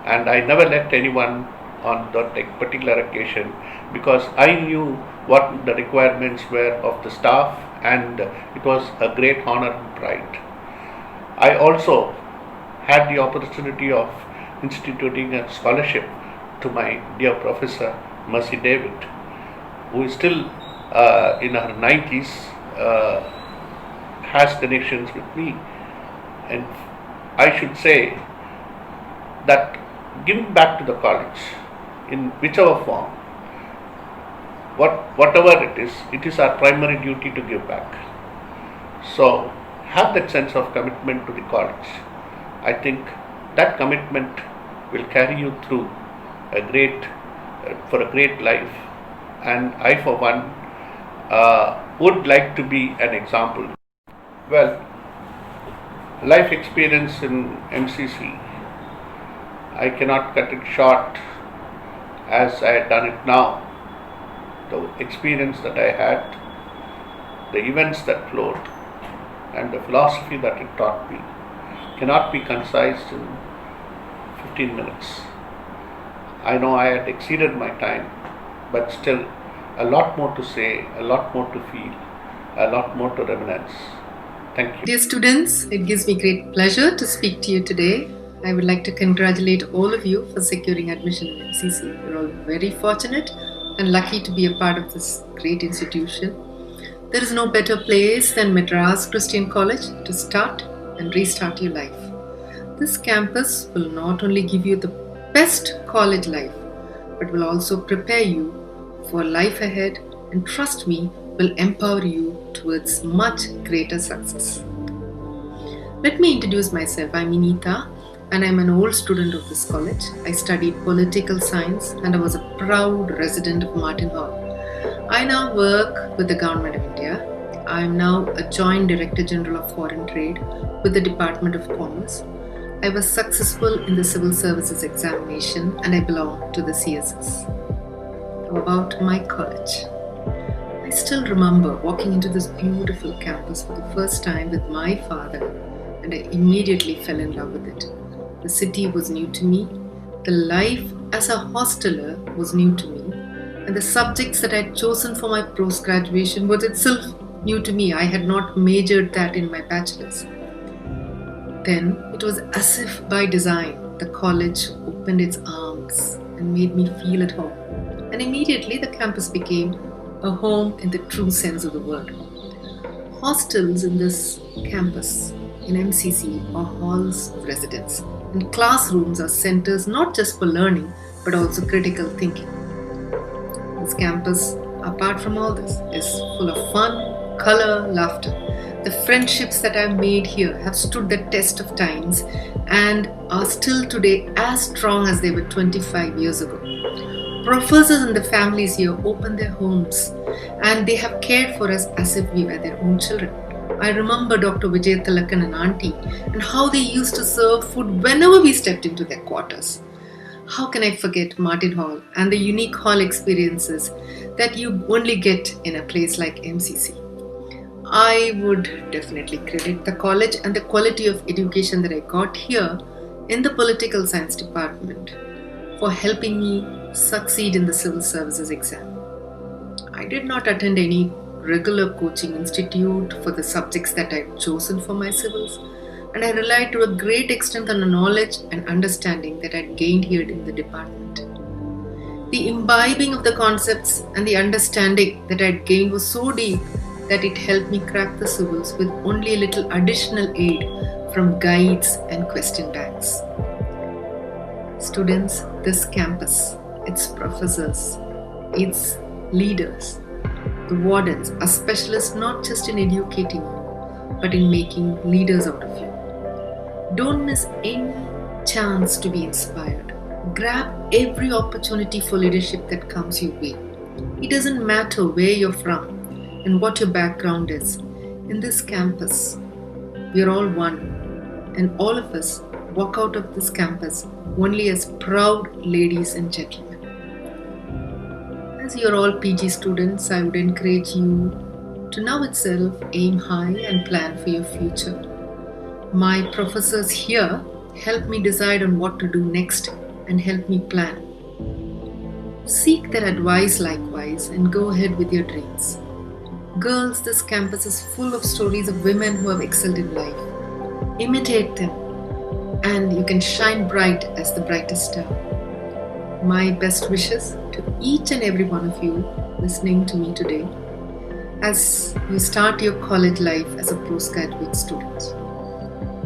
and I never let anyone on that particular occasion, because I knew what the requirements were of the staff, and it was a great honor and pride. I also had the opportunity of instituting a scholarship to my dear Professor Mercy David, who is still in her 90s, has connections with me. And I should say that giving back to the college in whichever form, whatever it is our primary duty to give back. So have that sense of commitment to the college. I think that commitment will carry you through for a great life, and I, for one, would like to be an example. Well, life experience in MCC, I cannot cut it short as I had done it now. The experience that I had, the events that flowed, and the philosophy that it taught me cannot be concised in 15 minutes. I know I had exceeded my time, but still a lot more to say, a lot more to feel, a lot more to reminisce. Thank you. Dear students, it gives me great pleasure to speak to you today. I would like to congratulate all of you for securing admission in MCC. You're all very fortunate and lucky to be a part of this great institution. There is no better place than Madras Christian College to start and restart your life. This campus will not only give you the best college life, but will also prepare you for life ahead, and trust me, will empower you towards much greater success. Let me introduce myself. I'm Inita, and I'm an old student of this college. I studied political science and I was a proud resident of Martin Hall. I now work with the Government of India. I am now a Joint Director General of Foreign Trade with the Department of Commerce. I was successful in the Civil Services examination and I belong to the CSS. About my college. I still remember walking into this beautiful campus for the first time with my father, and I immediately fell in love with it. The city was new to me, the life as a hosteler was new to me, and the subjects that I had chosen for my post-graduation was itself new to me. I had not majored that in my bachelor's. Then it was as if by design, the college opened its arms and made me feel at home. And immediately the campus became a home in the true sense of the word. Hostels in this campus in MCC are halls of residence, and classrooms are centers not just for learning but also critical thinking. This campus, apart from all this, is full of fun, color, laughter. The friendships that I've made here have stood the test of times and are still today as strong as they were 25 years ago. Professors and the families here open their homes and they have cared for us as if we were their own children. I remember Dr. Vijay Tilakan and Auntie and how they used to serve food whenever we stepped into their quarters. How can I forget Martin Hall and the unique hall experiences that you only get in a place like MCC? I would definitely credit the college and the quality of education that I got here in the political science department for helping me succeed in the civil services exam. I did not attend any regular coaching institute for the subjects that I've chosen for my civils, and I relied to a great extent on the knowledge and understanding that I'd gained here in the department. The imbibing of the concepts and the understanding that I'd gained was so deep that it helped me crack the civils with only a little additional aid from guides and question banks. Students, this campus, its professors, its leaders, the wardens are specialists not just in educating you, but in making leaders out of you. Don't miss any chance to be inspired. Grab every opportunity for leadership that comes your way. It doesn't matter where you're from and what your background is. In this campus, we are all one, and all of us walk out of this campus only as proud ladies and gentlemen. As you're all PG students, I would encourage you to now itself aim high and plan for your future. My professors here help me decide on what to do next and help me plan. Seek their advice likewise and go ahead with your dreams. Girls, this campus is full of stories of women who have excelled in life. Imitate them, and you can shine bright as the brightest star. My best wishes to each and every one of you listening to me today as you start your college life as a postgraduate student.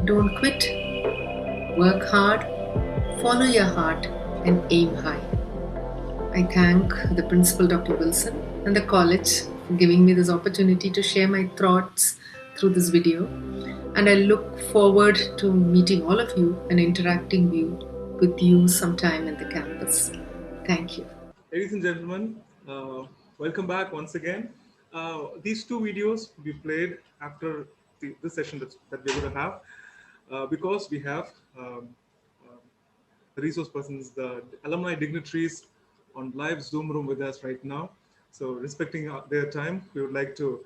Don't quit, work hard, follow your heart, and aim high. I thank the Principal Dr. Wilson and the college for giving me this opportunity to share my thoughts through this video, and I look forward to meeting all of you and interacting with you sometime in the campus. Thank you. Ladies and gentlemen, welcome back once again. These two videos will be played after this session that we're going to have because we have the resource persons, the alumni dignitaries on live Zoom room with us right now. So respecting their time, we would like to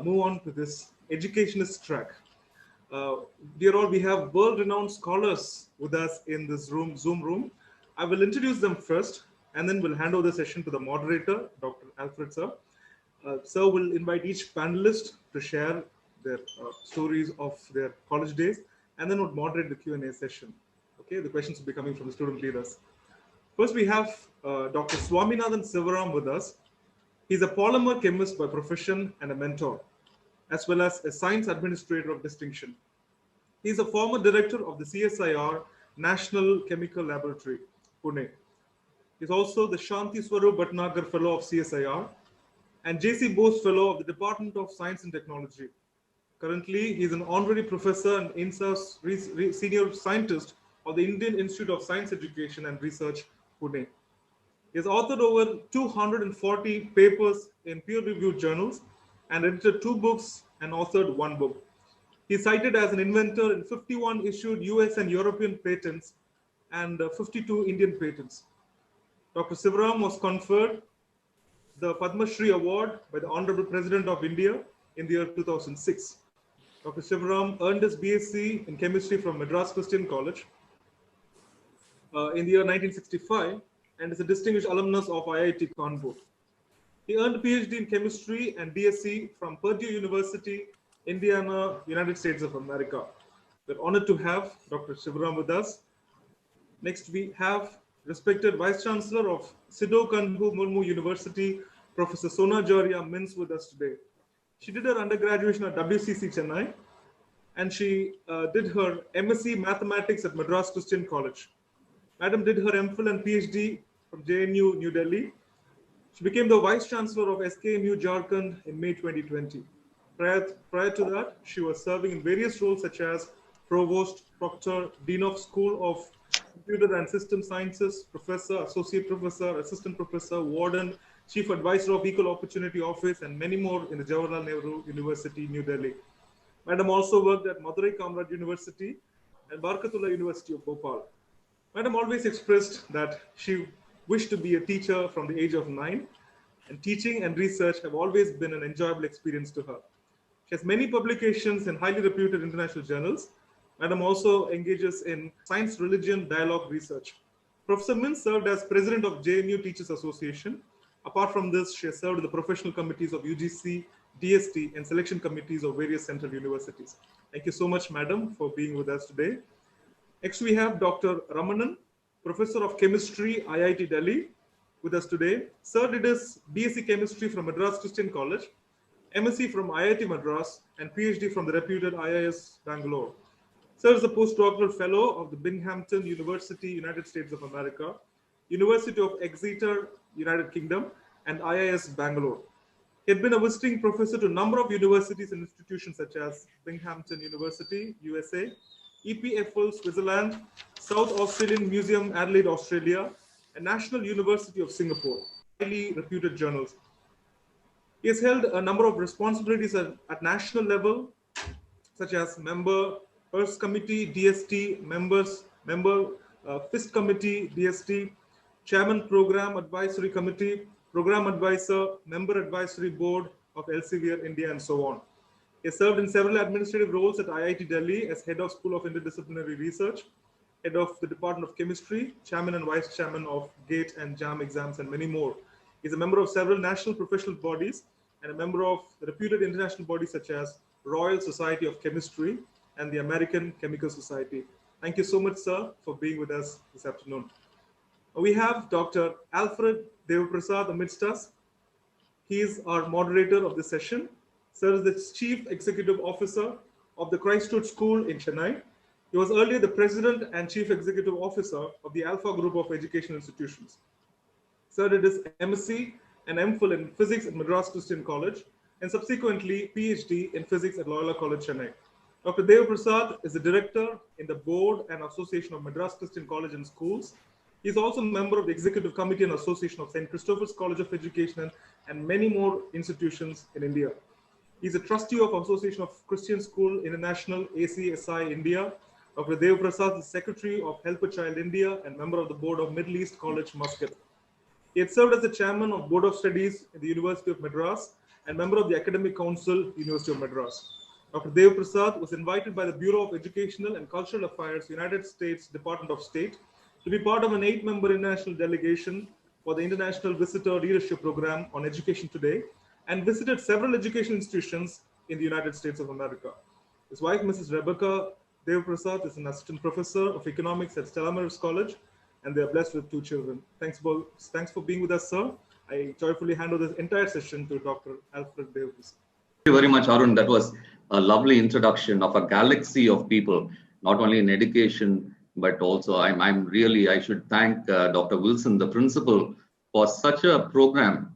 move on to this educationist track. Dear all, we have world-renowned scholars with us in this Zoom room. I will introduce them first, and then we'll hand over the session to the moderator, Dr. Alfred sir. Sir will invite each panelist to share their stories of their college days, and then would moderate the Q&A session. Okay, the questions will be coming from the student leaders. First, we have Dr. Swaminathan Sivaram with us. He's a polymer chemist by profession and a mentor, as well as a science administrator of distinction. He's a former director of the CSIR National Chemical Laboratory, Pune. He's also the Shanti Swarup Bhatnagar Fellow of CSIR and J.C. Bose Fellow of the Department of Science and Technology. Currently, he's an honorary professor and INSA's senior scientist of the Indian Institute of Science Education and Research, Pune. He has authored over 240 papers in peer-reviewed journals and edited 2 books and authored 1 book. He is cited as an inventor in 51 issued US and European patents and 52 Indian patents. Dr. Sivaram was conferred the Padma Shri Award by the Honorable President of India in the year 2006. Dr. Sivaram earned his BSc in chemistry from Madras Christian College in the year 1965 and is a distinguished alumnus of IIT Kanpur. He earned a PhD in chemistry and DSc from Purdue University, Indiana, United States of America. We're honored to have Dr. Sivaram with us. Next, we have respected Vice Chancellor of Sidho Kanhu Murmu University, Professor Sona Joria Mins with us today. She did her undergraduation at WCC Chennai, and she did her MSc Mathematics at Madras Christian College. Madam did her MPhil and PhD from JNU, New Delhi. She became the Vice Chancellor of SKMU Jharkhand in May 2020. Prior to that, she was serving in various roles such as Provost, Proctor, Dean of School of Computer and System Sciences, Professor, Associate Professor, Assistant Professor, Warden, Chief Advisor of Equal Opportunity Office, and many more in the Jawaharlal Nehru University, New Delhi. Madam also worked at Madurai Kamraj University and Barkatullah University of Bhopal. Madam always expressed that she wished to be a teacher from the age of 9, and teaching and research have always been an enjoyable experience to her. She has many publications in highly reputed international journals. Madam also engages in science, religion, dialogue research. Professor Min served as president of JNU Teachers Association. Apart from this, she has served in the professional committees of UGC, DST, and selection committees of various central universities. Thank you so much, Madam, for being with us today. Next, we have Dr. Ramanan, Professor of Chemistry, IIT Delhi, with us today. Sir did his BSc Chemistry from Madras Christian College, MSc from IIT Madras, and PhD from the reputed IIS Bangalore. Sir is a postdoctoral fellow of the Binghamton University, United States of America, University of Exeter, United Kingdom, and IIS Bangalore. He had been a visiting professor to a number of universities and institutions such as Binghamton University, USA, EPFL, Switzerland, South Australian Museum, Adelaide, Australia, and National University of Singapore, highly reputed journals. He has held a number of responsibilities at national level, such as member First Committee, DST, member FIST Committee, DST, Chairman Program Advisory Committee, Program Advisor, Member Advisory Board of Elsevier India, and so on. He has served in several administrative roles at IIT Delhi as Head of School of Interdisciplinary Research, Head of the Department of Chemistry, Chairman and Vice Chairman of GATE and JAM exams, and many more. He is a member of several national professional bodies and a member of the reputed international bodies such as Royal Society of Chemistry and the American Chemical Society. Thank you so much, sir, for being with us this afternoon. We have Dr. Alfred Devaprasad amidst us. He is our moderator of this session. Sir is the Chief Executive Officer of the Christhood School in Chennai. He was earlier the President and Chief Executive Officer of the Alpha Group of Educational Institutions. Sir did his MSc and MPhil in Physics at Madras Christian College and subsequently PhD in Physics at Loyola College, Chennai. Dr. Devaprasad is the Director in the Board and Association of Madras Christian College and Schools. He is also a member of the Executive Committee and Association of St. Christopher's College of Education and many more institutions in India. He is a trustee of Association of Christian School International, ACSI India. Dr. Devaprasad is Secretary of Help a Child India and member of the Board of Middle East College, Muscat. He had served as the Chairman of Board of Studies at the University of Madras and member of the Academic Council, University of Madras. Dr. Devaprasad was invited by the Bureau of Educational and Cultural Affairs, United States Department of State, to be part of an 8-member international delegation for the International Visitor Leadership Program on Education Today and visited several educational institutions in the United States of America. His wife, Mrs. Rebecca Devaprasad, is an assistant professor of economics at Stella Maris College, and they are blessed with 2 children. Thanks for being with us, sir. I joyfully hand over this entire session to Dr. Alfred Devaprasad. Thank you very much, Arun. That was a lovely introduction of a galaxy of people, not only in education, but also I should thank Dr. Wilson, the principal, for such a program.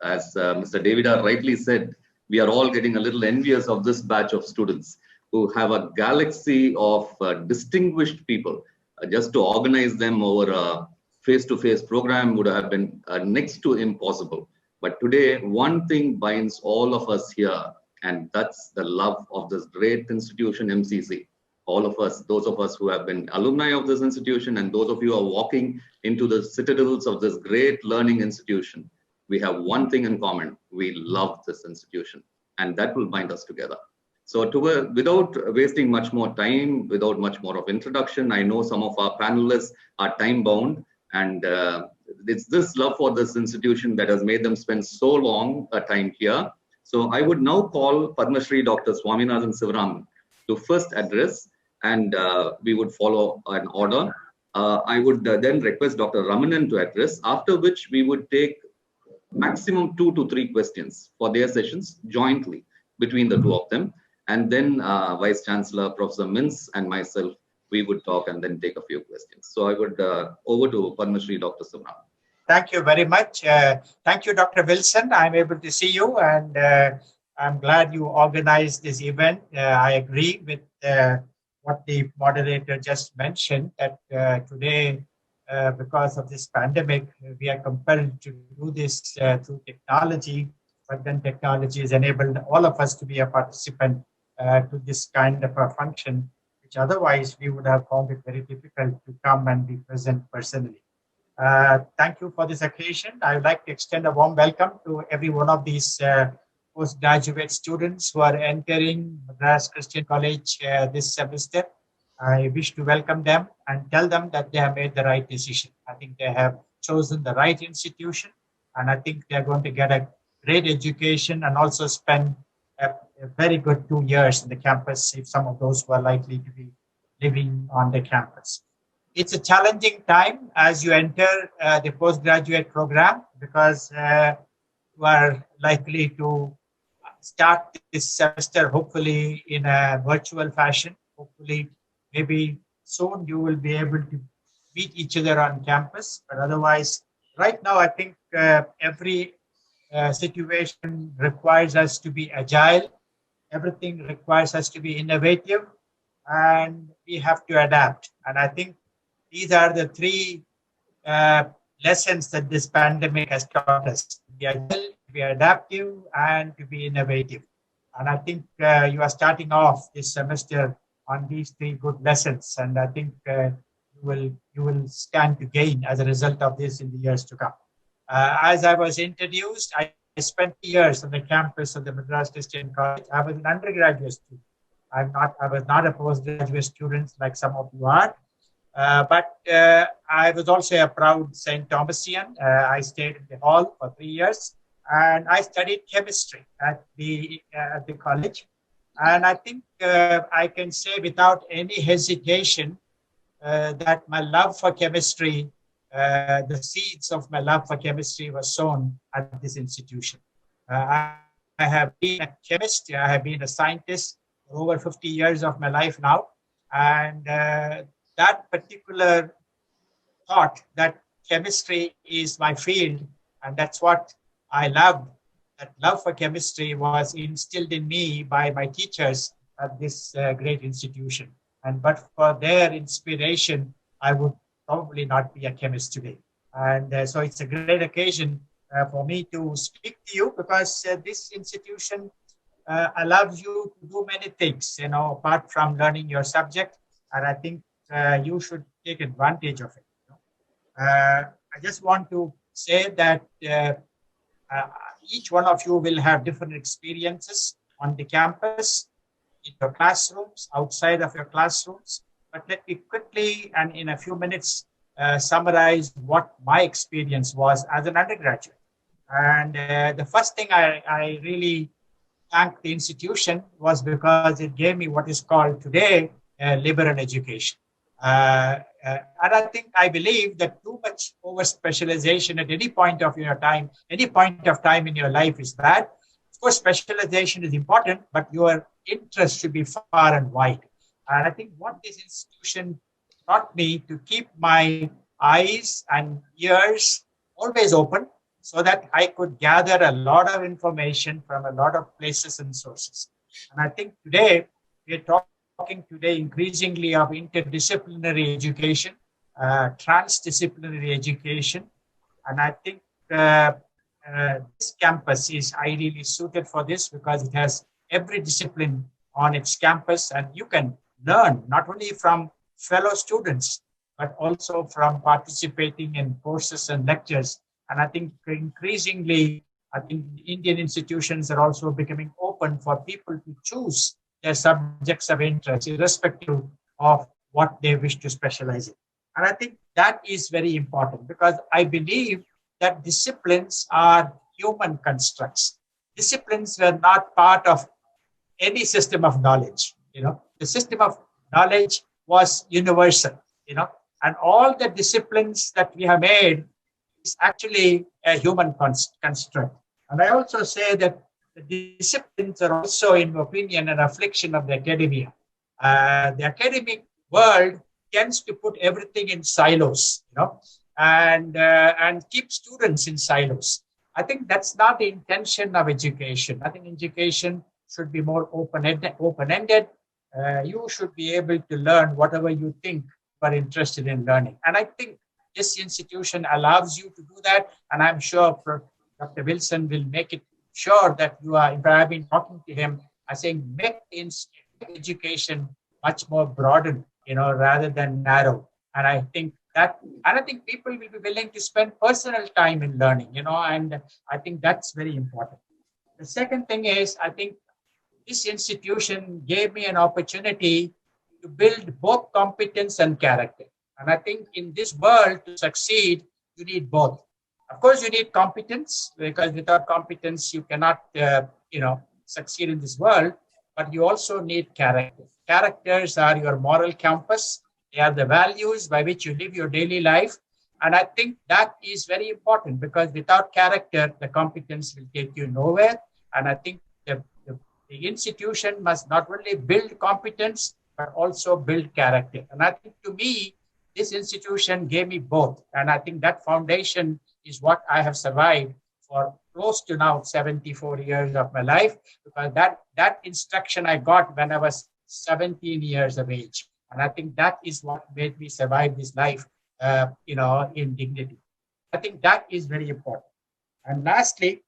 As Mr. Davida rightly said, we are all getting a little envious of this batch of students who have a galaxy of distinguished people. Just to organize them over a face-to-face program would have been next to impossible. But today, one thing binds all of us here, and that's the love of this great institution, MCC. All of us, those of us who have been alumni of this institution, and those of you who are walking into the citadels of this great learning institution, we have one thing in common. We love this institution, and that will bind us together. So without wasting much more time, without much more of introduction, I know some of our panelists are time bound, and it's this love for this institution that has made them spend so long a time here. So I would now call Padma Shri Dr. Swaminathan Sivaram to first address, and we would follow an order. I would then request Dr. Ramanan to address, after which we would take maximum 2 to 3 questions for their sessions jointly between the two of them. And then Vice Chancellor, Professor Mintz and myself, we would talk and then take a few questions. So I would over to Padma Shri Dr. Sivaram. Thank you very much. Thank you, Dr. Wilson. I'm able to see you, and I'm glad you organized this event. I agree with what the moderator just mentioned, that today, because of this pandemic, we are compelled to do this through technology, but then technology has enabled all of us to be a participant to this kind of a function, which otherwise we would have found it very difficult to come and be present personally. Thank you for this occasion. I would like to extend a warm welcome to every one of these postgraduate students who are entering Madras Christian College this semester. I wish to welcome them and tell them that they have made the right decision. I think they have chosen the right institution, and I think they are going to get a great education and also spend a very good 2 years in the campus, if some of those who are likely to be living on the campus. It's a challenging time as you enter the postgraduate program, because you are likely to start this semester hopefully in a virtual fashion. Hopefully, maybe soon you will be able to meet each other on campus. But otherwise, right now, I think every situation requires us to be agile. Everything requires us to be innovative, and we have to adapt. And I think these are the three lessons that this pandemic has taught us: to be agile, to be adaptive, and to be innovative. And I think you are starting off this semester on these three good lessons, and I think you will stand to gain as a result of this in the years to come. As I was introduced, I spent years on the campus of the Madras Christian College. I was an undergraduate student. I was not a postgraduate student like some of you are. But I was also a proud St. Thomasian. I stayed in the hall for 3 years, and I studied chemistry at the college. And I think I can say without any hesitation that my love for chemistry, the seeds of my love for chemistry were sown at this institution. I have been a chemist, I have been a scientist for over 50 years of my life now. And that particular thought that chemistry is my field, and that's what I loved. That love for chemistry was instilled in me by my teachers at this great institution. And but for their inspiration, I would probably not be a chemist today. And so it's a great occasion for me to speak to you, because this institution allows you to do many things, apart from learning your subject. And I think you should take advantage of it. I just want to say that each one of you will have different experiences on the campus, in your classrooms, outside of your classrooms. But let me quickly and in a few minutes summarize what my experience was as an undergraduate. And the first thing I really thank the institution was because it gave me what is called today liberal education. And I believe that too much over specialization at any point of your time, any point of time in your life is bad. Of course, specialization is important, but your interest should be far and wide. And I think what this institution taught me to keep my eyes and ears always open, so that I could gather a lot of information from a lot of places and sources. And I think today, we're talking today increasingly of interdisciplinary education, transdisciplinary education. And I think this campus is ideally suited for this, because it has every discipline on its campus, and you can learn not only from fellow students, but also from participating in courses and lectures. And I think increasingly, I think Indian institutions are also becoming open for people to choose their subjects of interest, irrespective of what they wish to specialize in. And I think that is very important, because I believe that disciplines are human constructs. Disciplines were not part of any system of knowledge. The system of knowledge was universal, and all the disciplines that we have made is actually a human construct. And I also say that the disciplines are also, in my opinion, a reflection of the academia. The academic world tends to put everything in silos, and keep students in silos. I think that's not the intention of education. I think education should be more open-ended. You should be able to learn whatever you think you are interested in learning. And I think this institution allows you to do that. And I'm sure Dr. Wilson will make it sure that you are, if I've been talking to him, I saying make education much more broadened, rather than narrow. And I think people will be willing to spend personal time in learning, and I think that's very important. The second thing is, I think this institution gave me an opportunity to build both competence and character. And I think in this world, to succeed, you need both. Of course, you need competence, because without competence, you cannot, succeed in this world. But you also need character. Characters are your moral compass. They are the values by which you live your daily life. And I think that is very important, because without character, the competence will take you nowhere. And I think the institution must not only build competence, but also build character. And I think, to me, this institution gave me both. And I think that foundation is what I have survived for close to now 74 years of my life, because that instruction I got when I was 17 years of age. And I think that is what made me survive this life, in dignity. I think that is very important. And lastly,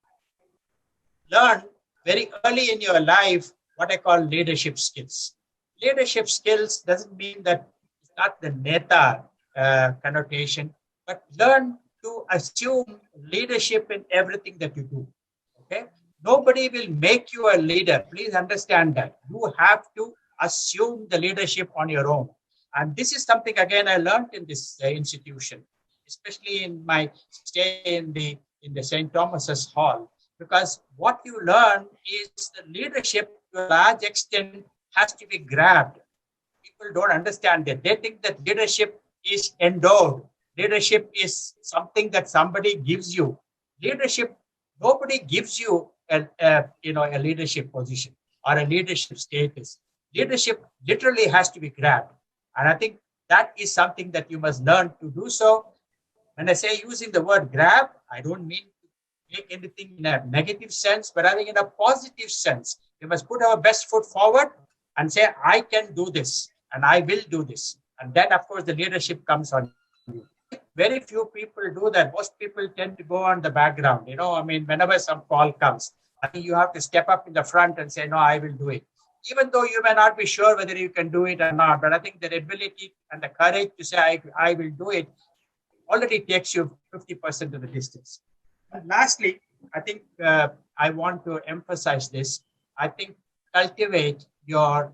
learn very early in your life what I call leadership skills. Leadership skills doesn't mean that it's not the neta connotation, but learn to assume leadership in everything that you do. Okay? Nobody will make you a leader. Please understand that. You have to assume the leadership on your own. And this is something, again, I learned in this institution, especially in my stay in the St. Thomas's Hall, because what you learn is the leadership, to a large extent, has to be grabbed. People don't understand that. They think that leadership is endowed. Leadership is something that somebody gives you. Leadership, nobody gives you a leadership position or a leadership status. Leadership literally has to be grabbed. And I think that is something that you must learn to do so. When I say using the word grab, I don't mean to make anything in a negative sense, but I think in a positive sense. We must put our best foot forward and say, I can do this and I will do this. And then, of course, the leadership comes on you. Very few people do that. Most people tend to go on the background. Whenever some call comes, I think you have to step up in the front and say, no, I will do it. Even though you may not be sure whether you can do it or not, but I think the ability and the courage to say, I will do it, already takes you 50% of the distance. And lastly, I think I want to emphasize this. I think cultivate your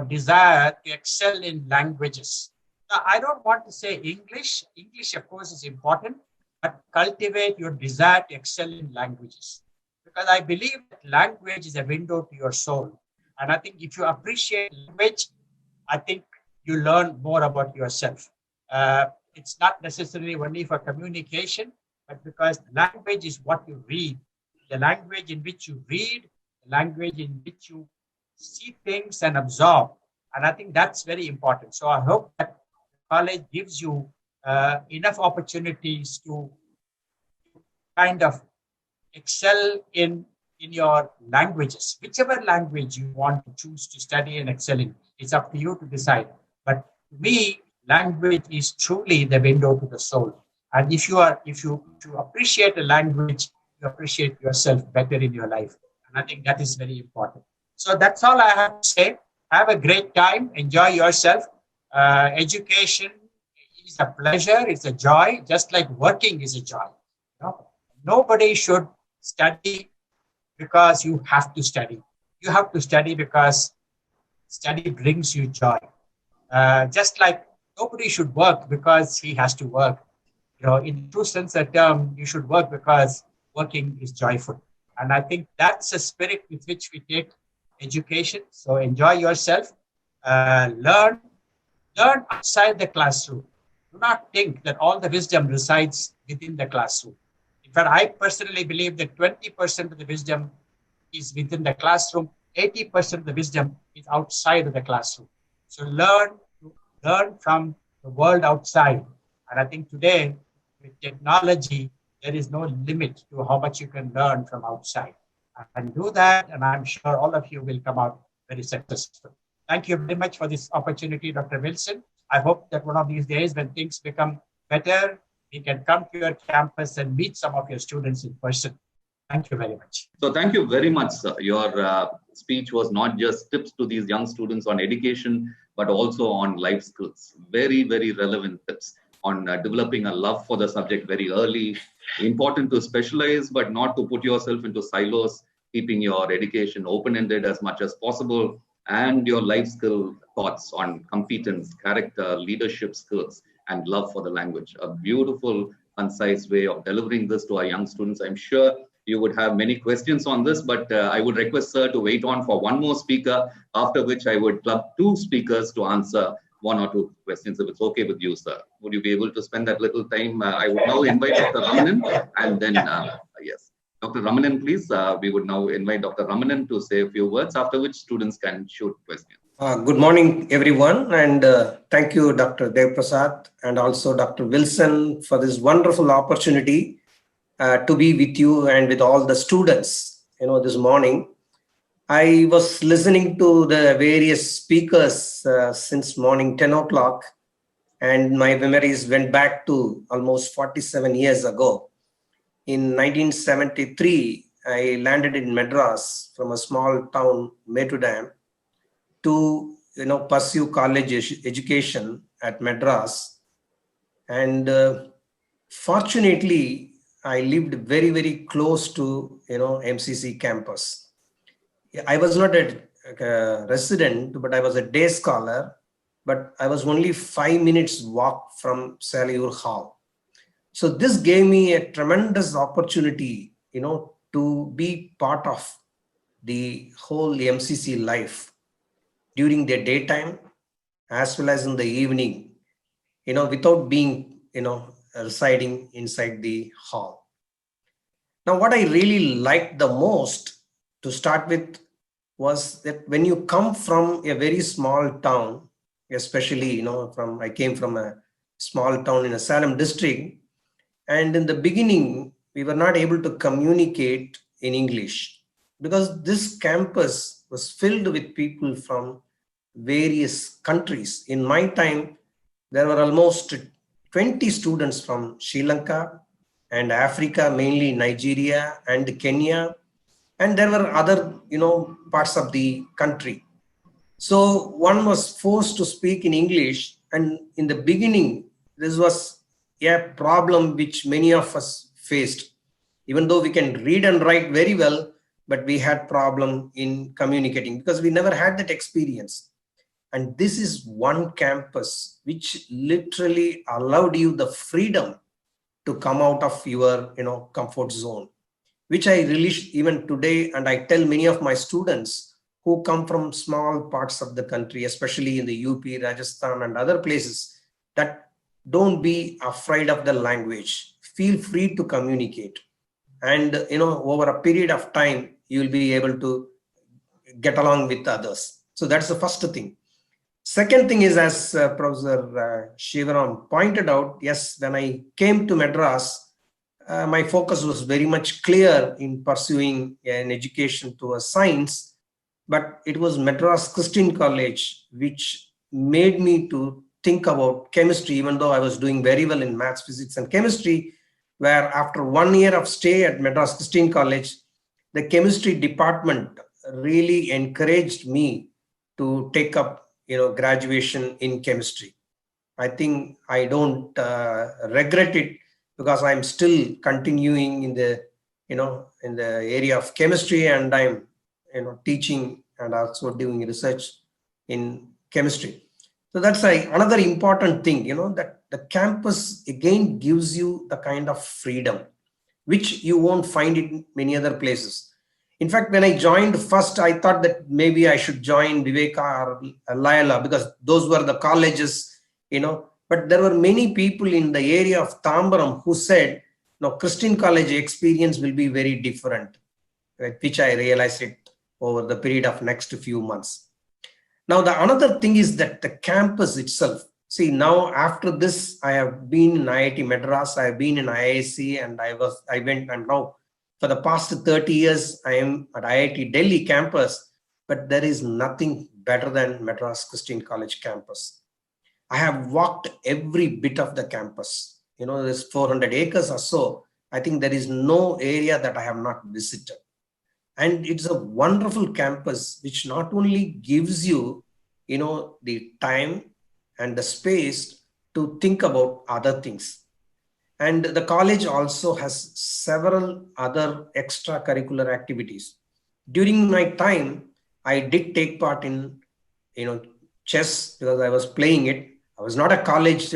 desire to excel in languages. Now, I don't want to say English. English, of course, is important, but cultivate your desire to excel in languages. Because I believe that language is a window to your soul. And I think if you appreciate language, I think you learn more about yourself. It's not necessarily only for communication, but because language is what you read. The language in which you read, the language in which you see things and absorb. And I think that's very important. So I hope that college gives you enough opportunities to kind of excel in your languages, whichever language you want to choose to study and excel in. It's up to you to decide. But to me, language is truly the window to the soul. And if you appreciate a language, you appreciate yourself better in your life. And I think that is very important. So that's all I have to say. Have a great time. Enjoy yourself. Education is a pleasure. It's a joy, just like working is a joy. Nobody should study because you have to study. You have to study because study brings you joy. Just like nobody should work because he has to work. In the true sense of the term, you should work because working is joyful. And I think that's a spirit with which we take education. So enjoy yourself. Learn outside the classroom. do not think that all the wisdom resides within the classroom. In fact, I personally believe that 20% of the wisdom is within the classroom, 80% of the wisdom is outside of the classroom. So learn from the world outside. And I think today, with technology, there is no limit to how much you can learn from outside. And do that, and I'm sure all of you will come out very successful. Thank you very much for this opportunity, Dr. Wilson. I hope that one of these days when things become better, we can come to your campus and meet some of your students in person. Thank you very much. So thank you very much, sir. Your speech was not just tips to these young students on education, but also on life skills. Very, very relevant tips on developing a love for the subject very early. Important to specialize, but not to put yourself into silos, keeping your education open-ended as much as possible, and your life skill thoughts on competence, character, leadership skills, and love for the language. A beautiful, concise way of delivering this to our young students. I'm sure you would have many questions on this, but I would request sir to wait on for one more speaker, after which I would club two speakers to answer one or two questions, if it's okay with you, sir. Would you be able to spend that little time? I would now invite Dr. Ramanan, and then, yes. Dr. Ramanan, please. We would now invite Dr. Ramanan to say a few words, after which students can shoot questions. Good morning, everyone, and thank you, Dr. Dev Prasad, and also Dr. Wilson, for this wonderful opportunity to be with you and with all the students, this morning. I was listening to the various speakers since morning 10 o'clock, and my memories went back to almost 47 years ago. In 1973, I landed in Madras from a small town, Metudam, to pursue college education at Madras. And fortunately, I lived very, very close to MCC campus. I was not a resident, but I was a day scholar, but I was only 5 minutes walk from Salur Hall. So this gave me a tremendous opportunity, to be part of the whole MCC life during the daytime as well as in the evening, without being, residing inside the hall. Now, what I really liked the most to start with was that when you come from a very small town, especially, I came from a small town in a Salem district, and in the beginning, we were not able to communicate in English because this campus was filled with people from various countries. In my time, there were almost 20 students from Sri Lanka and Africa, mainly Nigeria and Kenya. And there were other, parts of the country. So one was forced to speak in English. And in the beginning, this was a problem which many of us faced. Even though we can read and write very well, but we had problem in communicating because we never had that experience. And this is one campus which literally allowed you the freedom to come out of your, comfort zone, which I really even today, and I tell many of my students who come from small parts of the country, especially in the UP, Rajasthan, and other places, that don't be afraid of the language. Feel free to communicate. And, over a period of time, you'll be able to get along with others. So that's the first thing. Second thing is, as Professor Sivaram pointed out, yes, when I came to Madras, my focus was very much clear in pursuing an education to a science, but it was Madras Christian College which made me to think about chemistry, even though I was doing very well in maths, physics, and chemistry, where after 1 year of stay at Madras Christian College, the chemistry department really encouraged me to take up, graduation in chemistry. I think I don't regret it because I'm still continuing in the, in the area of chemistry, and I'm, teaching and also doing research in chemistry. So that's another important thing, that the campus again gives you the kind of freedom which you won't find in many other places. In fact, when I joined first, I thought that maybe I should join Viveka or Layla because those were the colleges, But there were many people in the area of Tambaram who said, no, Christian college experience will be very different, right? Which I realized it over the period of next few months. Now, the another thing is that the campus itself. See, now after this, I have been in IIT Madras, I have been in IIC, and I'm now, for the past 30 years, I am at IIT Delhi campus, but there is nothing better than Madras Christian College campus. I have walked every bit of the campus. You know, there's 400 acres or so. I think there is no area that I have not visited. And it's a wonderful campus, which not only gives you, you know, the time and the space to think about other things. And the college also has several other extracurricular activities. During my time, I did take part in, you know, chess because I was playing it. I was not a college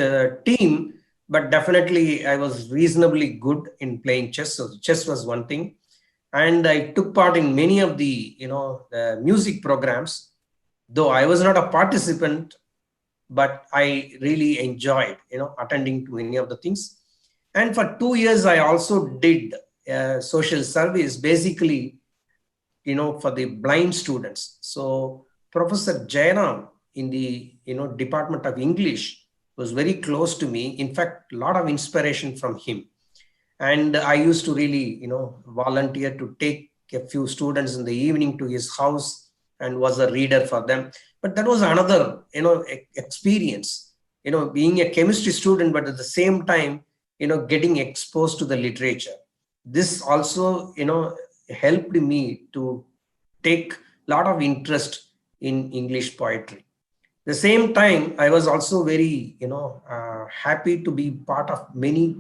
team, but definitely I was reasonably good in playing chess. So chess was one thing. And I took part in many of the, you know, the music programs, though I was not a participant, but I really enjoyed, you know, attending to many of the things. And for 2 years, I also did social service, basically, you know, for the blind students. So Professor Jairam in the, you know, Department of English was very close to me. In fact, a lot of inspiration from him. And I used to really, you know, volunteer to take a few students in the evening to his house and was a reader for them. But that was another, you know, experience, you know, being a chemistry student, but at the same time, you know, getting exposed to the literature. This also, you know, helped me to take a lot of interest in English poetry. At the same time, I was also very, you know, happy to be part of many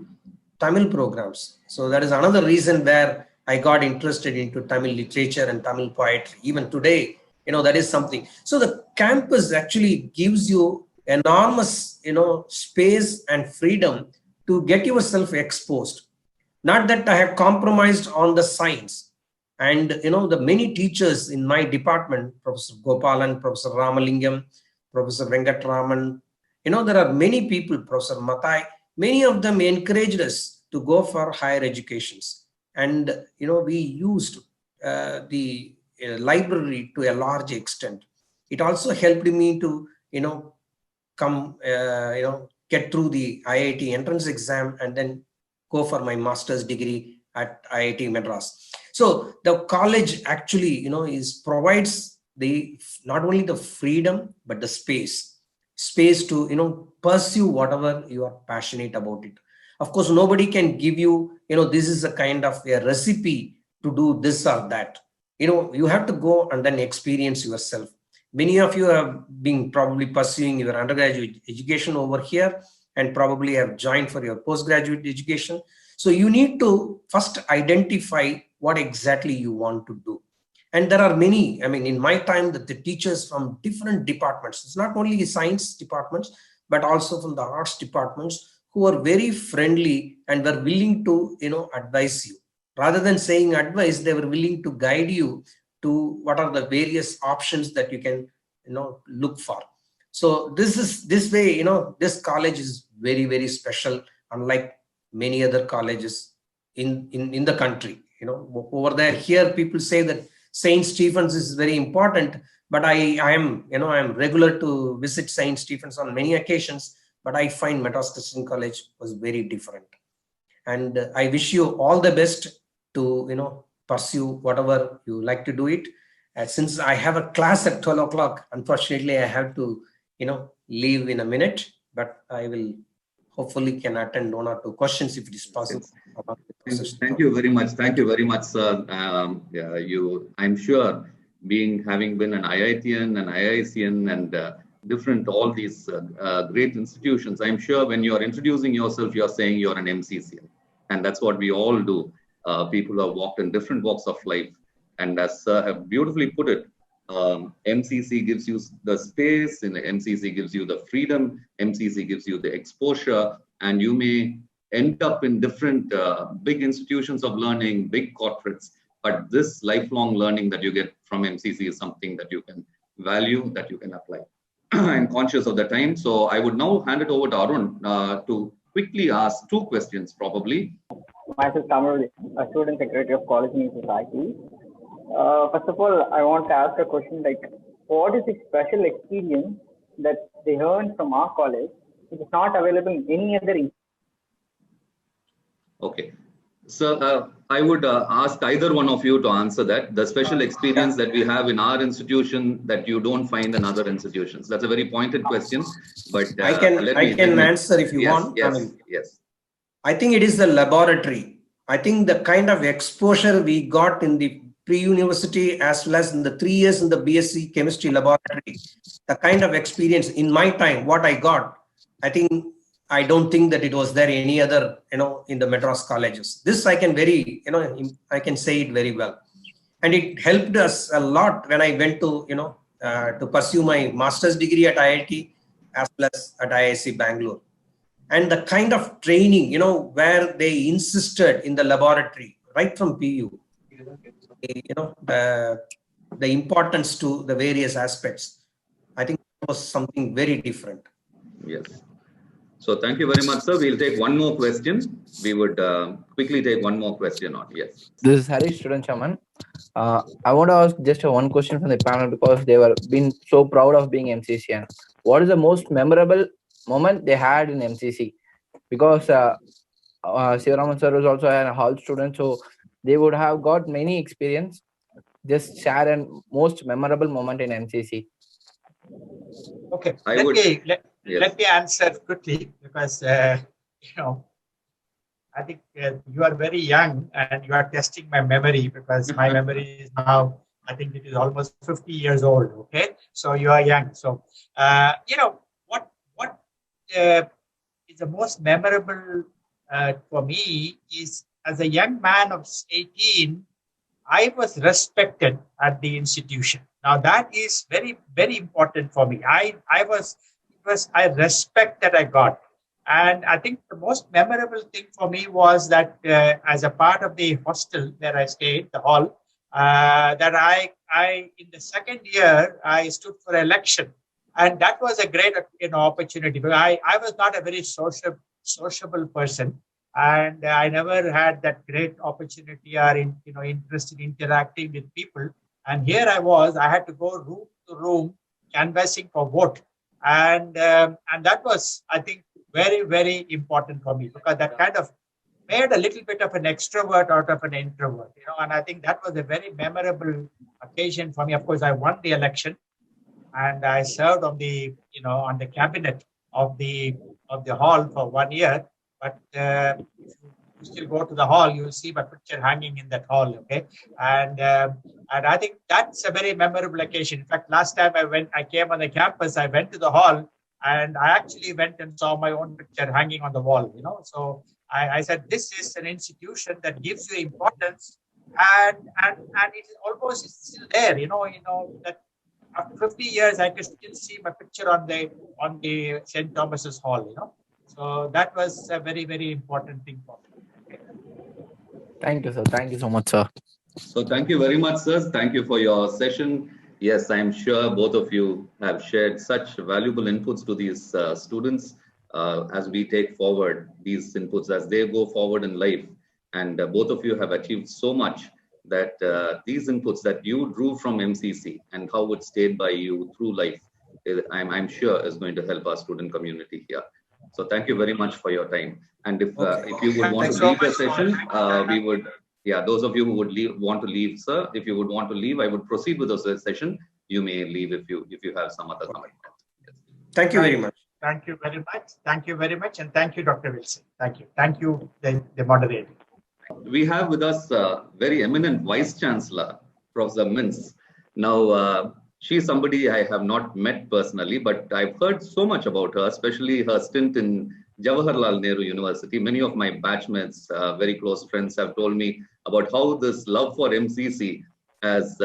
Tamil programs. So that is another reason where I got interested into Tamil literature and Tamil poetry. Even today, you know, that is something. So the campus actually gives you enormous, you know, space and freedom to get yourself exposed. Not that I have compromised on the science. And, you know, the many teachers in my department, Professor Gopalan, Professor Ramalingam, Professor Venkatraman, you know, there are many people, Professor Mathai, many of them encouraged us to go for higher educations. And, you know, we used the library to a large extent. It also helped me to, you know, come, you know, get through the IIT entrance exam and then go for my master's degree at IIT Madras. So the college actually, you know, provides the not only the freedom, but the space to, you know, pursue whatever you are passionate about it. Of course, nobody can give you, you know, this is a kind of a recipe to do this or that. You know, you have to go and then experience yourself. Many of you have been probably pursuing your undergraduate education over here and probably have joined for your postgraduate education. So you need to first identify what exactly you want to do. And there are many, I mean, in my time, that the teachers from different departments, it's not only science departments, but also from the arts departments, who are very friendly and were willing to, you know, advise you. Rather than saying advice, they were willing to guide you to what are the various options that you can, you know, look for. So this way, you know, this college is very, very special, unlike many other colleges in the country. You know, over there, here people say that St. Stephen's is very important, but I am, you know, I am regular to visit St. Stephen's on many occasions, but I find Madras Christian College was very different. And I wish you all the best to, you know, pursue whatever you like to do it. Since I have a class at 12 o'clock, unfortunately, I have to, you know, leave in a minute, but I will hopefully can attend one or two questions if it is possible. Thank you very much. Thank you very much, sir. I'm sure, having been an IITian and IICian and different, all these great institutions, I'm sure when you're introducing yourself, you're saying you're an MCCian. And that's what we all do. People who have walked in different walks of life. And as sir have beautifully put it, MCC gives you the space, and MCC gives you the freedom, MCC gives you the exposure, and you may end up in different big institutions of learning, big corporates, but this lifelong learning that you get from MCC is something that you can value, that you can apply. I'm conscious of the time. So I would now hand it over to Arun to quickly ask 2 questions probably. Myself, Tamil, a student secretary of College and Society. First of all, I want to ask a question like, what is the special experience that they earned from our college which is not available in any other institution? Okay. So I would ask either one of you to answer that. The special experience that we have in our institution that you don't find in other institutions. That's a very pointed question, but I can answer if you want. Yes. I think it is the laboratory. I think the kind of exposure we got in the pre-university as well as in the 3 years in the BSc chemistry laboratory, the kind of experience in my time, what I got, I don't think that it was there any other, in the Madras colleges. This I can I can say it very well. And it helped us a lot when I went to, to pursue my master's degree at IIT as well as at IISc Bangalore. And the kind of training, where they insisted in the laboratory, right from PU, the importance to the various aspects, I think it was something very different. Yes. So thank you very much, sir. We'll take one more question. We would quickly take one more question on. Yes. This is Harish, student chairman. I want to ask just one question from the panel because they were been so proud of being MCCN. What is the most memorable moment they had in MCC? Because Sivaram sir was also a hall student, so they would have got many experience. Just share a most memorable moment in MCC. Okay, let me answer quickly because I think you are very young and you are testing my memory because my memory is now, I think it is almost 50 years old. Okay, so you are young. So what is the most memorable for me is as a young man of 18, I was respected at the institution. Now that is very, very important for me. I respect that I got. And I think the most memorable thing for me was that as a part of the hostel where I stayed, the hall, that I in the second year, I stood for election. And that was a great opportunity. But I was not a very sociable person. And I never had that great opportunity or interest in interacting with people. And here I had to go room to room canvassing for vote. And that was, I think, very, very important for me because that kind of made a little bit of an extrovert out of an introvert, and I think that was a very memorable occasion for me. Of course, I won the election and I served on the, on the cabinet of the hall for 1 year. But if you still go to the hall, you will see my picture hanging in that hall. Okay, and I think that's a very memorable occasion. In fact, last time I came on the campus, I went to the hall and I actually went and saw my own picture hanging on the wall. So I said, this is an institution that gives you importance, and it is almost still there. That after 50 years, I can still see my picture on the St. Thomas's Hall. So that was a very, very important thing for me. Thank you, sir. Thank you so much, sir. So thank you very much, sir. Thank you for your session. Yes, I'm sure both of you have shared such valuable inputs to these students as we take forward these inputs as they go forward in life. And both of you have achieved so much that these inputs that you drew from MCC and how it stayed by you through life, I'm sure is going to help our student community here. So thank you very much for your time. And if you would want to leave the session, we would, those of you who would want to leave, sir, if you would want to leave, I would proceed with the session. You may leave if you have some other comment. Yes. Thank you very much. Thank you very much. Thank you very much. And thank you, Dr. Wilson. Thank you. Thank you, the moderator. We have with us very eminent Vice Chancellor, Professor Mintz. Now, she's somebody I have not met personally, but I've heard so much about her, especially her stint in Jawaharlal Nehru University. Many of my batchmates, very close friends, have told me about how this love for MCC has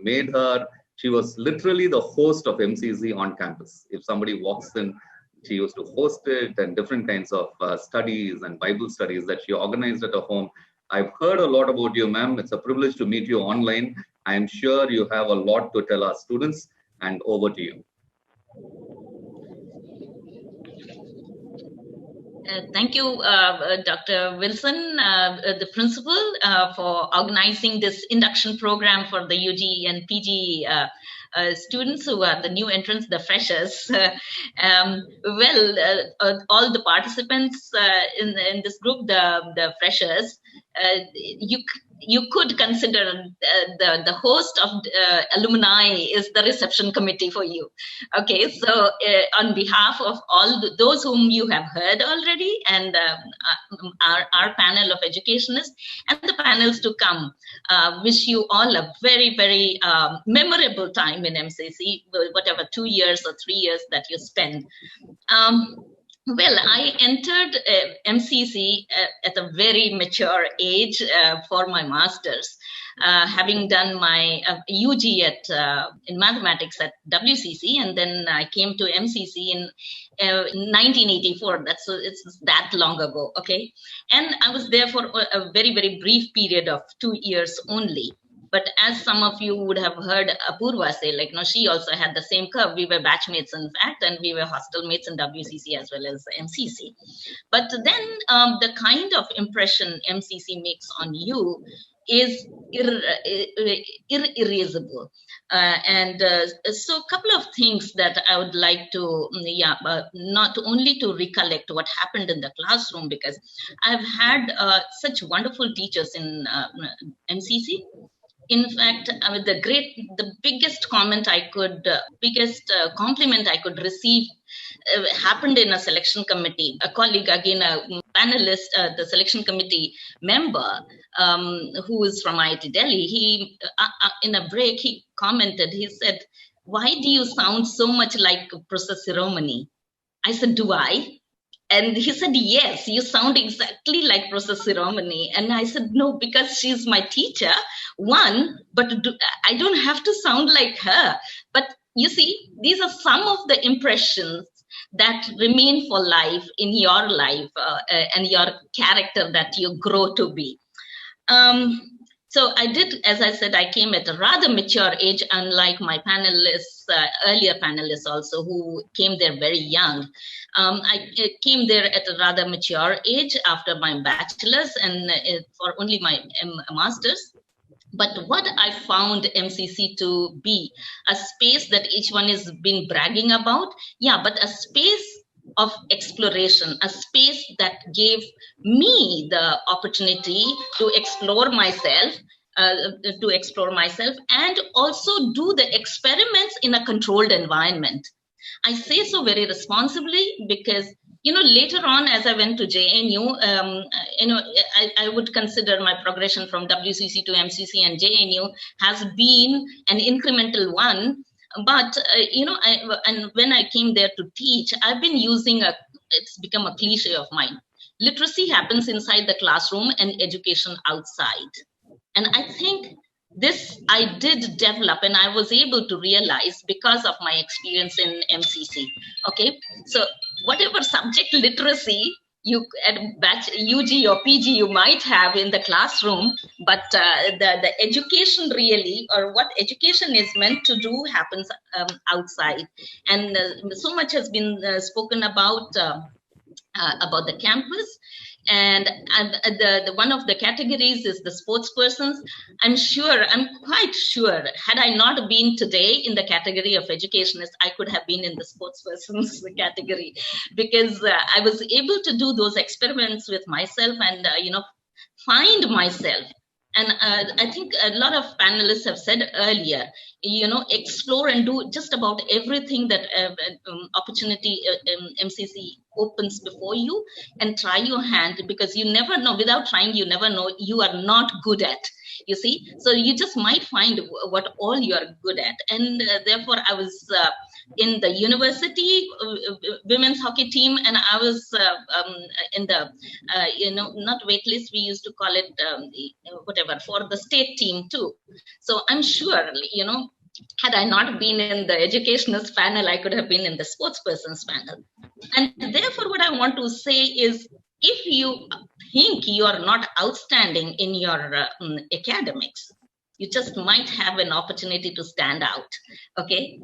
made her. She was literally the host of MCC on campus. If somebody walks in, she used to host it, and different kinds of studies and Bible studies that she organized at her home. I've heard a lot about you, ma'am. It's a privilege to meet you online. I'm sure you have a lot to tell our students, and over to you. Thank you, Dr. Wilson, the principal, for organizing this induction program for the UG and PG students who are the new entrants, the freshers. All the participants in this group, the freshers, you could consider the host of alumni is the reception committee for you. Okay, so on behalf of all those whom you have heard already, and our panel of educationists and the panels to come, wish you all a very, very memorable time in MCC, whatever 2 years or 3 years that you spend. Well, I entered MCC at a very mature age for my master's, having done my UG in mathematics at WCC, and then I came to MCC in 1984. It's that long ago, okay? And I was there for a very, very brief period of 2 years only. But as some of you would have heard Apurva say, like, no, she also had the same curve. We were batchmates, in fact, and we were hostel mates in WCC as well as MCC. But then the kind of impression MCC makes on you is irreversible. So a couple of things that I would like to, not only to recollect what happened in the classroom, because I've had such wonderful teachers in MCC. In fact, the biggest compliment I could receive happened in a selection committee. A colleague, again, a panelist, the selection committee member, who is from IIT Delhi, he, in a break, he commented, he said, "Why do you sound so much like Professor Siromani?" I said, "Do I?" And he said, "Yes, you sound exactly like Professor Siromani." And I said, "No, because she's my teacher, one, but I don't have to sound like her." But you see, these are some of the impressions that remain for life in your life and your character that you grow to be. So I did, as I said, I came at a rather mature age, unlike my panelists, earlier panelists also, who came there very young. I came there at a rather mature age after my bachelor's and for only my master's. But what I found MCC to be, a space that each one has been bragging about, but a space of exploration, a space that gave me the opportunity to explore myself, and also do the experiments in a controlled environment. I say so very responsibly because, later on, as I went to JNU, I would consider my progression from WCC to MCC and JNU has been an incremental one. But, and when I came there to teach, I've been using it's become a cliche of mine. Literacy happens inside the classroom and education outside. And I think this I did develop and I was able to realize because of my experience in MCC. Okay, so whatever subject literacy you at batch UG or PG you might have in the classroom, but the education really, or what education is meant to do, happens outside. And so much has been spoken about the campus. And the one of the categories is the sports persons. I'm quite sure, had I not been today in the category of educationists, I could have been in the sports persons category, because I was able to do those experiments with myself and find myself. And I think a lot of panelists have said earlier, explore and do just about everything that opportunity MCC opens before you, and try your hand, because you never know. Without trying, you never know you are not good at. You see, so you just might find what all you are good at. And therefore, I was in the university women's hockey team, and I was in the not waitlist, we used to call it whatever, for the state team too. So I'm sure, had I not been in the educationist panel, I could have been in the sports persons panel. And therefore, what I want to say is, if you think you are not outstanding in your academics, You just might have an opportunity to stand out. Okay,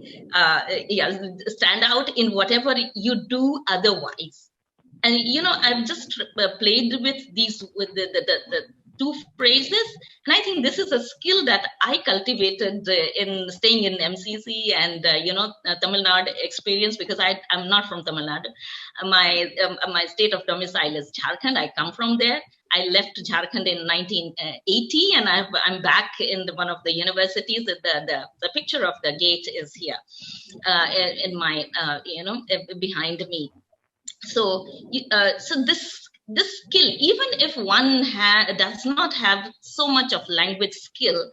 stand out in whatever you do otherwise. And I've just played with the two phrases, and I think this is a skill that I cultivated in staying in MCC and Tamil Nadu experience, because I'm not from Tamil Nadu. My state of domicile is Jharkhand. I come from there. I left Jharkhand in 1980, and I'm back in one of the universities. The picture of the gate is here in my behind me. So this skill, even if one does not have so much of language skill,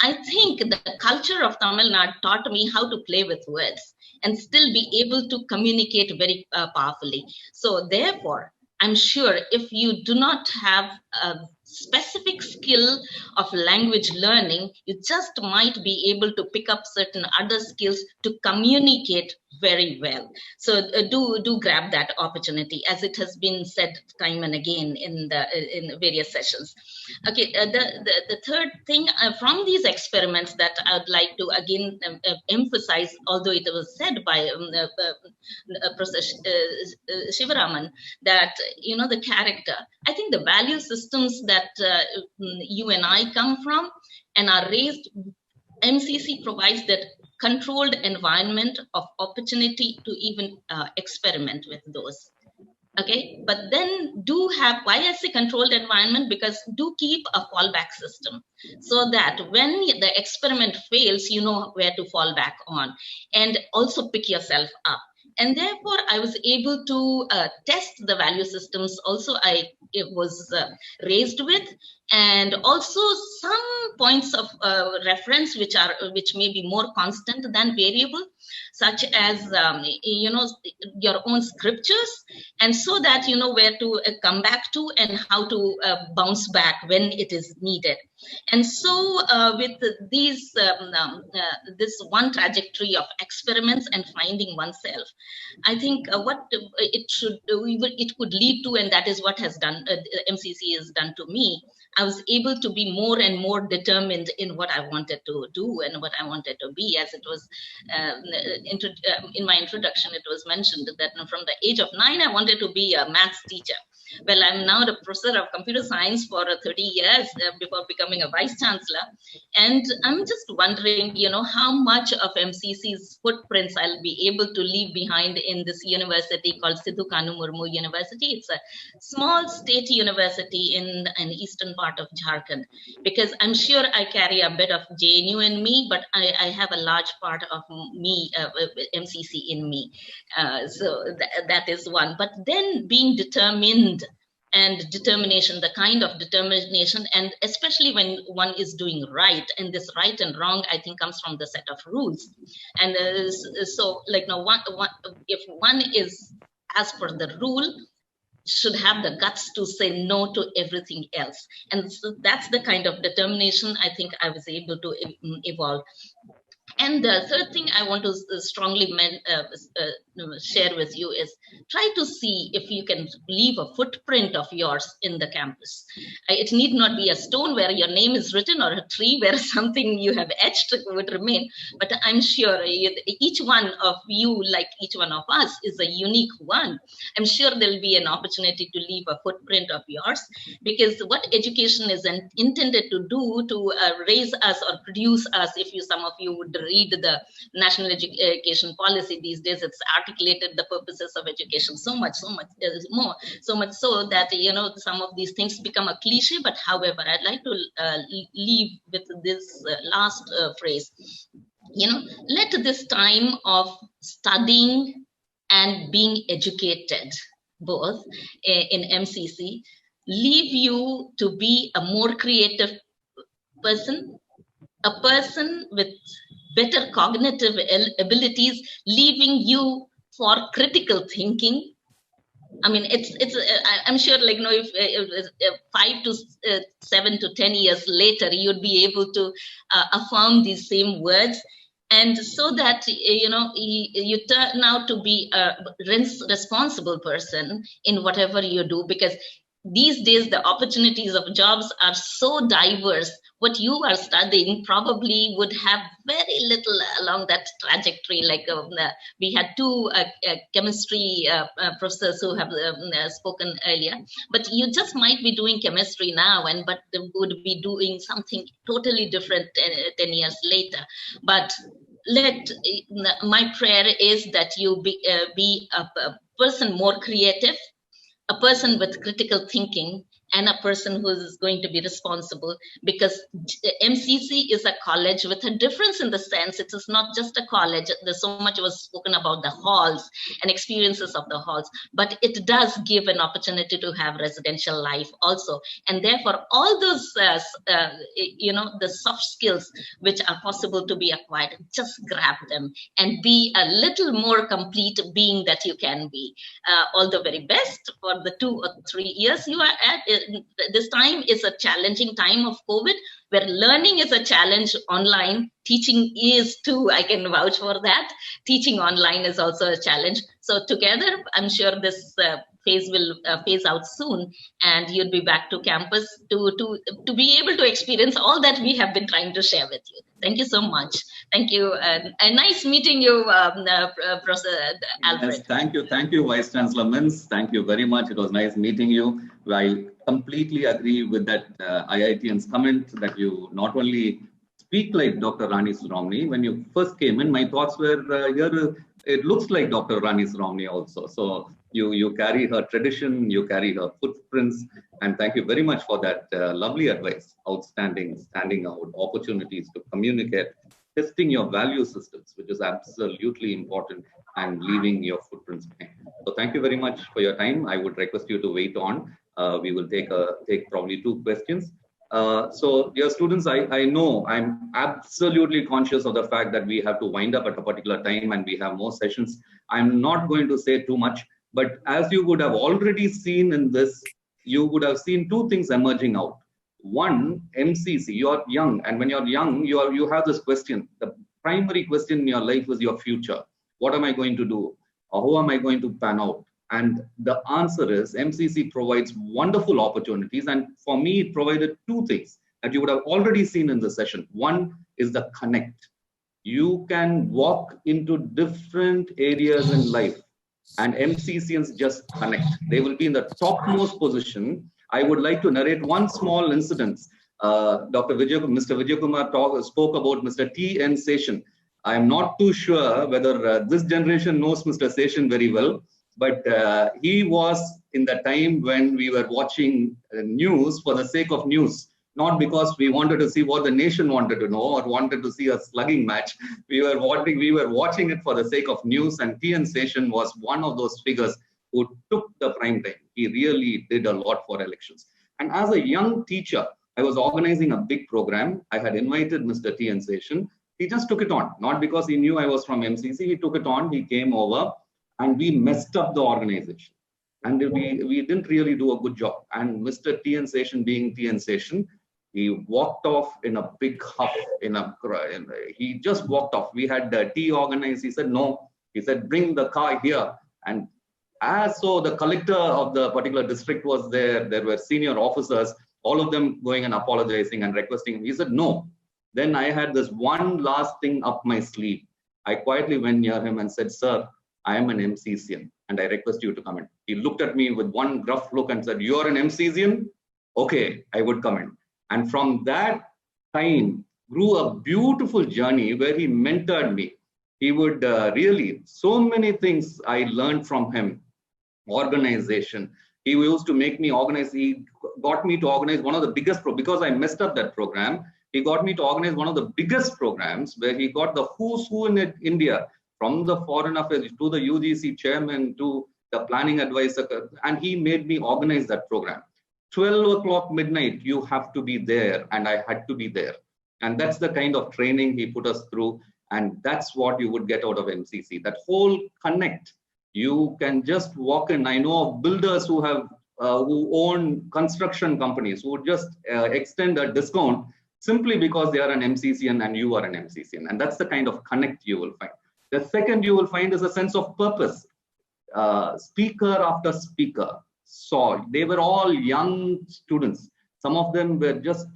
I think the culture of Tamil Nadu taught me how to play with words and still be able to communicate very powerfully. So therefore, I'm sure if you do not have a specific skill of language learning, you just might be able to pick up certain other skills to communicate very well. So do grab that opportunity, as it has been said time and again in various sessions. Okay, the third thing from these experiments that I'd like to again emphasize, although it was said by Professor Sivaraman, that the character, I think the value systems that you and I come from and are raised, MCC provides that controlled environment of opportunity to even experiment with those. Okay, but then do have, why I say controlled environment, because do keep a fallback system, so that when the experiment fails, you know where to fall back on, and also pick yourself up. And therefore, I was able to test the value systems also it was raised with, and also some points of reference which may be more constant than variable, such as your own scriptures, and so that you know where to come back to and how to bounce back when it is needed. And so with these this one trajectory of experiments and finding oneself, I think what it could lead to, and that is what has done MCC has done to me. I was able to be more and more determined in what I wanted to do and what I wanted to be. As it was in my introduction, it was mentioned that from the age of 9, I wanted to be a maths teacher. Well, I'm now the professor of computer science for 30 years before becoming a vice chancellor. And I'm just wondering, how much of MCC's footprints I'll be able to leave behind in this university called Sidhu Kanu Murmu University. It's a small state university in an eastern part of Jharkhand, because I'm sure I carry a bit of JNU in me, but I have a large part of me, MCC in me. So that is one. But then being determined and determination, the kind of determination, and especially when one is doing right, and this right and wrong, I think, comes from the set of rules. And so, like, if one is as per the rule, should have the guts to say no to everything else. And so that's the kind of determination I think I was able to evolve. And the third thing I want to strongly share with you is try to see if you can leave a footprint of yours in the campus. It need not be a stone where your name is written or a tree where something you have etched would remain. But I'm sure each one of you, like each one of us, is a unique one. I'm sure there'll be an opportunity to leave a footprint of yours, because what education is intended to do to raise us or produce us, if some of you would read the national education policy these days, it's articulated the purposes of education so much so much so that some of these things become a cliche. But however, I'd like to leave with this last phrase. Let this time of studying and being educated, both in MCC, leave you to be a more creative person, a person with better cognitive abilities, leaving you for critical thinking. I mean, I'm sure, if 5 to 7 to 10 years later, you'd be able to affirm these same words. And so that, you turn out to be a responsible person in whatever you do, because these days the opportunities of jobs are so diverse. what you are studying probably would have very little along that trajectory. Like we had two chemistry professors who have spoken earlier, but you just might be doing chemistry now, but would be doing something totally different 10 years later. But my prayer is that you be a person more creative, a person with critical thinking, and a person who is going to be responsible, because MCC is a college with a difference in the sense it is not just a college. There's so much was spoken about the halls and experiences of the halls, but it does give an opportunity to have residential life also. And therefore, all those, the soft skills which are possible to be acquired, just grab them and be a little more complete being that you can be. All the very best for the 2 or 3 years you are at. This time is a challenging time of COVID, where learning is a challenge online. Teaching is too, I can vouch for that. Teaching online is also a challenge. So together, I'm sure this phase will phase out soon, and you'll be back to campus to be able to experience all that we have been trying to share with you. Thank you so much. Thank you. And nice meeting you, Professor Alfred. Yes, thank you, Vice Chancellor Mins. Thank you very much. It was nice meeting you. I completely agree with that IITian's comment that you not only speak like Dr. Rani Sivaram. When you first came in, my thoughts were here. It looks like Dr. Rani Sivaram also. So you carry her tradition, you carry her footprints, and thank you very much for that lovely advice. Outstanding, standing out, opportunities to communicate, testing your value systems, which is absolutely important, and leaving your footprints behind. So thank you very much for your time. I would request you to wait on. We will take probably 2 questions. So dear students, I know I'm absolutely conscious of the fact that we have to wind up at a particular time and we have more sessions. I'm not going to say too much, but as you would have already seen in this, you would have seen 2 things emerging out. One, MCC, you're young, and when you're young, you have this question. The primary question in your life is your future. What am I going to do? Or how am I going to pan out? And the answer is MCC provides wonderful opportunities. And for me, it provided 2 things that you would have already seen in the session. One is the connect. You can walk into different areas in life and MCCians just connect. They will be in the topmost position. I would like to narrate one small incident. Mr. Vijay Kumar spoke about Mr. T.N. Seshan. I am not too sure whether this generation knows Mr. Seshan very well, but he was in the time when we were watching news for the sake of news, not because we wanted to see what the nation wanted to know or wanted to see a slugging match. We were watching it for the sake of news, and T.N. Seshan was one of those figures who took the prime time. He really did a lot for elections. And as a young teacher, I was organizing a big program. I had invited Mr. T.N. Seshan. He just took it on, not because he knew I was from MCC. He took it on. He came over, and we messed up the organization. And we didn't really do a good job. And Mr. T.N. Seshan, being T.N. Seshan, he walked off in a big huff. He just walked off. We had the tea organized. He said, no. He said, bring the car here. And so the collector of the particular district was there. There were senior officers, all of them going and apologizing and requesting him. He said, no. Then I had this one last thing up my sleeve. I quietly went near him and said, sir, I am an MCCian and I request you to come in. He looked at me with one gruff look and said, you're an MCCian? Okay, I would come in. And from that time grew a beautiful journey where he mentored me. He would really, so many things I learned from him. Organization. He used to make me organize. He got me to organize one of the biggest, because I messed up that program. He got me to organize one of the biggest programs where he got the who's who in India, from the foreign affairs to the UGC chairman to the planning advisor, and he made me organize that program. 12 o'clock midnight, you have to be there, and I had to be there. And that's the kind of training he put us through, and that's what you would get out of MCC. That whole connect. You can just walk in. I know of builders who own construction companies who would just extend a discount simply because they are an MCCian and you are an MCCian. And that's the kind of connect you will find. The second you will find is a sense of purpose. Speaker after speaker they were all young students. Some of them were just,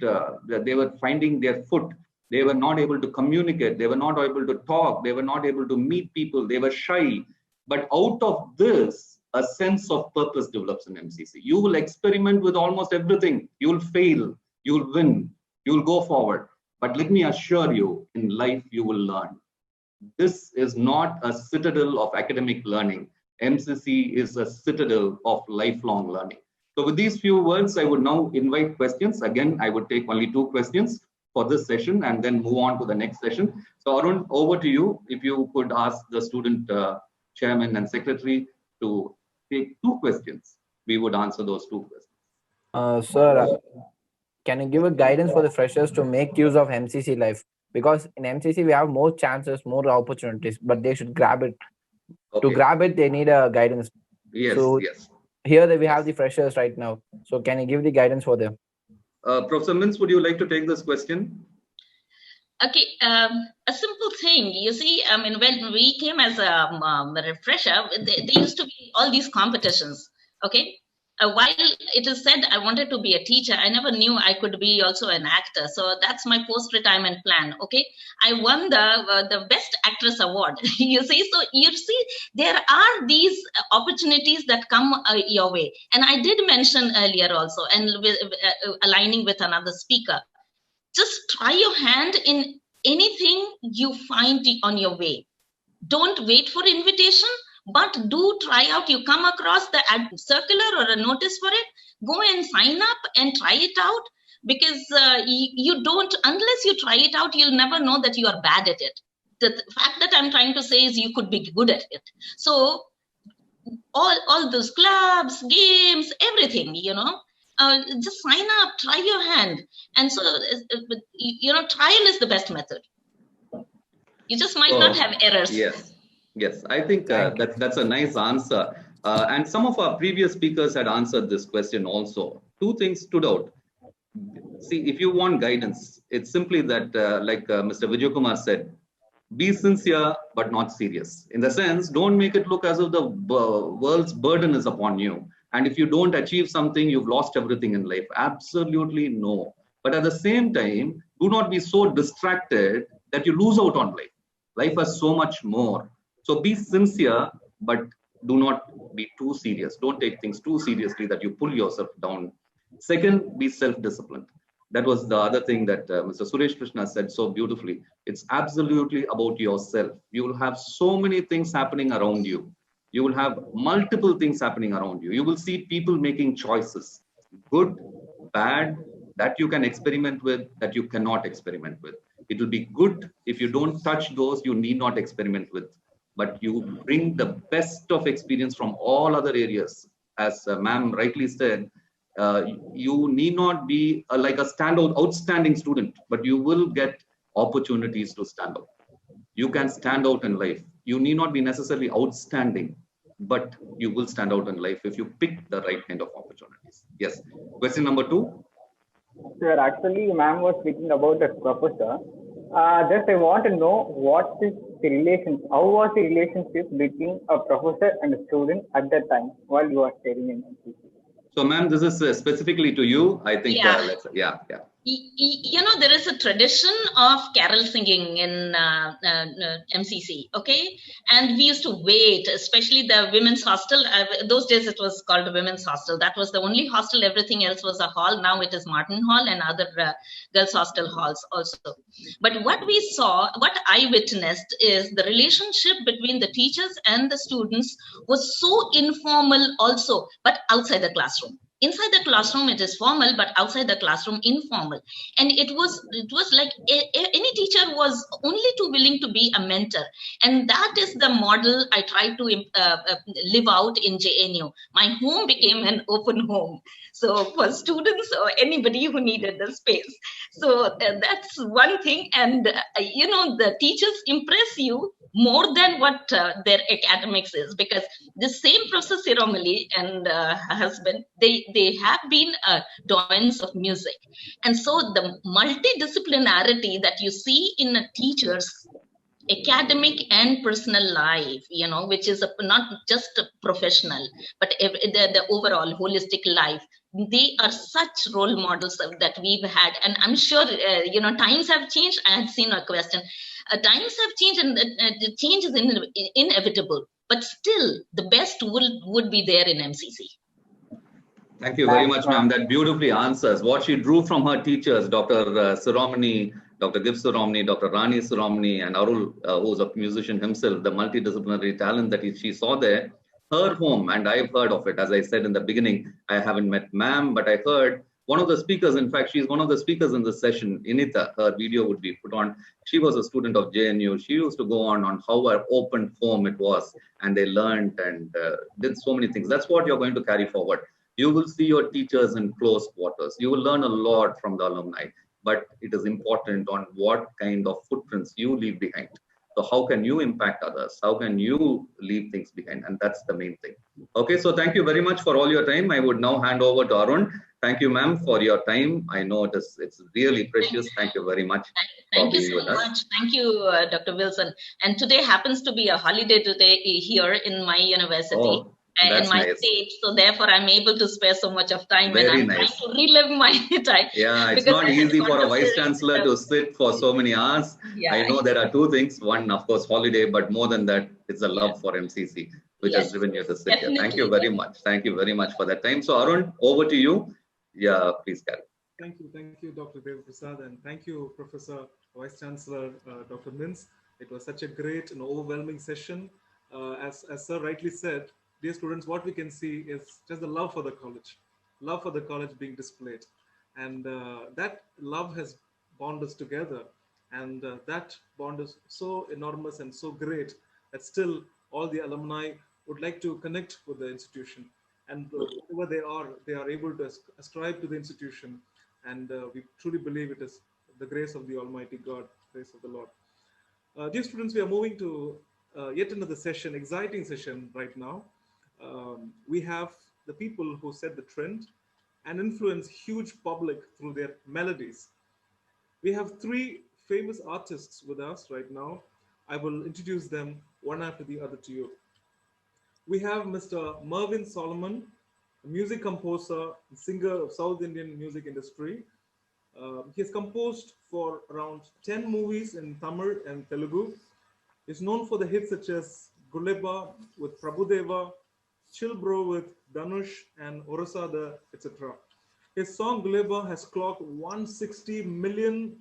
they were finding their foot. They were not able to communicate. They were not able to talk. They were not able to meet people. They were shy. But out of this, a sense of purpose develops in MCC. You will experiment with almost everything. You will fail. You will win. You will go forward. But let me assure you, in life, you will learn. This is not a citadel of academic learning. MCC is a citadel of lifelong learning. So with these few words, I would now invite questions. Again, I would take only 2 questions for this session and then move on to the next session. So Arun, over to you. If you could ask the student chairman and secretary to take 2 questions, we would answer those 2 questions. Sir, can you give a guidance for the freshers to make use of MCC life? Because in MCC, we have more chances, more opportunities, but they should grab it. Okay. To grab it, they need a guidance. Yes, so yes. Here we have the freshers right now. So can you give the guidance for them? Professor Mintz, would you like to take this question? Okay, a simple thing. You see, I mean, when we came as a refresher, there used to be all these competitions. Okay, while it is said I wanted to be a teacher, I never knew I could be also an actor. So that's my post-retirement plan. Okay, I won the Best Actress Award. You see, so you see, there are these opportunities that come your way. And I did mention earlier also, and aligning with another speaker, just try your hand in anything you find on your way. Don't wait for invitation, but do try out. You come across the circular or a notice for it, go and sign up and try it out, because you don't, unless you try it out, you'll never know that you are bad at it. The fact that I'm trying to say is you could be good at it. So all those clubs, games, everything, you know, just sign up, try your hand. And so, you know, trial is the best method. You just might not have errors. Yes, yes. I think that's a nice answer. And some of our previous speakers had answered this question also. 2 things stood out. See, if you want guidance, it's simply that, like Mr. Vijayakumar said, be sincere but not serious. In the sense, don't make it look as if the world's burden is upon you. And if you don't achieve something, you've lost everything in life. Absolutely no. But at the same time, do not be so distracted that you lose out on life. Life has so much more. So be sincere, but do not be too serious. Don't take things too seriously that you pull yourself down. Second, be self-disciplined. That was the other thing that Mr. Suresh Krishna said so beautifully. It's absolutely about yourself. You will have so many things happening around you. You will have multiple things happening around you. You will see people making choices, good, bad, that you can experiment with, that you cannot experiment with. It will be good if you don't touch those you need not experiment with, but you bring the best of experience from all other areas. As ma'am rightly said, you need not be like a outstanding student, but you will get opportunities to stand out. You can stand out in life. You need not be necessarily outstanding, but you will stand out in life if you pick the right kind of opportunities. Yes. Question number 2. Sir, actually, ma'am was speaking about a professor. Just I want to know what is the relation, how was the relationship between a professor and a student at that time while you are studying in MCC? So, ma'am, this is specifically to you. I think, yeah. You know, there is a tradition of carol singing in MCC, okay? And we used to wait, especially the women's hostel. Those days it was called women's hostel. That was the only hostel. Everything else was a hall. Now it is Martin Hall and other girls' hostel halls also. But what we saw, what I witnessed is the relationship between the teachers and the students was so informal also, but outside the classroom. Inside the classroom, it is formal, but outside the classroom, informal. And it was like any teacher was only too willing to be a mentor. And that is the model I tried to live out in JNU. My home became an open home. So for students or anybody who needed the space. So that's one thing. And, you know, the teachers impress you more than what their academics is, because the same Professor Siromali and her husband, they have been doyens of music. And so the multidisciplinarity that you see in a teacher's academic and personal life, you know, which is not just a professional, but the overall holistic life, they are such role models that we've had. And I'm sure, times have changed. I had seen a question. Times have changed, and the change is inevitable. But still, the best would be there in MCC. Thank you very much, ma'am. That beautifully answers what she drew from her teachers, Dr. Sivaram, Dr. Giv Sivaram, Dr. Rani Sivaram, and Arul, who's a musician himself, the multidisciplinary talent that she saw there. Her home, and I've heard of it, as I said in the beginning, I haven't met ma'am, but I heard one of the speakers, in fact, she's one of the speakers in this session, Inita, her video would be put on. She was a student of JNU. She used to go on how an open home it was, and they learned and did so many things. That's what you're going to carry forward. You will see your teachers in close quarters. You will learn a lot from the alumni, but it is important on what kind of footprints you leave behind. So how can you impact others? How can you leave things behind? And that's the main thing. Okay, so thank you very much for all your time. I would now hand over to Arun. Thank you, ma'am, for your time. I know it's really precious. Thank you very much. Thank you so much. Thank you, Dr. Wilson. And today happens to be a holiday today here in my university. Oh. In my state, so therefore I'm able to spare so much of time, Very and I'm nice. trying to relive my time. Yeah, it's not easy for a vice chancellor to sit for so many hours. Yeah. I know there are two things. One, of course, holiday, but more than that, it's a love for MCC, which has driven you to sit here. Thank you very much. Thank you very much for that time. So Arun, over to you. Yeah, please carry. Thank you, Dr. Dev Prasad, and thank you, Professor Vice Chancellor Dr. Mintz. It was such a great and overwhelming session. As Sir rightly said, dear students, what we can see is just the love for the college being displayed. And that love has bonded us together. And that bond is so enormous and so great that still all the alumni would like to connect with the institution. And wherever they are able to ascribe to the institution. And we truly believe it is the grace of the Almighty God, grace of the Lord. Dear students, we are moving to yet another session, exciting session right now. We have the people who set the trend and influence huge public through their melodies. We have three famous artists with us right now. I will introduce them one after the other to you. We have Mr. Mervyn Solomon, a music composer and singer of South Indian music industry. He has composed for around 10 movies in Tamil and Telugu. He's known for the hits such as Guleba with Prabhudeva, Chill Bro with Dhanush and Orasada, etc. His song Guleba has clocked 160 million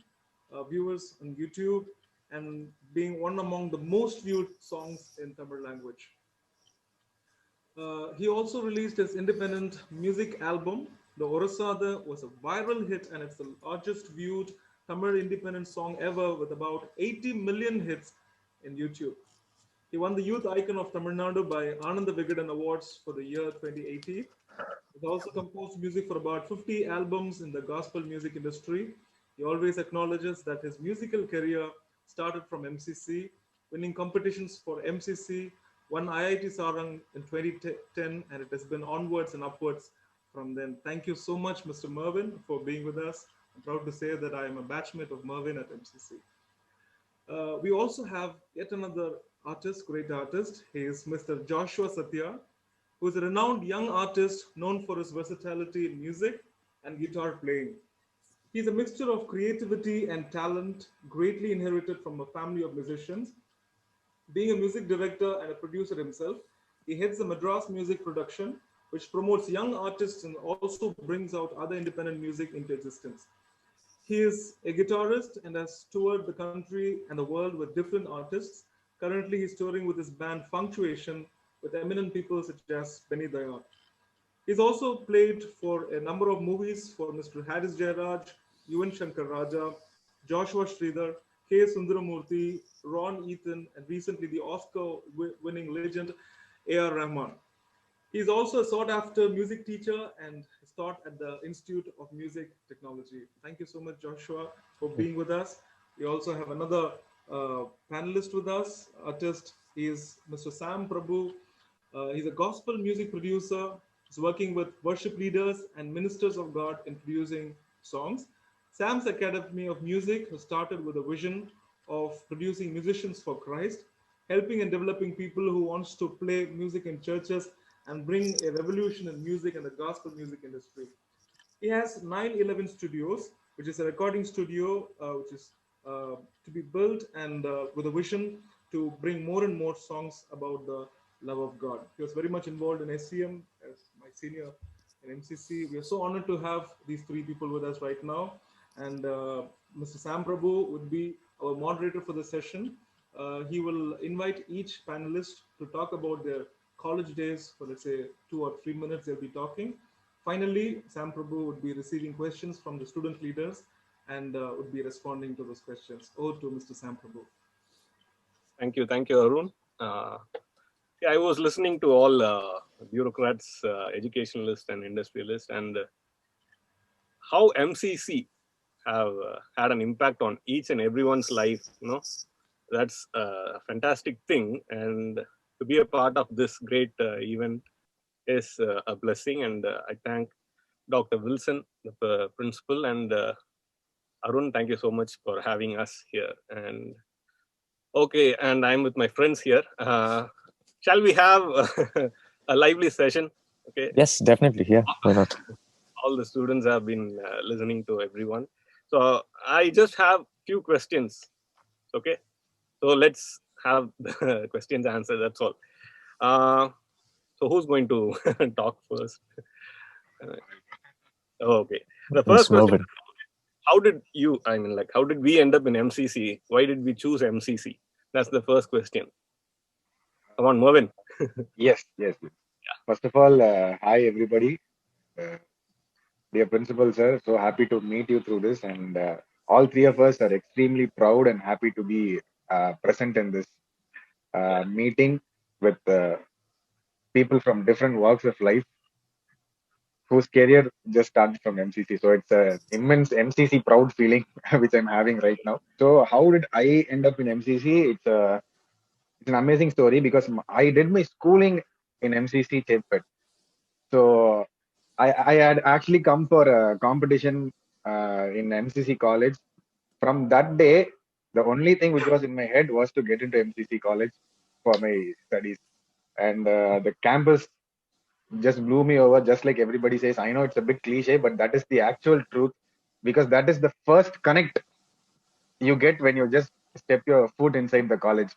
viewers on YouTube and being one among the most viewed songs in Tamil language. He also released his independent music album. The Orasada was a viral hit and it's the largest viewed Tamil independent song ever with about 80 million hits in YouTube. He won the Youth Icon of Tamil Nadu by Ananda Vigadan Awards for the year 2018. He's also composed music for about 50 albums in the gospel music industry. He always acknowledges that his musical career started from MCC, winning competitions for MCC, won IIT Sarang in 2010, and it has been onwards and upwards from then. Thank you so much, Mr. Mervyn, for being with us. I'm proud to say that I am a batchmate of Mervyn at MCC. We also have yet another artist, great artist. He is Mr. Joshua Satya, who is a renowned young artist known for his versatility in music and guitar playing. He's a mixture of creativity and talent, greatly inherited from a family of musicians. Being a music director and a producer himself, he heads the Madras Music Production, which promotes young artists and also brings out other independent music into existence. He is a guitarist and has toured the country and the world with different artists. Currently, he's touring with his band Punctuation with eminent people such as Benny Dayal. He's also played for a number of movies for Mr. Haris Jayaraj, Yuvan Shankar Raja, Joshua Sridhar, K. Sundaramurthy, Ron Ethan, and recently the Oscar-winning legend A.R. Rahman. He's also a sought-after music teacher and is taught at the Institute of Music Technology. Thank you so much, Joshua, for being with us. We also have another panelist with us, artist. He is Mr. Sam Prabhu. He's a gospel music producer. He's working with worship leaders and ministers of God in producing songs. Sam's Academy of Music has started with a vision of producing musicians for Christ, helping and developing people who wants to play music in churches and bring a revolution in music and the gospel music industry. He has 911 Studios, which is a recording studio which is to be built and with a vision to bring more and more songs about the love of God. He was very much involved in SCM as my senior in MCC. We are so honored to have these three people with us right now. And Mr. Sam Prabhu would be our moderator for the session. He will invite each panelist to talk about their college days for, let's say, 2 or 3 minutes. They'll be talking. Finally, Sam Prabhu would be receiving questions from the student leaders and would be responding to those questions. Over to Mr. Sam Prabhu. Thank you, Arun. I was listening to all bureaucrats, educationalists, and industrialists, and how MCC have had an impact on each and everyone's life. That's a fantastic thing, and to be a part of this great event is a blessing. And I thank Dr. Wilson, the principal, and Arun. Thank you so much for having us here. And okay, and I'm with my friends here. Shall we have a lively session? Okay. Yes, definitely. Yeah, why not? All the students have been listening to everyone. So I just have few questions. Okay. So let's have the questions answered. That's all. So who's going to talk first? Okay. The first question. How did we end up in MCC? Why did we choose MCC? That's the first question. Come on, Mervin. Yes. Yeah. First of all, hi everybody. Dear principal sir, so happy to meet you through this, and all three of us are extremely proud and happy to be present in this meeting with people from different walks of life whose career just started from MCC. So it's an immense MCC proud feeling which I'm having right now. So how did I end up in MCC? It's an amazing story because I did my schooling in MCC Chepet. So I had actually come for a competition in MCC college. From that day, the only thing which was in my head was to get into MCC college for my studies. And the campus just blew me over, just like everybody says. I know it's a bit cliche, but that is the actual truth, because that is the first connect you get when you just step your foot inside the college.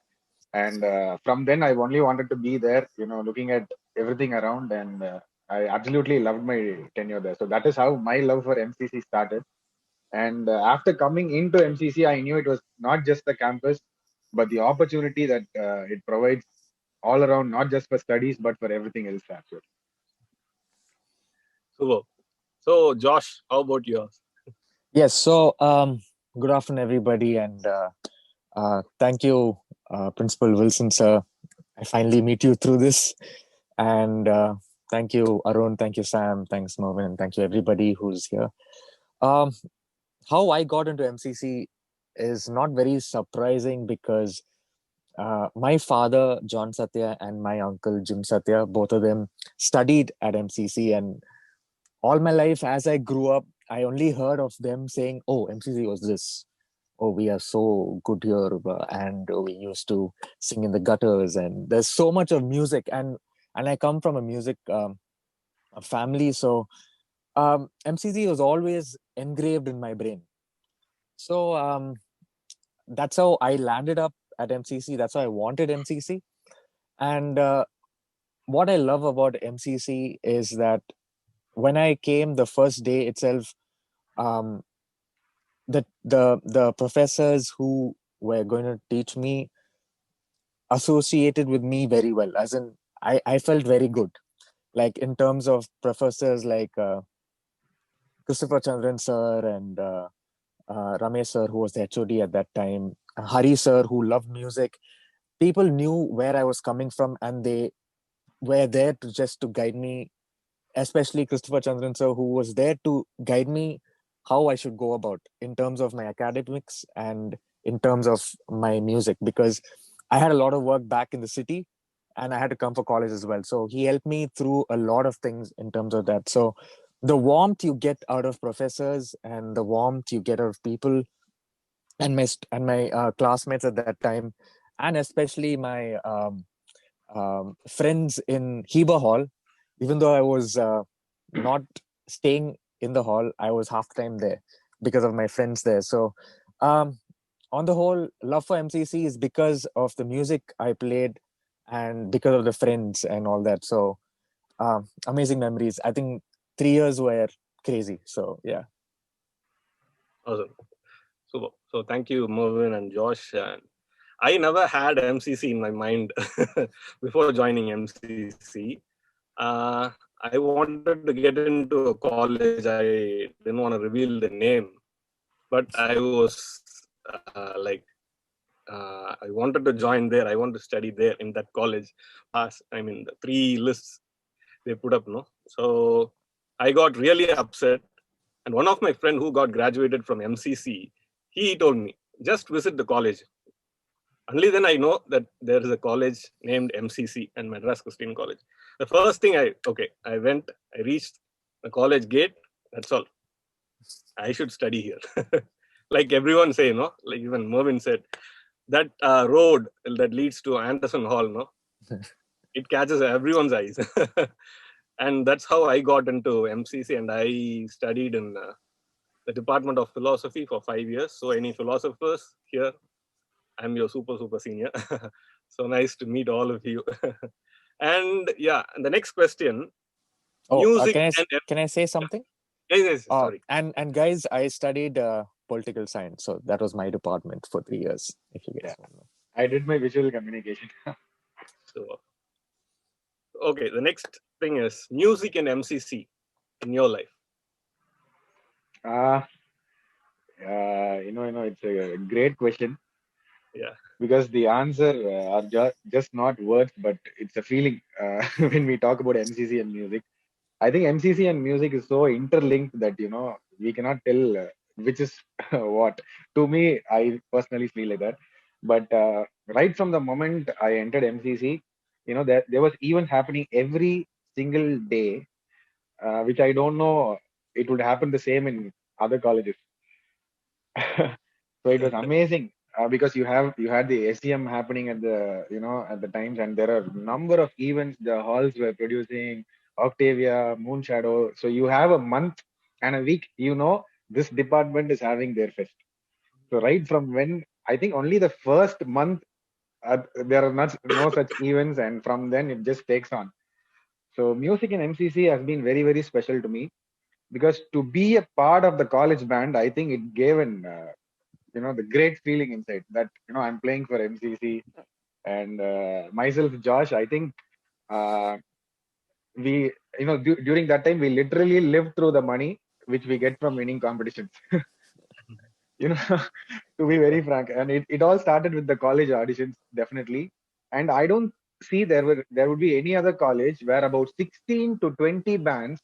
And from then I've only wanted to be there, looking at everything around, and I absolutely loved my tenure there. So that is how my love for MCC started. And after coming into MCC, I knew it was not just the campus, but the opportunity that it provides all around, not just for studies, but for everything else as well. Super. So Josh, how about yours? Yes. So good afternoon, everybody, and thank you, Principal Wilson, sir. I finally meet you through this, and thank you, Arun. Thank you, Sam. Thanks, Mervin, and thank you, everybody who's here. How I got into MCC is not very surprising because my father, John Satya, and my uncle, Jim Satya, both of them studied at MCC, and all my life as I grew up, I only heard of them saying, oh, MCC was this. Oh, we are so good here, and we used to sing in the gutters, and there's so much of music, and I come from a music family, so MCC was always engraved in my brain. So that's how I landed up at MCC. That's how I wanted MCC. And what I love about MCC is that when I came the first day itself, the professors who were going to teach me associated with me very well. As in, I felt very good. Like in terms of professors like Christopher Chandran sir and Ramesh sir, who was the HOD at that time, Hari sir, who loved music. People knew where I was coming from, and they were there to just to guide me, especially Christopher Chandran sir, who was there to guide me how I should go about in terms of my academics and in terms of my music, because I had a lot of work back in the city and I had to come for college as well. So he helped me through a lot of things in terms of that. So the warmth you get out of professors and the warmth you get out of people and my classmates at that time, and especially my friends in Heba Hall, even though I was not staying in the hall. I was half time there because of my friends there. So on the whole, love for MCC is because of the music I played and because of the friends and all that. So amazing memories. I think 3 years were crazy. So yeah. Awesome. So thank you, Mervyn and Josh. And I never had MCC in my mind before joining MCC. I wanted to get into a college. I didn't want to reveal the name, but I was I wanted to join there. I want to study there in that college. The 3 lists they put up, no. So I got really upset. And one of my friend who got graduated from MCC, he told me, just visit the college. Only then I know that there is a college named MCC and Madras Christian College. The first thing I went, I reached the college gate. That's all. I should study here. Like everyone say, no, like even Mervyn said, that road that leads to Anderson Hall, no, it catches everyone's eyes. And that's how I got into MCC, and I studied in the Department of Philosophy for 5 years. So any philosophers here, I'm your super senior. So nice to meet all of you. And yeah, the next question. Music can I say something? Yes, sorry. And guys, I studied political science, so that was my department for 3 years. If you guys don't know. I did my visual communication. So, okay, the next thing is music and MCC in your life. It's a great question. Yeah. Because the answer are just not words, but it's a feeling when we talk about MCC and music. I think MCC and music is so interlinked that, we cannot tell which is what. To me, I personally feel like that. But right from the moment I entered MCC, there was events happening every single day, which I don't know it would happen the same in other colleges. So it was amazing because you had the SEM happening at the times, and there are a number of events the halls were producing, Octavia, Moonshadow. So you have a month and a week, this department is having their fest. So right from when, I think only the first month there are no such events, and from then it just takes on. So music in MCC has been very, very special to me, because to be a part of the college band, I think it gave an the great feeling inside that I'm playing for MCC. And myself, Josh, I think we during that time we literally lived through the money which we get from winning competitions. To be very frank, and it all started with the college auditions, definitely. And I don't see there would be any other college where about 16 to 20 bands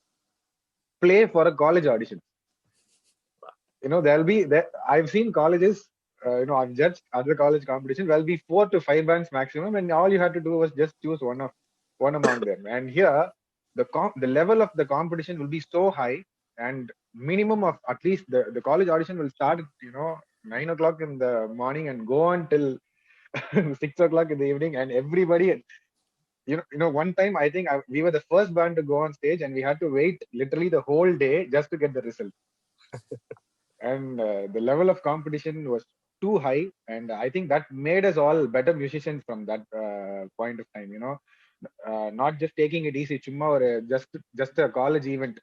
play for a college audition. I've seen colleges, I've judged other college competitions, there'll be 4 to 5 bands maximum, and all you had to do was just choose one among them. And here, the level of the competition will be so high, and minimum of at least the college audition will start at 9 o'clock in the morning and go on till 6 o'clock in the evening, and everybody. One time I think we were the first band to go on stage, and we had to wait literally the whole day just to get the result. And the level of competition was too high, and I think that made us all better musicians from that point of time. Not just taking it easy, chumma or just a college event,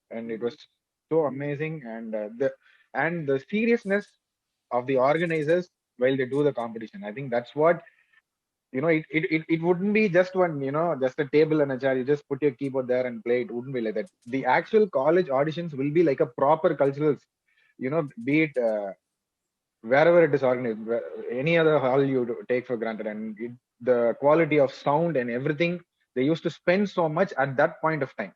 and it was so amazing. And the seriousness of the organizers while they do the competition, I think that's what. It wouldn't be just just a table and a chair. You just put your keyboard there and play. It wouldn't be like that. The actual college auditions will be like a proper cultural, be it wherever it is organized, any other hall you take for granted. And the quality of sound and everything, they used to spend so much at that point of time,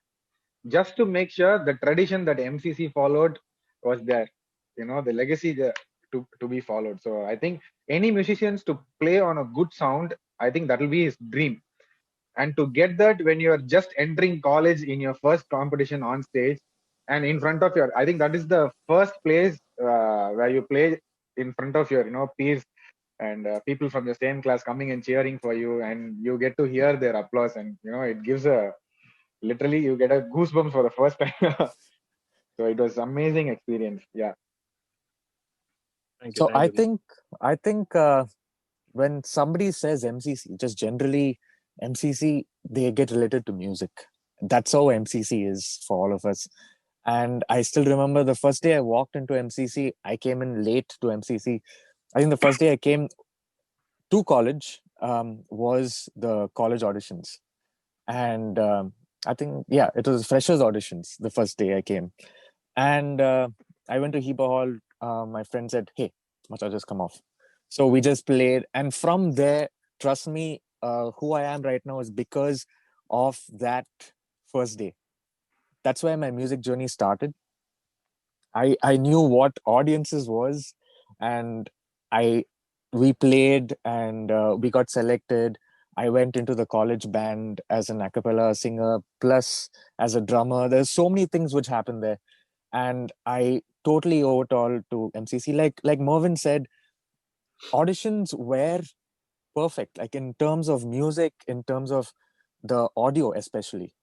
just to make sure the tradition that MCC followed was there, the legacy to be followed. So I think any musicians to play on a good sound, I think that will be his dream. And to get that when you're just entering college in your first competition on stage and in front of I think that is the first place where you play in front of your, peers and people from the same class coming and cheering for you, and you get to hear their applause, and it gives literally you get a goosebumps for the first time. So it was amazing experience. Yeah. Thank you. So Thank you. I think when somebody says MCC, just generally MCC, they get related to music. That's how MCC is for all of us. And I still remember the first day I walked into MCC, I came in late to MCC. I think the first day I came to college was the college auditions. And I think, yeah, it was freshers auditions the first day I came. And I went to Heba Hall. My friend said, "Hey, Macha, just come off." So we just played. And from there, trust me, who I am right now is because of that first day. That's where my music journey started. I knew what audiences was, and we played, and we got selected. I went into the college band as an a cappella singer, plus as a drummer. There's so many things which happened there, and I totally owe it all to MCC. Like Mervyn said, auditions were perfect. Like in terms of music, in terms of the audio, especially,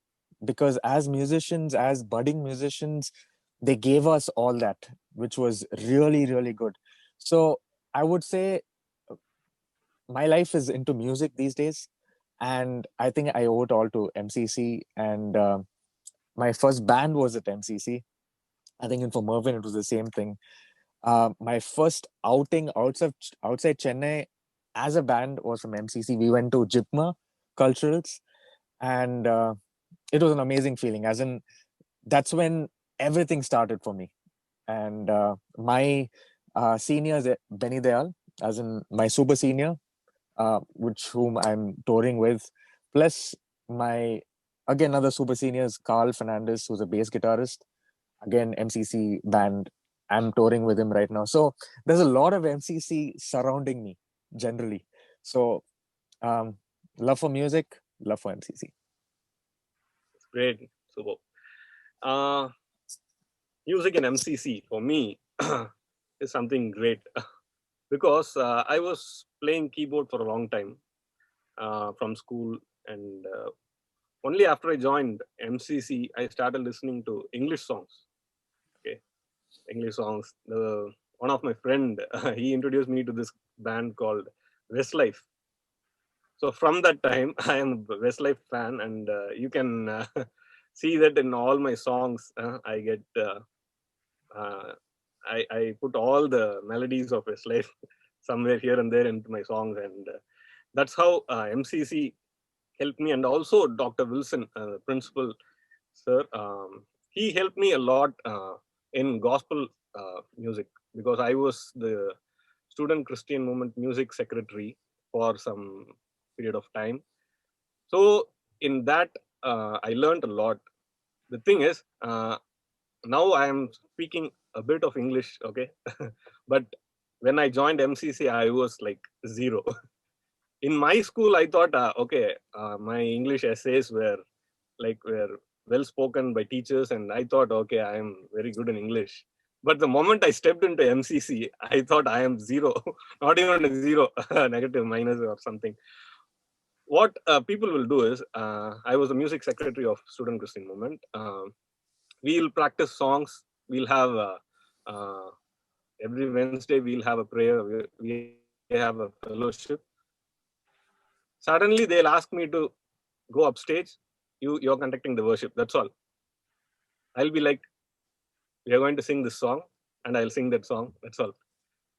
because as musicians, as budding musicians, they gave us all that, which was really, really good. So I would say my life is into music these days, and I think I owe it all to MCC. And my first band was at MCC. I think for Mervyn, it was the same thing. My first outing outside Chennai as a band was from MCC. We went to Jipma Culturals, and it was an amazing feeling. As in, that's when everything started for me. And my seniors, Benny Dayal, as in my super senior, which whom I'm touring with, plus my again another super seniors, Carl Fernandez, who's a bass guitarist, again MCC band. I'm touring with him right now. So there's a lot of MCC surrounding me generally. So love for music, love for MCC. Great. Super. Music and MCC for me is something great because I was playing keyboard for a long time from school, and only after I joined MCC, I started listening to English songs. Okay, English songs. One of my friend, he introduced me to this band called Westlife. So from that time, I am a Westlife fan, and you can see that in all my songs. I get I put all the melodies of Westlife somewhere here and there into my songs, and that's how MCC helped me. And also Dr. Wilson, principal sir, he helped me a lot in gospel music, because I was the student Christian movement music secretary for some period of time. So in that I learned a lot. The thing is, now I am speaking a bit of English, okay, but when I joined MCC, I was like zero. In my school, I thought, okay, my English essays were well spoken by teachers, and I thought, okay, I am very good in English. But the moment I stepped into MCC, I thought I am zero, not even a zero, negative, minus, or something. What people will do is, I was a music secretary of Student Christian Movement. We'll practice songs. We'll have every Wednesday we'll have a prayer. We have a fellowship. Suddenly they'll ask me to go upstage. You're conducting the worship. That's all. I'll be like, we are going to sing this song, and I'll sing that song. That's all.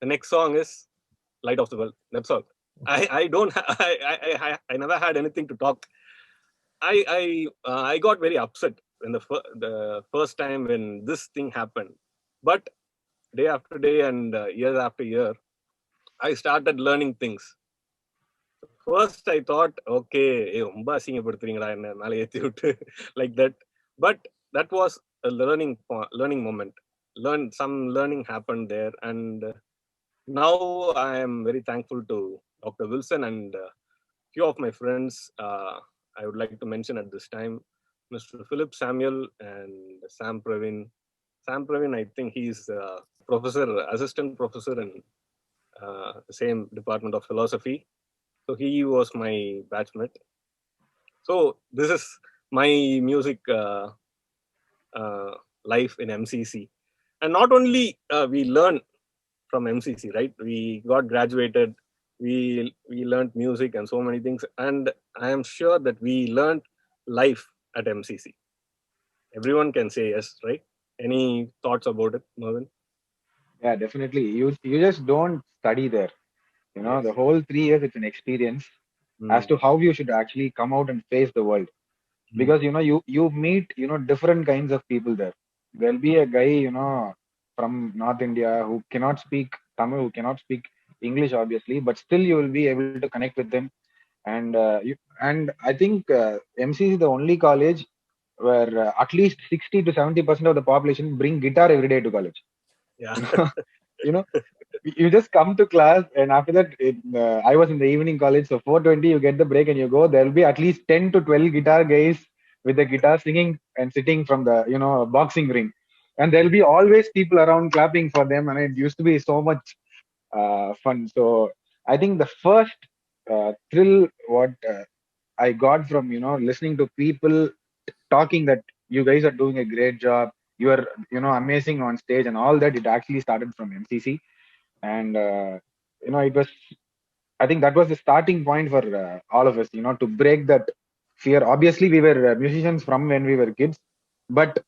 The next song is Light of the World. That's all. I never had anything to talk. I got very upset when the first time when this thing happened. But day after day and year after year, I started learning things. First, I thought, okay, like that. But that was a learning moment. Some learning happened there, and now I am very thankful to Dr. Wilson and few of my friends. I would like to mention at this time, Mr. Philip Samuel and Sam Praveen. Sam Praveen, I think he's assistant professor in the same department of philosophy. So he was my batchmate. So this is my music life in MCC. And not only we learn from MCC, right? We got graduated, we learned music and so many things. And I am sure that we learned life at MCC. Everyone can say yes, right? Any thoughts about it, Mervin? Yeah, definitely. You just don't study there. Yes. The whole 3 years it's an experience as to how you should actually come out and face the world. Because you meet different kinds of people there. There'll be a guy from North India who cannot speak Tamil, who cannot speak English, obviously, but still you will be able to connect with them. And I think MCC is the only college where at least 60 to 70% of the population bring guitar every day to college. Yeah. You know, you just come to class, and after that, I was in the evening college, so 4:20 you get the break and you go. There will be at least 10 to 12 guitar guys with the guitar singing and sitting from the boxing ring, and there'll be always people around clapping for them, and it used to be so much fun. So I think the first thrill what I got from listening to people talking that you guys are doing a great job, you are amazing on stage and all that, it actually started from MCC. And it was, I think that was the starting point for all of us to break that fear. Obviously we were musicians from when we were kids, but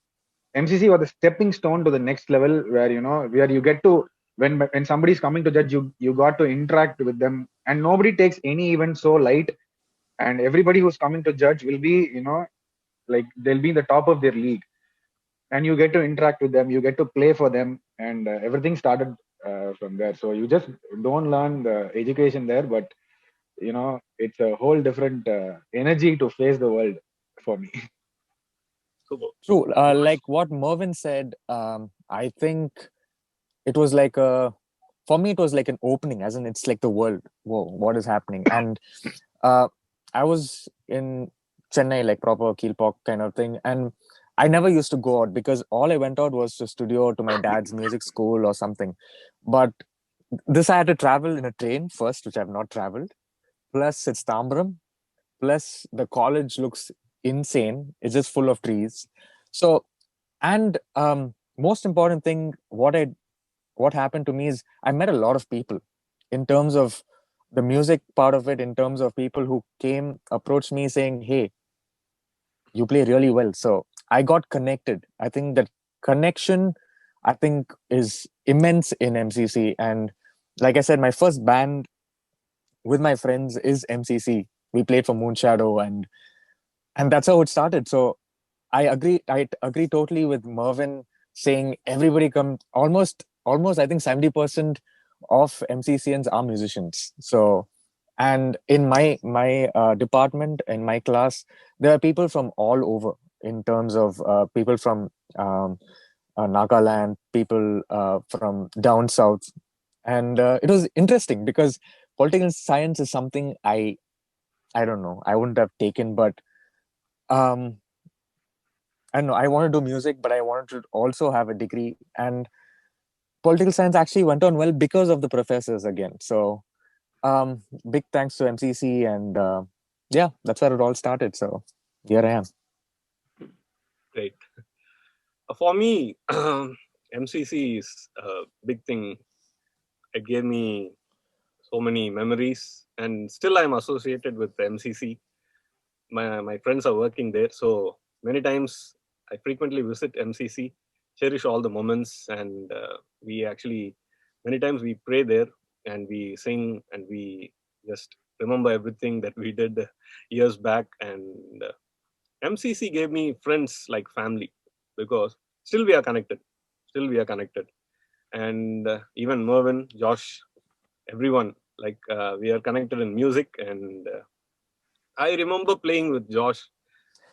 MCC was a stepping stone to the next level where where you get to, when somebody's coming to judge you, you got to interact with them, and nobody takes any event so light, and everybody who's coming to judge will be like they'll be in the top of their league, and you get to interact with them, you get to play for them, and everything started from there. So you just don't learn the education there, but it's a whole different energy to face the world for me. True. Like what Mervin said, I think it was like for me, it was like an opening, as in it's like the world. Whoa, what is happening? And I was in Chennai, like proper Keelpok kind of thing. And I never used to go out because all I went out was to studio, to my dad's music school or something. But this I had to travel in a train first, which I've not traveled. Plus it's Tambaram. Plus the college looks insane. It's just full of trees. So, and most important thing, what happened to me is I met a lot of people in terms of the music part of it, in terms of people who came, approached me saying, hey, you play really well. So I got connected. I think that connection, I think, is immense in MCC. And like I said, my first band with my friends is MCC. We played for Moonshadow, and that's how it started. So I agree totally with Mervin saying everybody come, almost I think 70% of MCCNs are musicians. So, and in my department, in my class, there are people from all over, in terms of people from Nagaland, people from down south. And it was interesting because political science is something I don't know, I wouldn't have taken, but I don't know, I want to do music, but I wanted to also have a degree. And political science actually went on well because of the professors again. So big thanks to MCC, and yeah, that's where it all started. So here I am. Great. For me, MCC is a big thing. It gave me so many memories, and still I'm associated with MCC. My friends are working there, so many times I frequently visit MCC, cherish all the moments, and we actually, many times we pray there and we sing and we just remember everything that we did years back. And MCC gave me friends like family, because still we are connected. And even Mervin, Josh, everyone, like we are connected in music. And I remember playing with Josh.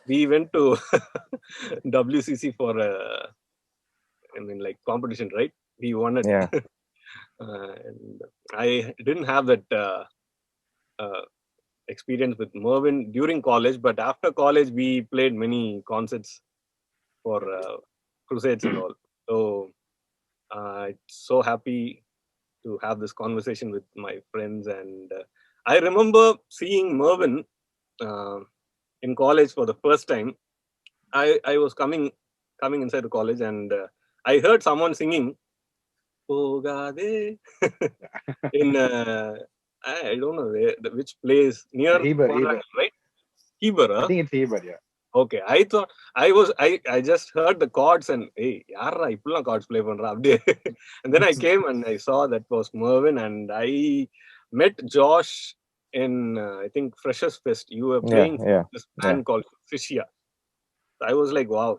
We went to WCC for competition, right? We won it. Yeah. And I didn't have that experience with Mervin during college, but after college we played many concerts for crusades and all. So it's so happy to have this conversation with my friends. And I remember seeing Mervin in college for the first time. I was coming coming inside the college, and I heard someone singing Pogade in I don't know which place near Heber, right? Heber, I think it's Heber, yeah. Okay, I thought I just heard the chords and hey, yarra ippulla chords play pandra abde. And then I came and I saw that was Mervin, and I met Josh in I think Freshers Fest. You were playing for this band called Fishia. So I was like, wow,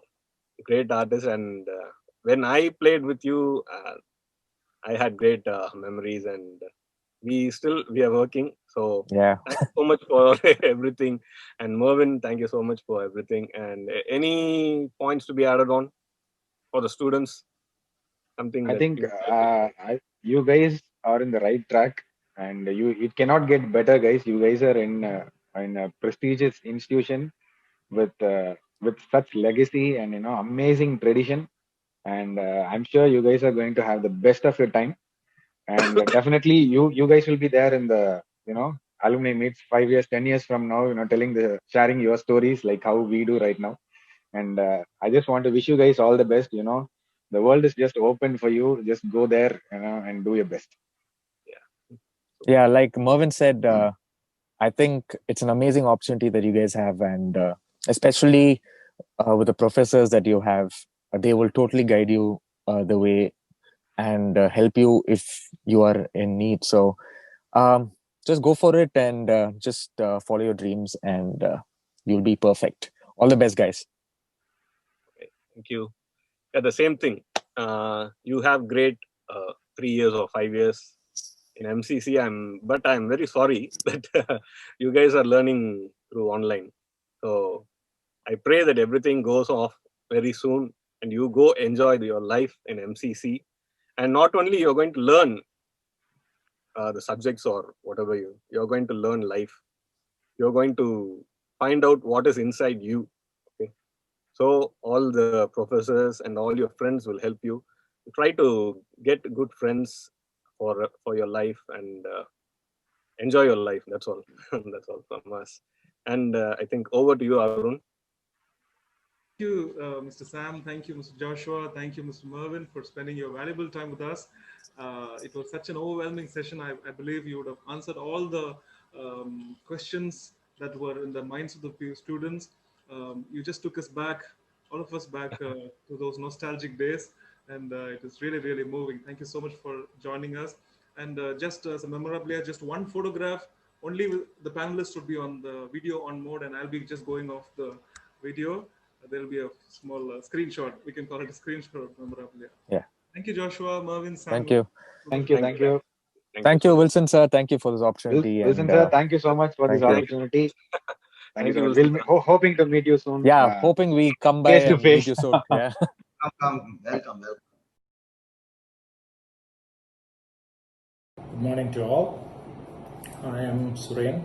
great artist. And when I played with you, I had great memories, and we are working. So thank you so much for everything. And Mervin, thank you so much for everything. And any points to be added on for the students? Something I that think you guys are in the right track, and it cannot get better, guys. You guys are in a prestigious institution with such legacy and amazing tradition, and I'm sure you guys are going to have the best of your time. And definitely you guys will be there in the alumni meets 5 years, 10 years from now, sharing your stories like how we do right now. And I just want to wish you guys all the best. The world is just open for you. Just go there, and do your best. Yeah, like Mervin said, I think it's an amazing opportunity that you guys have, and especially with the professors that you have, they will totally guide you the way and help you if you are in need. So just go for it and just follow your dreams, and you'll be perfect. All the best, guys. Okay, thank you. Yeah, the same thing. You have great 3 years or 5 years in MCC. But I'm very sorry that you guys are learning through online. So I pray that everything goes off very soon and you go enjoy your life in MCC. And not only you're going to learn the subjects or whatever you're going to learn life. You're going to find out what is inside you. Okay. So all the professors and all your friends will help you. Try to get good friends for your life and enjoy your life. That's all. That's all from us. And I think over to you, Arun. Thank you, Mr. Sam. Thank you, Mr. Joshua. Thank you, Mr. Mervin, for spending your valuable time with us. It was such an overwhelming session. I believe you would have answered all the questions that were in the minds of the few students. You just took us back, all of us back to those nostalgic days. And it is really, really moving. Thank you so much for joining us. And just as a memorabilia, just one photograph. Only the panelists would be on the video on mode, and I'll be just going off the video. There'll be a small screenshot. We can call it a screenshot of memorabilia. Yeah. Thank you, Joshua, Mervin, Sam. Thank you. Thank you. Thank you, Wilson, sir. Thank you for this opportunity. Wilson, sir, thank you so much for this opportunity. Thank you so much. We'll hoping to meet you soon. Yeah, hoping we come by face to and face. meet you soon. Yeah. Welcome. Good morning to all. I am Suresh.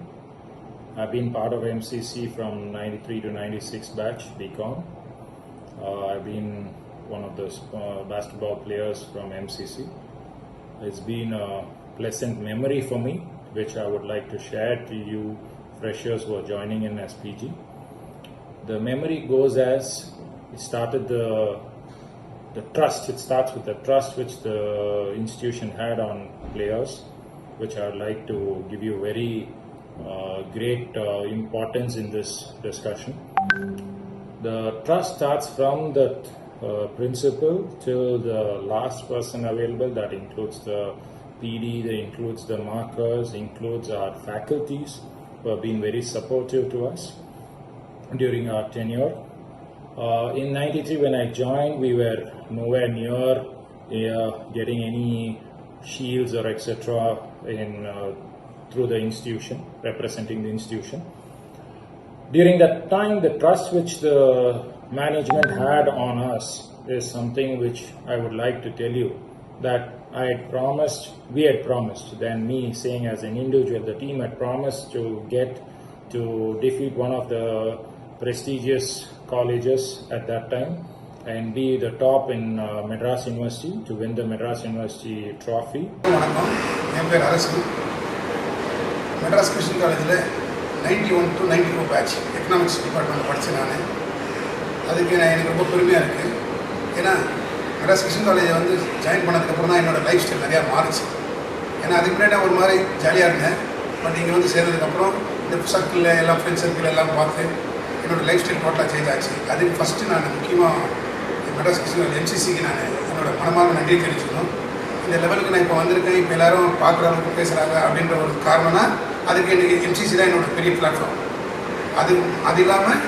I've been part of MCC from 93 to 96 batch, BCom. I've been one of the basketball players from MCC. It's been a pleasant memory for me, which I would like to share to you freshers who are joining in as PG. The memory goes as it started the trust. It starts with the trust which the institution had on players, which I would like to give you very great importance in this discussion. The trust starts from the principal till the last person available. That includes the PD, that includes the markers, includes our faculties who have been very supportive to us during our tenure. In 93 when I joined, we were nowhere near getting any shields or etc. through the institution, representing the institution. During that time, the trust which the management had on us is something which I would like to tell you that we had promised, then me saying as an individual, the team had promised to defeat one of the prestigious colleges at that time and be the top in Madras University, to win the Madras University trophy. Madras Christian College 91 to 94 batch economics department படிச்சேன் நான். அதுக்கு எனக்கு ரொம்ப பெருமையா இருக்கு. ஏன்னா மெட்ராஸ் கிருஷ்ணன் காலேஜை வந்து ஜாயின் பண்ணதுக்கப்புறம் தான் என்னோடய லைஃப் ஸ்டைல் நிறையா மாறிச்சு. ஏன்னா அதுக்கு முன்னாடி நான் ஒரு மாதிரி ஜாலியாக இருந்தேன். பட் இங்கே வந்து சேர்ந்ததுக்கப்புறம் இந்த சர்க்கிளில் எல்லாம் ஃப்ரெண்ட்ஸ் சர்க்கிள் எல்லாம் பார்த்து என்னோடய லைஃப் ஸ்டைல் டோட்டலாக சேஞ்ச் ஆச்சு. அதுக்கு ஃபஸ்ட்டு நான் முக்கியமாக மெட்ராஸ் கிருஷ்ணன் எம்சிசிக்கு நான் என்னோடய மனமாக நன்றி தெரிவிச்சுக்கணும். இந்த லெவலுக்கு நான் இப்போ வந்திருக்கேன், இப்போ எல்லோரும் பார்க்குற அளவுக்கு பேசுகிறாங்க அப்படின்ற ஒரு காரணம்னா அதுக்கு எனக்கு எம்சிசி தான் என்னோடய பெரிய பிளாட்ஃபார்ம். அது இல்லாமல்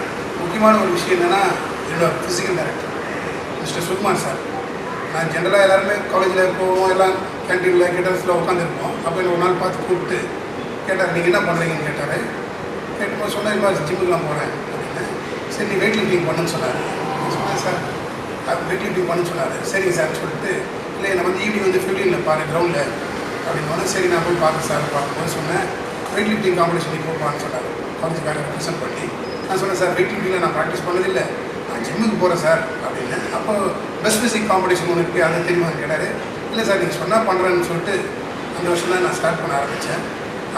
முக்கியமான ஒரு விஷயம் என்னென்னா என்னோடய physical director mister Sukumar sir. நான் ஜென்ரலாக எல்லாருமே காலேஜில் போவோம், எல்லாம் கேன்டீனில் கேட்டர்ஸில் உட்காந்துருப்போம். அப்போ என்ன ஒரு நாள் பார்த்து கூப்பிட்டு கேட்டார், நீங்கள் என்ன பண்ணுறீங்கன்னு கேட்டார். கேட்டுப்போது சொன்னேன், இது மாதிரி ஜிம்முக்குலாம் போகிறேன் அப்படின்னு. சரி நீ வெயிட் லிஃப்டிங் பண்ணுன்னு சொன்னார். சொன்னேன் சார் வெயிட் லிஃப்டிங் பண்ணுன்னு சொன்னார். சரிங்க சார் சொல்லிட்டு, இல்லை என்னை வந்து ஈவினிங் வந்து 15 பாரு கிரவுண்டில் அப்படின்னு. சரி நான் போய் பார்த்தேன் சார். பார்க்கும்போது சொன்னேன் வெயிட் லிஃப்டிங் காம்படிஷன் நீ போப்பான்னு சொன்னார். காலேஜுக்காக ரெப்ரசென்ட் பண்ணி நான் சொன்னேன் சார் வெயிட் லிஃப்டிங்கில் நான் ப்ராக்டிஸ் பண்ணதில்லை, நான் ஜிம்முக்கு போகிறேன் சார் அப்படின்னு. அப்போ பெஸ்ட் ஃபிசிக் காம்படிஷன் ஒன்று இருக்குது, அதை தெரியுமான்னு கேட்டார். இல்லை சார் நீங்கள் சொன்னால் பண்ணுறேன்னு சொல்லிட்டு அந்த வருஷம் தான் நான் ஸ்டார்ட் பண்ண ஆரம்பித்தேன்.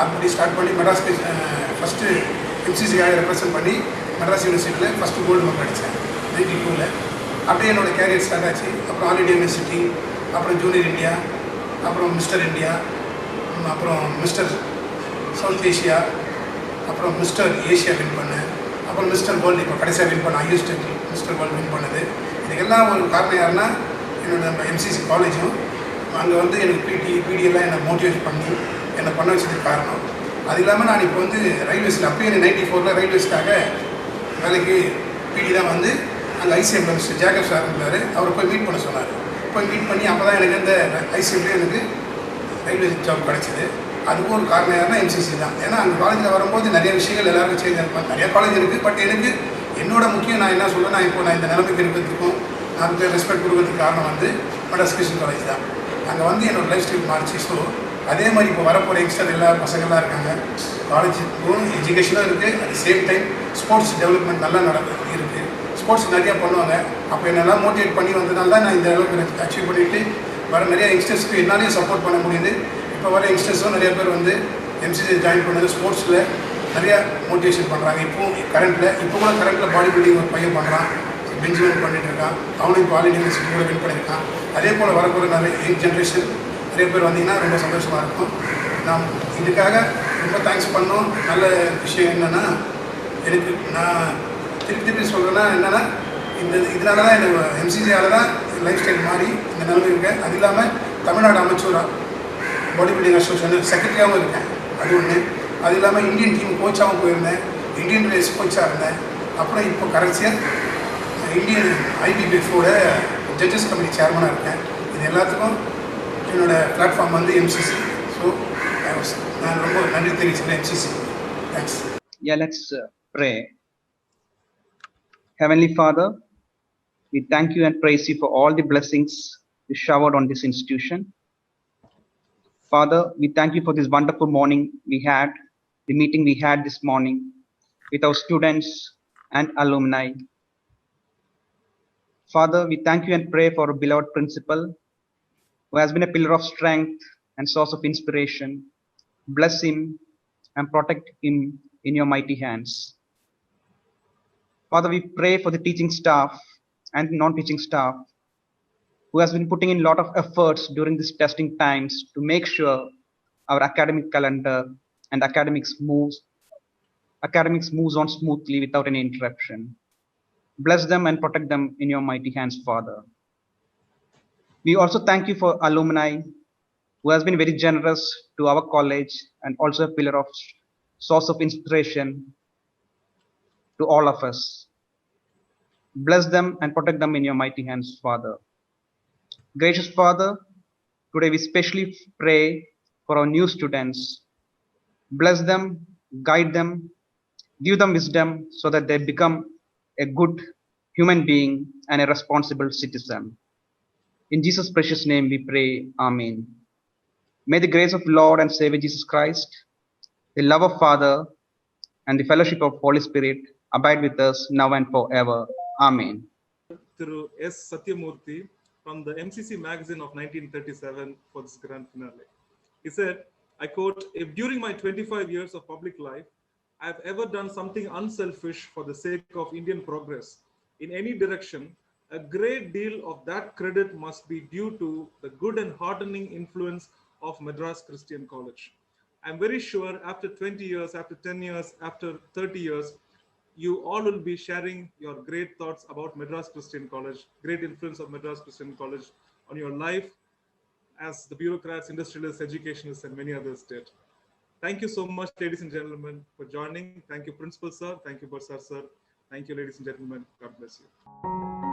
அப்படி ஸ்டார்ட் பண்ணி மெட்ராஸ் ஃபஸ்ட்டு எம்சிசிக்காக ரெப்ரசென்ட் பண்ணி மெட்ராஸ் யூனிவர்சிட்டியில் ஃபஸ்ட்டு கோல்டு மெடல் அடித்தேன் 92. அப்படியே என்னோடய கேரியர் ஸ்டார்ட் ஆச்சு. அப்புறம் ஆல் இண்டியா யூனிவர்சிட்டி, அப்புறம் ஜூனியர் இந்தியா, அப்புறம் மிஸ்டர் இந்தியா, அப்புறம் மிஸ்டர் சவுத் ஏஷியா, அப்புறம் மிஸ்டர் ஏஷியா வின் பண்ணேன். அப்புறம் மிஸ்டர் வேர்ல்டு இப்போ கடைசியாக வின் பண்ண ஐஎஸ் மிஸ்டர் வேர்ல்டு வின் பண்ணது. இதுக்கெல்லாம் ஒரு காரணம் யாருன்னா என்னோட நம்ம எம்சிசி காலேஜும் அங்கே வந்து எனக்கு பிடிஎல்லாம் என்னை மோட்டிவேட் பண்ணி என்னை பண்ண வச்சதுக்கு காரணம். அது இல்லாமல் நான் இப்போ வந்து ரயில்வேஸில் அப்பயே எனக்கு 94 ரயில்வேஸ்க்காக வேலைக்கு பிடி தான் வந்து அங்கே ஐசிஎம்ல மிஸ்டர் ஜேக்கப் சார் இருந்தார். அவரை போய் மீட் பண்ண சொன்னார். போய் மீட் பண்ணி அப்போ தான் எனக்கு இந்த ஐசிஎம்லேயே எனக்கு ரயில்வே ஜாப் கிடச்சிது. அதுக்கும் ஒரு காரணம் யாருன்னா எம்சிசி தான். ஏன்னா அங்கே காலேஜில் வரும்போது நிறைய விஷயங்கள் எல்லாருக்கும் சேஞ்ச் ஆகும். நிறைய காலேஜ் இருக்குது, பட் எனக்கு என்னோட முக்கியம் நான் என்ன சொல்கிறேன், நான் இந்த நிலைமைக்கு இருக்கிறதுக்கும் நான் ரெஸ்பெக்ட் கொடுக்கறதுக்கு காரணம் வந்து மெட்ராஸ் கிருஷ்ணன் காலேஜ் தான். அங்கே வந்து என்னோடய லைஃப் ஸ்டைல் மாறிச்சு. ஸோ அதே மாதிரி இப்போ வரப்போகிற யங்ஸ்டர் எல்லா பசங்கள்லாம் இருக்காங்க. காலேஜ் எஜுகேஷனும் இருக்குது, at same time sports development நல்லா இருக்குது. ஸ்போர்ட்ஸ் நிறையா பண்ணுவாங்க. அப்போ என்னெல்லாம் மோட்டிவேட் பண்ணி வந்ததுனால தான் நான் இந்த அளவுக்கு அச்சீவ் பண்ணிவிட்டு வர நிறைய யங்ஸ்டர்ஸ்க்கு என்னாலையும் சப்போர்ட் பண்ண முடியுது. இப்போ வர யங்ஸ்டர்ஸும் நிறைய பேர் வந்து எம்சிசி ஜாயின் பண்ணது ஸ்போர்ட்ஸில் நிறையா மோட்டிவேஷன் பண்ணுறாங்க. இப்போ கூட கரண்ட்டில் பாடி பில்டிங் ஒரு பையன் பண்ணுறான், பெஞ்சுமெண்ட் பண்ணிட்டு இருக்கான். அவனும் இப்போ ஆல் இண்டியா யூனிவர்சிட்டி கூட வின் பண்ணியிருக்கான். அதே போல் வரப்போகிற நிறைய யங் ஜென்ரேஷன் நிறைய பேர் வந்தீங்கன்னா ரொம்ப சந்தோஷமாக இருக்கும். நாம் இதுக்காக ரொம்ப தேங்க்ஸ் பண்ணோம். நல்ல விஷயம் என்னென்னா எனக்கு நான் திருப்பி சொல்கிறேன்னா என்னென்னா இதனால தான் எனக்கு எம்சிசியால் தான் லைஃப் ஸ்டைல் மாறி இந்த நிலைமை இருக்கேன். அது இல்லாமல் தமிழ்நாடு அமைச்சராக பாடி பில்டிங் அசோசியேஷன் செக்ரட்டரியாகவும் இருக்கேன், அது ஒன்று. அது இல்லாமல் இந்தியன் டீம் கோச்சாகவும் போயிருந்தேன், இந்தியன் ரேஸ் கோச்சாக இருந்தேன். அப்புறம் இப்போ கடைசியாக இந்தியன் ஐபிபிஎஃபோட ஜட்ஜஸ் கமிட்டி சேர்மனாக இருக்கேன். இது எல்லாத்துக்கும் என்னோட பிளாட்ஃபார்ம் வந்து எம்சிசி. ஸோ நான் ரொம்ப நன்றி தெரிவிச்சுக்கிறேன் MCC. Thanks. Yeah, let's pray. Heavenly Father, we thank you and praise you for all the blessings you showered on this institution. Father, we thank you for this wonderful morning we had, the meeting we had this morning with our students and alumni. Father, we thank you and pray for our beloved principal, who has been a pillar of strength and source of inspiration. Bless him and protect him in your mighty hands. Father, we pray for the teaching staff and non-teaching staff who has been putting in a lot of efforts during these testing times to make sure our academic calendar and academics moves on smoothly without any interruption. Bless them and protect them in your mighty hands, Father. We also thank you for alumni who has been very generous to our college and also a pillar of source of inspiration to all of us. Bless them and protect them in your mighty hands, Father. Gracious Father, today we specially pray for our new students. Bless them, guide them, give them wisdom so that they become a good human being and a responsible citizen. In Jesus' precious name we pray, Amen. May the grace of Lord and Savior Jesus Christ, the love of Father, and the fellowship of Holy Spirit abide with us now and forever. Amen. Through S. Satyamurthy from the MCC magazine of 1937 for this grand finale. He said, I quote, "If during my 25 years of public life, I have ever done something unselfish for the sake of Indian progress in any direction, a great deal of that credit must be due to the good and heartening influence of Madras Christian College. I'm very sure after 20 years, after 10 years, after 30 years, you all will be sharing your great thoughts about Madras Christian College, great influence of Madras Christian College on your life as the bureaucrats, industrialists, educationists, and many others did. Thank you so much, ladies and gentlemen, for joining. Thank you, Principal Sir. Thank you, Bursar Sir. Thank you, ladies and gentlemen. God bless you.